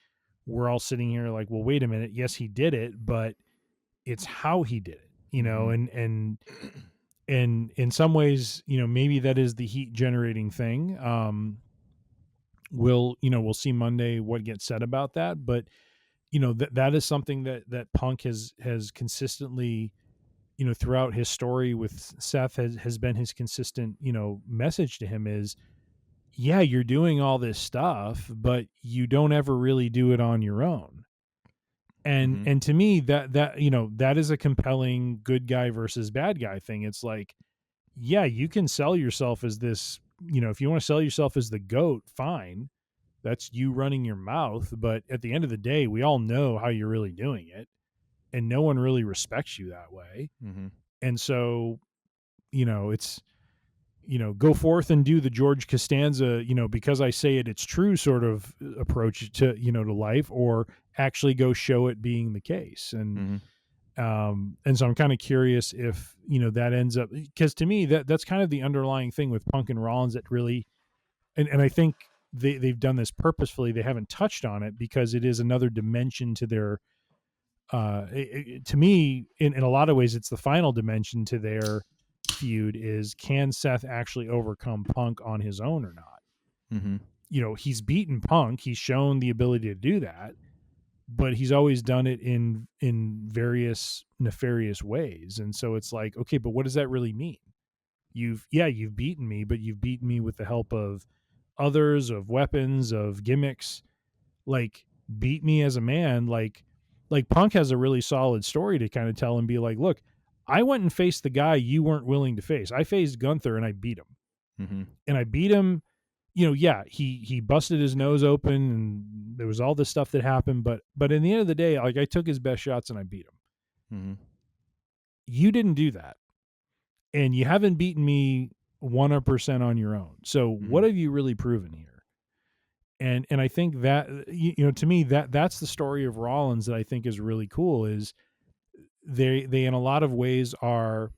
we're all sitting here like, well, wait a minute. Yes, he did it, but it's how he did it, and in some ways, maybe that is the heat generating thing. We'll see Monday what gets said about that, but that is something that Punk has consistently, throughout his story with Seth has been his consistent, message to him is, yeah, you're doing all this stuff, but you don't ever really do it on your own. And to me, that is a compelling good guy versus bad guy thing. It's like, yeah, you can sell yourself as this, if you want to sell yourself as the GOAT, fine. That's you running your mouth. But at the end of the day, we all know how you're really doing it, and no one really respects you that way. Mm-hmm. And so, it's, go forth and do the George Costanza, because I say it, it's true sort of approach to, to life, or actually go show it being the case. And, and so I'm kind of curious if, that ends up, because to me, that's kind of the underlying thing with Punk and Rollins that really, and I think they've done this purposefully. They haven't touched on it because it is another dimension to their, to me, in a lot of ways, it's the final dimension to their feud is, can Seth actually overcome Punk on his own or not? Mm-hmm. He's beaten Punk. He's shown the ability to do that, but he's always done it in various nefarious ways. And so it's like, okay, but what does that really mean? you've beaten me, but you've beaten me with the help of others, of weapons, of gimmicks. Like, beat me as a man. Like Punk has a really solid story to kind of tell and be like, look, I went and faced the guy you weren't willing to face. I faced Gunther and I beat him. Mm-hmm. And I beat him. He busted his nose open and there was all this stuff that happened, but in the end of the day, like, I took his best shots and I beat him. Mm-hmm. You didn't do that. And you haven't beaten me 100% on your own. So what have you really proven here? And I think that, to me, that's the story of Rollins that I think is really cool, is they in a lot of ways are,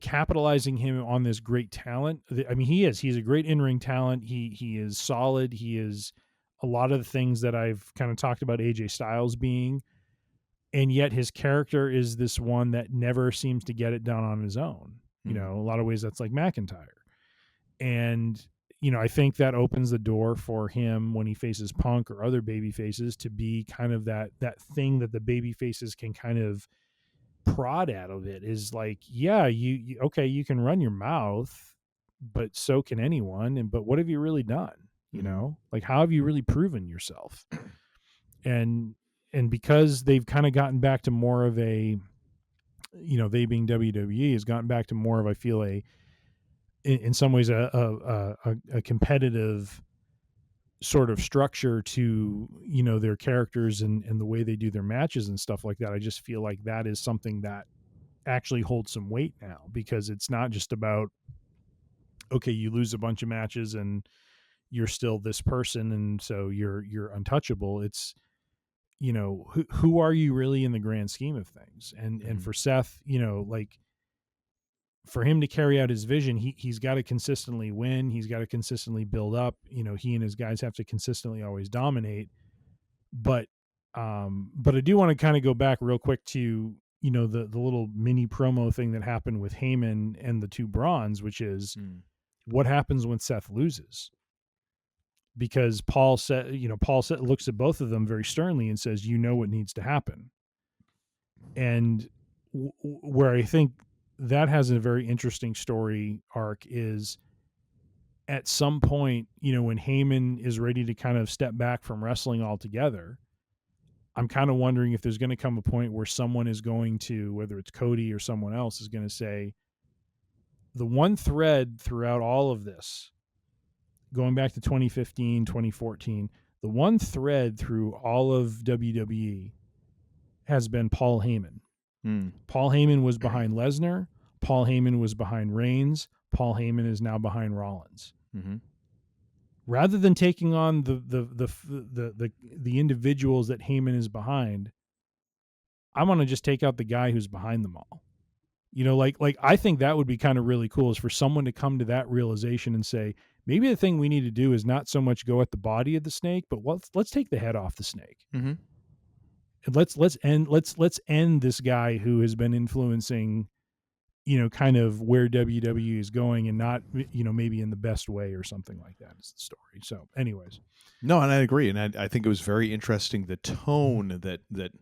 capitalizing him on this great talent. I mean, he's a great in-ring talent. He is solid. He is a lot of the things that I've kind of talked about AJ Styles being, and yet his character is this one that never seems to get it done on his own. A lot of ways that's like McIntyre. And, I think that opens the door for him when he faces Punk or other baby faces to be kind of that thing that the baby faces can kind of prod at of it, is like, yeah, you okay, you can run your mouth, but so can anyone. But what have you really done? Like, how have you really proven yourself? And because they've kind of gotten back to more of a, they being WWE has gotten back to more of, I feel, in some ways a competitive sort of structure to, their characters and the way they do their matches and stuff like that. I just feel like that is something that actually holds some weight now, because it's not just about, okay, you lose a bunch of matches and you're still this person and so you're untouchable. It's, who are you really in the grand scheme of things? And for Seth, like, for him to carry out his vision, he's got to consistently win. He's got to consistently build up. He and his guys have to consistently always dominate. But I do want to kind of go back real quick to, the little mini promo thing that happened with Heyman and the two Brawns, which is what happens when Seth loses. Because Paul looks at both of them very sternly and says, what needs to happen. And where I think that has a very interesting story arc is at some point, when Heyman is ready to kind of step back from wrestling altogether, I'm kind of wondering if there's going to come a point where someone is going to, whether it's Cody or someone else, is going to say, the one thread throughout all of this, going back to 2015, 2014, the one thread through all of WWE has been Paul Heyman. Paul Heyman was behind Lesnar. Paul Heyman was behind Reigns. Paul Heyman is now behind Rollins. Mm-hmm. Rather than taking on the individuals that Heyman is behind, I want to just take out the guy who's behind them all. Like I think that would be kind of really cool, is for someone to come to that realization and say, maybe the thing we need to do is not so much go at the body of the snake, but let's take the head off the snake. Mm-hmm. And let's end this guy who has been influencing, kind of where WWE is going, and not, maybe in the best way or something like that is the story. So anyways. No, and I agree. And I think it was very interesting, the tone that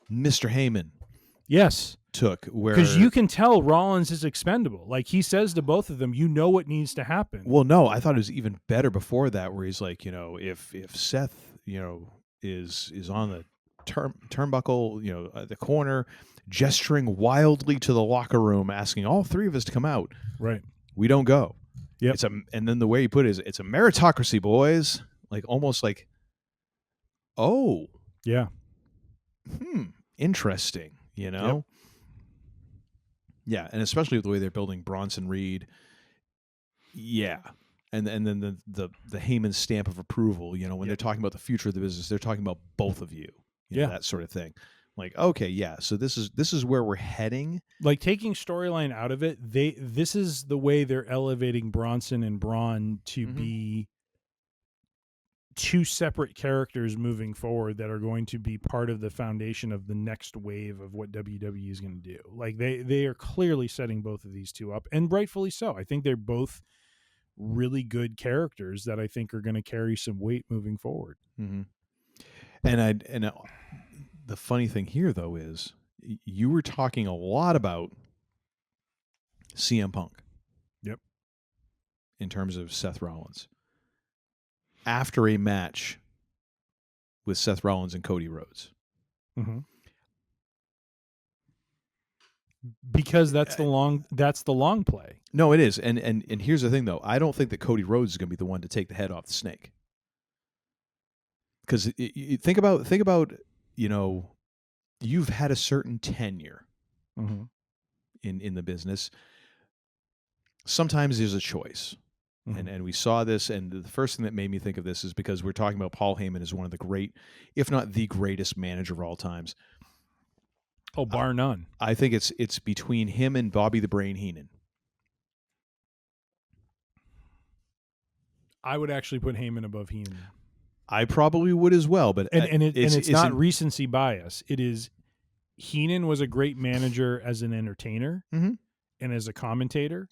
Mr. Heyman took, where, because you can tell Rollins is expendable. Like, he says to both of them, what needs to happen. Well, no, I thought it was even better before that, where he's like, if Seth, is on the turnbuckle, the corner, gesturing wildly to the locker room, asking all three of us to come out. Right. We don't go. Yeah. And then the way he put it is, it's a meritocracy, boys. Like, almost like, oh, yeah. Interesting. Yep. Yeah, and especially with the way they're building Bronson Reed. Yeah. And then the Heyman stamp of approval, when they're talking about the future of the business, they're talking about both of you. That sort of thing. Like, okay, yeah, so this is where we're heading. Like, taking storyline out of it, this is the way they're elevating Bronson and Braun to be two separate characters moving forward that are going to be part of the foundation of the next wave of what WWE is going to do. Like, they are clearly setting both of these two up, and rightfully so. I think they're both really good characters that I think are going to carry some weight moving forward. Mm-hmm. And the funny thing here, though, is you were talking a lot about CM Punk. Yep. In terms of Seth Rollins. After a match with Seth Rollins and Cody Rhodes. Mm-hmm. Because that's the long play. No, it is. And here's the thing, though. I don't think that Cody Rhodes is going to be the one to take the head off the snake. Because think about, you've had a certain tenure in the business. Sometimes there's a choice. And we saw this, and the first thing that made me think of this is because we're talking about Paul Heyman as one of the great, if not the greatest manager of all times. Oh, bar none. I think it's between him and Bobby the Brain Heenan. I would actually put Heyman above Heenan. I probably would as well, but it's not recency bias. It is Heenan was a great manager as an entertainer and as a commentator.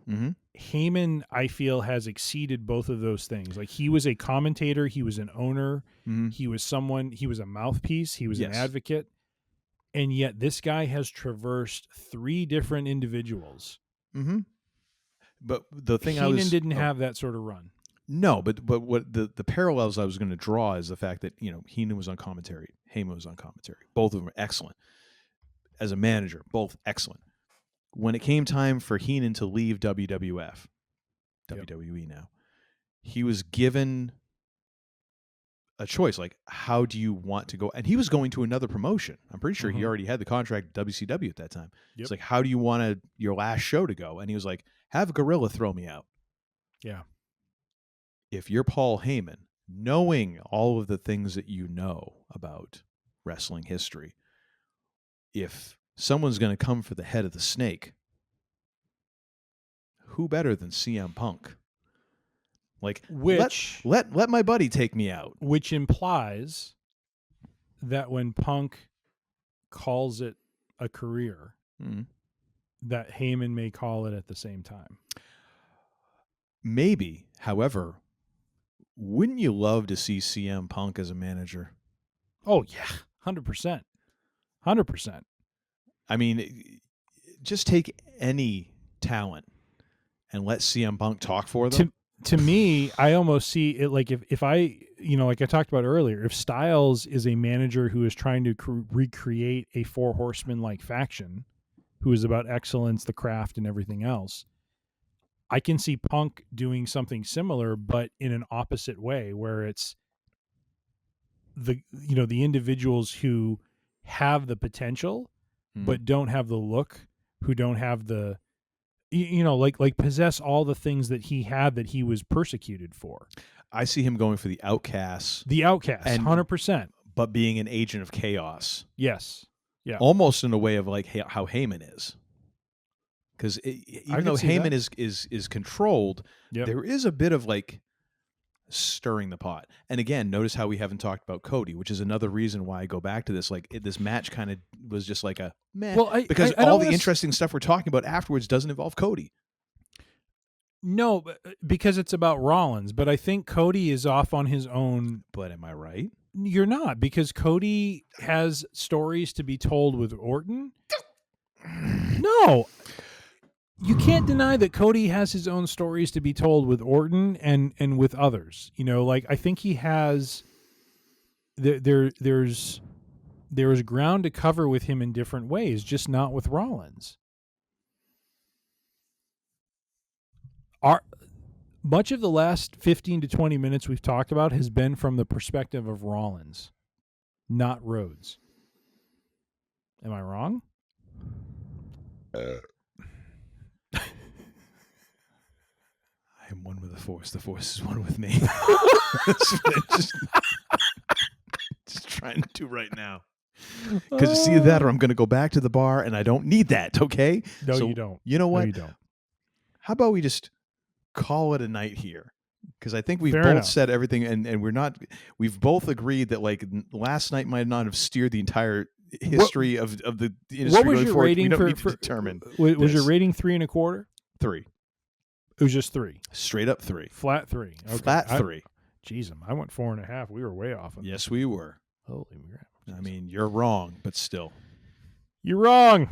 Mm-hmm. Heyman, I feel, has exceeded both of those things. Like, he was a commentator, he was an owner, he was a mouthpiece, he was an advocate, and yet this guy has traversed 3 different individuals. Mm-hmm. But the thing Heenan didn't have that sort of run. No, but what the parallels I was going to draw is the fact that Heenan was on commentary, Heyman was on commentary. Both of them were excellent. As a manager, both excellent. When it came time for Heenan to leave WWE now, he was given a choice, like, how do you want to go? And he was going to another promotion. I'm pretty sure he already had the contract at WCW at that time. It's like, how do you want your last show to go? And he was like, have Gorilla throw me out. Yeah. If you're Paul Heyman, knowing all of the things that you know about wrestling history, if someone's going to come for the head of the snake, who better than CM Punk? Like, let my buddy take me out. Which implies that when Punk calls it a career, that Heyman may call it at the same time. Maybe. However, wouldn't you love to see CM Punk as a manager? Oh, yeah. 100%. 100%. I mean, just take any talent and let CM Punk talk for them. To me, I almost see it like if I, like I talked about earlier, if Styles is a manager who is trying to recreate a 4 Horsemen-like faction, who is about excellence, the craft, and everything else, I can see Punk doing something similar, but in an opposite way, where it's the individuals who have the potential but don't have the look, who don't have the, like possess all the things that he had that he was persecuted for. I see him going for the outcasts. The outcasts, 100%. But being an agent of chaos. Yes. Yeah. Almost in a way of like how Heyman is. Because even though Heyman is controlled, there is a bit of like stirring the pot. And again, notice how we haven't talked about Cody, which is another reason why I go back to this. Like, this match kind of was just like a meh. Well, because all the interesting stuff we're talking about afterwards doesn't involve Cody. No, because it's about Rollins. But I think Cody is off on his own. But am I right? You're not, because Cody has stories to be told with Orton. No. You can't deny that Cody has his own stories to be told with Orton and with others. Like, I think he has there's ground to cover with him in different ways, just not with Rollins. Much of the last 15 to 20 minutes we've talked about has been from the perspective of Rollins, not Rhodes. Am I wrong? I am one with the Force. The Force is one with me. just trying to do right now. Because it's either that or I'm going to go back to the bar, and I don't need that, okay? No, you don't. You know what? No, you don't. How about we just call it a night here? Because I think we've Fair both enough. said everything, and we've both agreed that, like, last night might not have steered the entire history of the industry. What was your rating we don't need to determine. Was your rating 3 1/4? 3. It was just 3. Straight up 3. Flat 3. Okay. Flat 3. Jeez, I went 4.5. We were way off. Yes, we were. Holy crap. I mean, you're wrong, but still. You're wrong.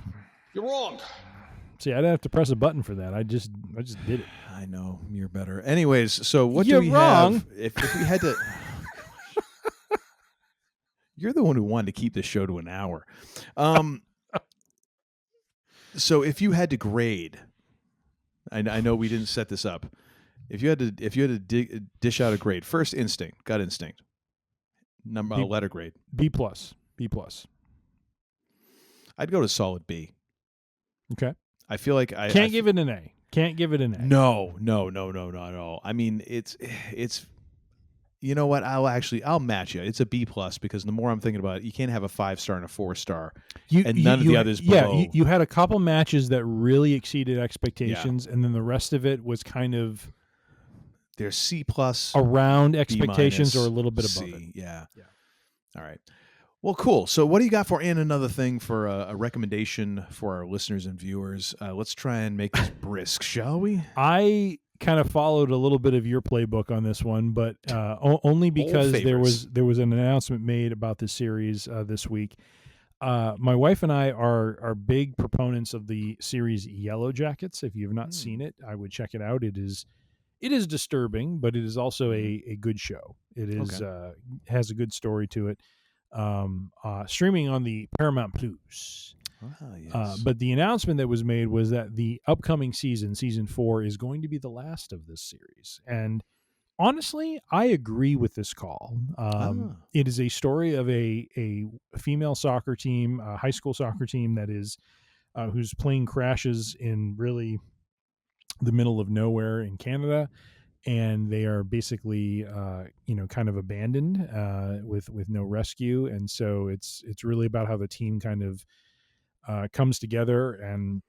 You're wrong. See, I'd have to press a button for that. I just did it. I know you're better. Anyways, so what You're do we wrong. have? If we had to, you're the one who wanted to keep the show to an hour. So if you had to grade, I know we didn't set this up. If you had to dish out a grade, first instinct, gut instinct, letter grade, B plus. B plus. I'd go to solid B. Okay. I feel like I can't give it an A. Can't give it an A. No, not at all. I mean, it's. You know what? I'll match you. It's a B plus because the more I'm thinking about it, you can't have a 5-star and a 4-star, and none of the others below. Yeah, you had a couple matches that really exceeded expectations, and then the rest of it was kind of there's C plus, around expectations, B- or a little bit above C. it. Yeah. All right. Well, cool. So what do you got for another thing for a recommendation for our listeners and viewers? Let's try and make this brisk, shall we? I kind of followed a little bit of your playbook on this one, but only because there was an announcement made about this series this week. My wife and I are big proponents of the series Yellow Jackets. If you have not seen it, I would check it out. It is disturbing, but it is also a good show. It is has a good story to it. Streaming on the Paramount Plus. Yes. But the announcement that was made was that the upcoming season 4, is going to be the last of this series. And honestly, I agree with this call. It is a story of a female soccer team, a high school soccer team that is whose plane crashes in really the middle of nowhere in Canada. And they are basically, kind of abandoned with no rescue. And so it's really about how the team kind of comes together and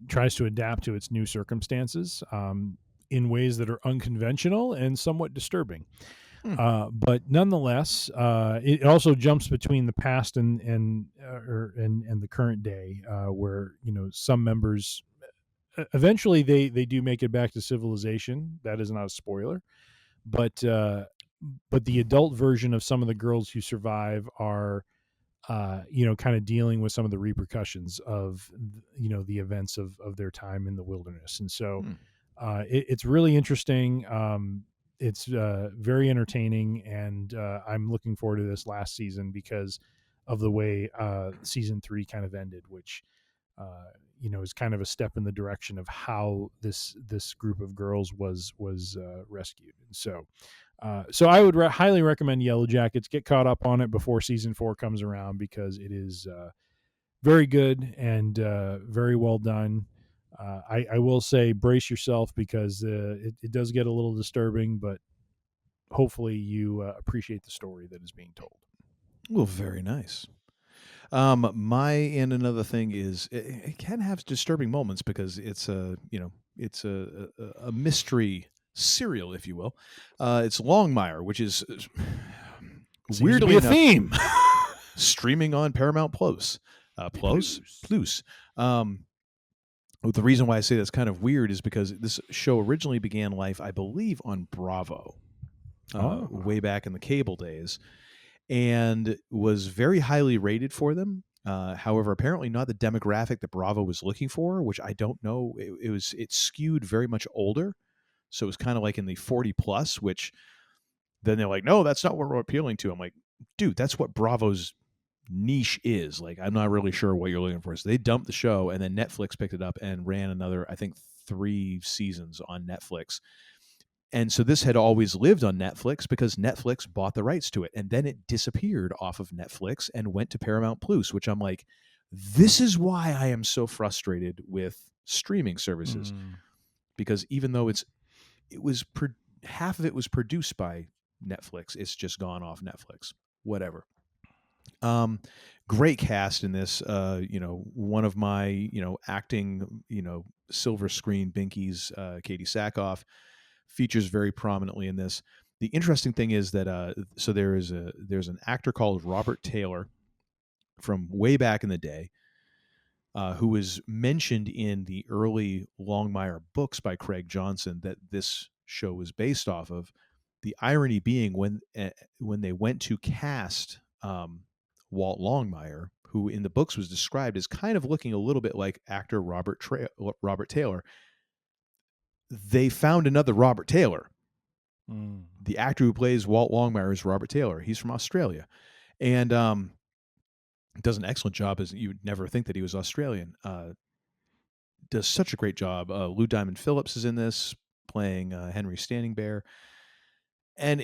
tries to adapt to its new circumstances in ways that are unconventional and somewhat disturbing. But nonetheless, it also jumps between the past and the current day, where some members eventually they do make it back to civilization. That is not a spoiler, but the adult version of some of the girls who survive are kind of dealing with some of the repercussions of the events of their time in the wilderness. And so it's really interesting. It's very entertaining, and I'm looking forward to this last season because of the way season 3 kind of ended, which is kind of a step in the direction of how this group of girls was rescued. And so I would highly recommend Yellow Jackets. Get caught up on it before season 4 comes around, because it is very good and very well done. I will say brace yourself, because it does get a little disturbing, but hopefully you appreciate the story that is being told. Well, very nice. And another thing is it can have disturbing moments because it's a mystery serial, if you will. It's Longmire, which is weirdly a theme. Streaming on Paramount Plus. Plus. The reason why I say that's kind of weird is because this show originally began life, I believe, on Bravo, way back in the cable days, and was very highly rated for them. However, apparently not the demographic that Bravo was looking for, which I don't know. It skewed very much older. So it was kind of like in the 40 plus, which then they're like, no, that's not what we're appealing to. I'm like, dude, that's what Bravo's niche is. Like, I'm not really sure what you're looking for. So they dumped the show, and then Netflix picked it up and ran another, I think, 3 seasons on Netflix. And so this had always lived on Netflix because Netflix bought the rights to it. And then it disappeared off of Netflix and went to Paramount Plus, which I'm like, this is why I am so frustrated with streaming services. Because even though half of it was produced by Netflix, it's just gone off Netflix. Whatever. Great cast in this. One of my, acting, silver screen binkies, Katie Sackhoff, features very prominently in this. The interesting thing is that so there's an actor called Robert Taylor from way back in the day, who was mentioned in the early Longmire books by Craig Johnson that this show was based off of. The irony being when they went to cast Walt Longmire, who in the books was described as kind of looking a little bit like actor Robert Taylor. They found another Robert Taylor. The actor who plays Walt Longmire is Robert Taylor. He's from Australia, and does an excellent job. As you would never think that he was Australian. Does such a great job. Lou Diamond Phillips is in this, playing Henry Standing Bear. And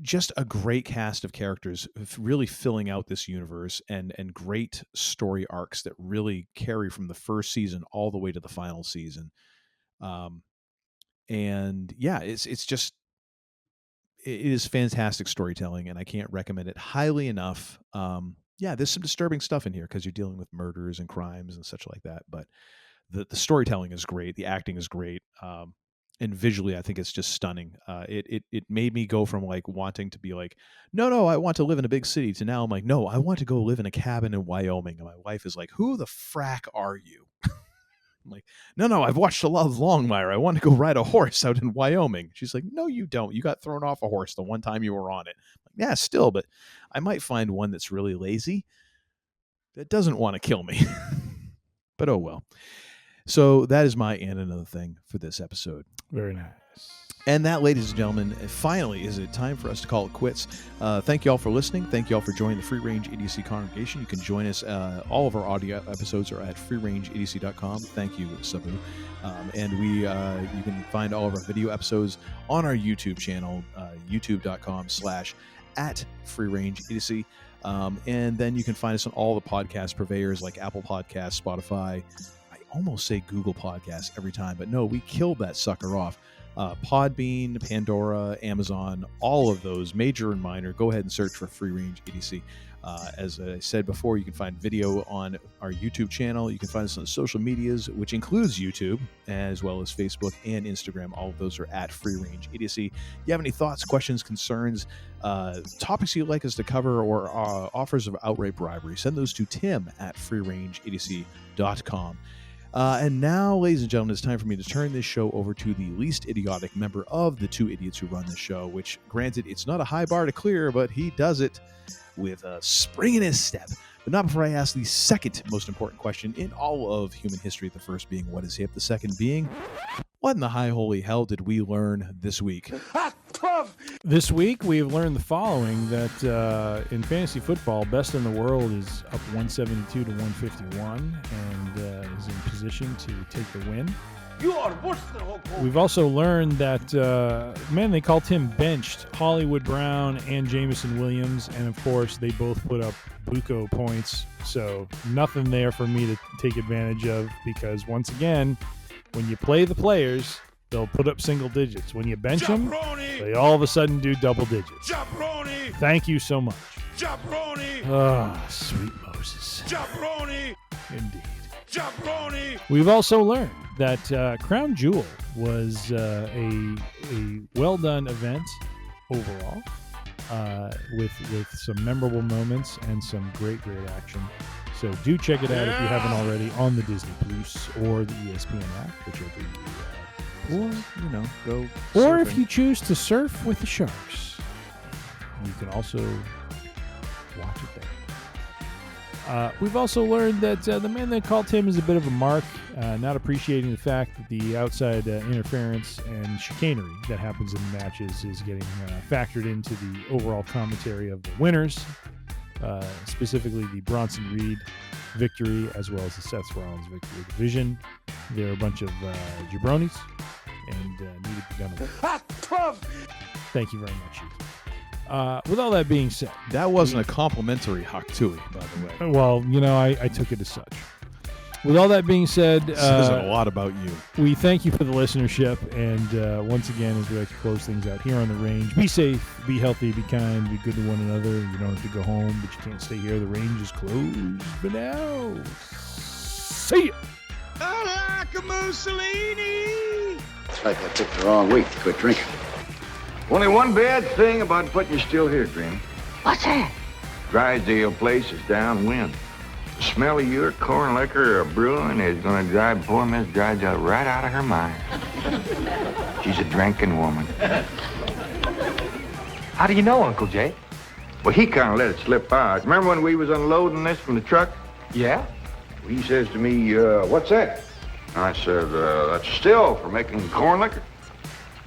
just a great cast of characters really filling out this universe, and great story arcs that really carry from the first season all the way to the final season. And yeah, it is fantastic storytelling, and I can't recommend it highly enough. Yeah, there's some disturbing stuff in here because you're dealing with murders and crimes and such like that. But the storytelling is great. The acting is great. And visually, I think it's just stunning. It made me go from like wanting to be like, no, I want to live in a big city, to now I'm like, no, I want to go live in a cabin in Wyoming. And my wife is like, who the frack are you? I'm like, no, I've watched A Lot of Longmire. I want to go ride a horse out in Wyoming. She's like, no, you don't. You got thrown off a horse the one time you were on it. I'm like, yeah, still, but I might find one that's really lazy that doesn't want to kill me. But oh well. So that is my and another thing for this episode. Very nice. And that, ladies and gentlemen, finally is it time for us to call it quits. Thank you all for listening. Thank you all for joining the Free Range Idiocy congregation. You can join us. All of our audio episodes are at freerangeidiocy.com. Thank you, Sabu. And you can find all of our video episodes on our YouTube channel, youtube.com/@freerangeidiocy. And then you can find us on all the podcast purveyors like Apple Podcasts, Spotify. I almost say Google Podcasts every time, but no, we killed that sucker off. Podbean, Pandora, Amazon, all of those, major and minor. Go ahead and search for Free Range Idiocy. As I said before, you can find video on our YouTube channel. You can find us on social medias, which includes YouTube, as well as Facebook and Instagram. All of those are at Free Range Idiocy. If you have any thoughts, questions, concerns, topics you'd like us to cover, or offers of outright bribery, send those to tim@freerangeidiocy.com. And now, ladies and gentlemen, it's time for me to turn this show over to the least idiotic member of the two idiots who run this show, which, granted, it's not a high bar to clear, but he does it with a spring in his step. But not before I ask the second most important question in all of human history, the first being what is hip, the second being what in the high holy hell did we learn this week? This week we have learned the following, that in fantasy football, best in the world is up 172 to 151 and is in position to take the win. You are worse than Hulk Hogan. We've also learned that, they called him benched, Hollywood Brown and Jameson Williams, and of course they both put up buco points, so nothing there for me to take advantage of, because once again, when you play the players, they'll put up single digits. When you bench them, they all of a sudden do double digits. Jabroni! Thank you so much. Jabroni! Ah, sweet Moses. Jabroni! Indeed. Jabroni! We've also learned that Crown Jewel was a well-done event overall, with some memorable moments and some great action. So do check it out if you haven't already on the Disney Plus or the ESPN app, whichever you go. Or surfing. if you choose to surf with the sharks, you can also watch it there. We've also learned that the man that called Tim is a bit of a mark, not appreciating the fact that the outside interference and chicanery that happens in the matches is getting factored into the overall commentary of the winners, specifically the Bronson Reed victory as well as the Seth Rollins victory division. They're a bunch of jabronis and need to be done with. Thank you very much, Heath. With all that being said, That wasn't a complimentary Haktui, by the way. well, I took it as such. With all that being said, This says a lot about you. we thank you for the listenership, and once again, as we like to close things out here on the range, be safe, be healthy, be kind, be good to one another. You don't have to go home, but you can't stay here. The range is closed for now. See ya! I like a Mussolini! It's like I picked the wrong week to quit drinking. Only one bad thing about putting you still here, Granny. What's that? Drysdale Place is downwind. The smell of your corn liquor brewing is going to drive poor Miss Drysdale right out of her mind. She's a drinking woman. How do you know, Uncle Jay? Well, he kind of let it slip by. Remember when we was unloading this from the truck? Yeah? He says to me, what's that? I said, that's a still for making corn liquor.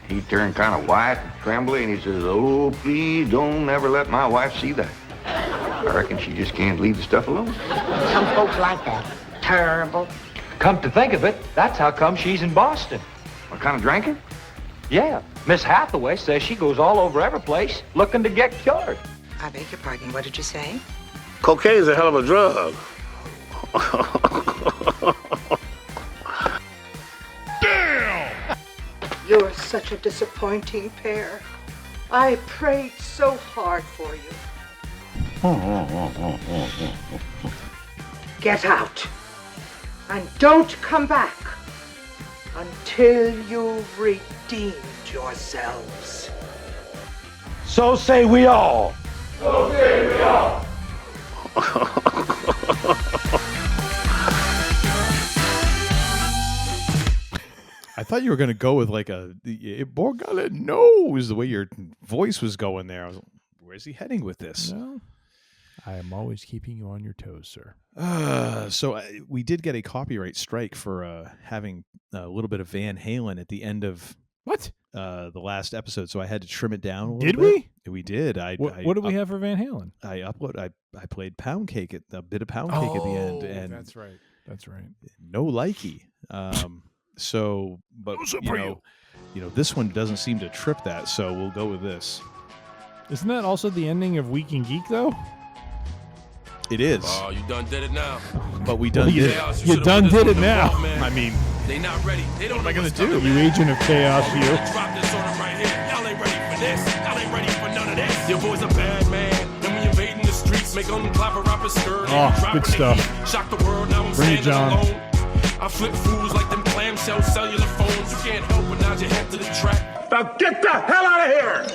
He turned kind of white and trembly, and he says, oh, please don't ever let my wife see that. I reckon she just can't leave the stuff alone. Some folks like that. Terrible. Come to think of it, that's how come she's in Boston. What kind of drinking? Yeah, Miss Hathaway says she goes all over every place looking to get cured. I beg your pardon. What did you say? Cocaine's a hell of a drug. You're such a disappointing pair. I prayed so hard for you. Get out. And don't come back until you've redeemed yourselves. So say we all. I thought you were going to go with like Borgale knows the way your voice was going there. I was like, where's he heading with this? No. I am always keeping you on your toes, sir. So we did get a copyright strike for having a little bit of Van Halen at the end of the last episode, so I had to trim it down a little bit. Did we? We did. What did we have for Van Halen? I played Pound Cake a bit of Pound Cake at the end, and that's right. That's right. No likey. So, but you know, this one doesn't seem to trip that, so we'll go with this. Isn't that also the ending of Week in Geek, though? It is. Oh, you done did it now. But we done did it. You done did it now. I mean, they not ready. They don't what am I going to do? You agent of chaos, you. Drop this on them right here. Y'all ain't ready for this. Y'all ain't ready for none of this. Your boy's a bad man. Then we invading the streets, make them clap a rapper skirt. Oh, good stuff. Shock the world, now I'm Bring it, John. alone. I flip fools like them clamshell cellular phones. You can't help but nod your head to the track. Now get the hell out of here!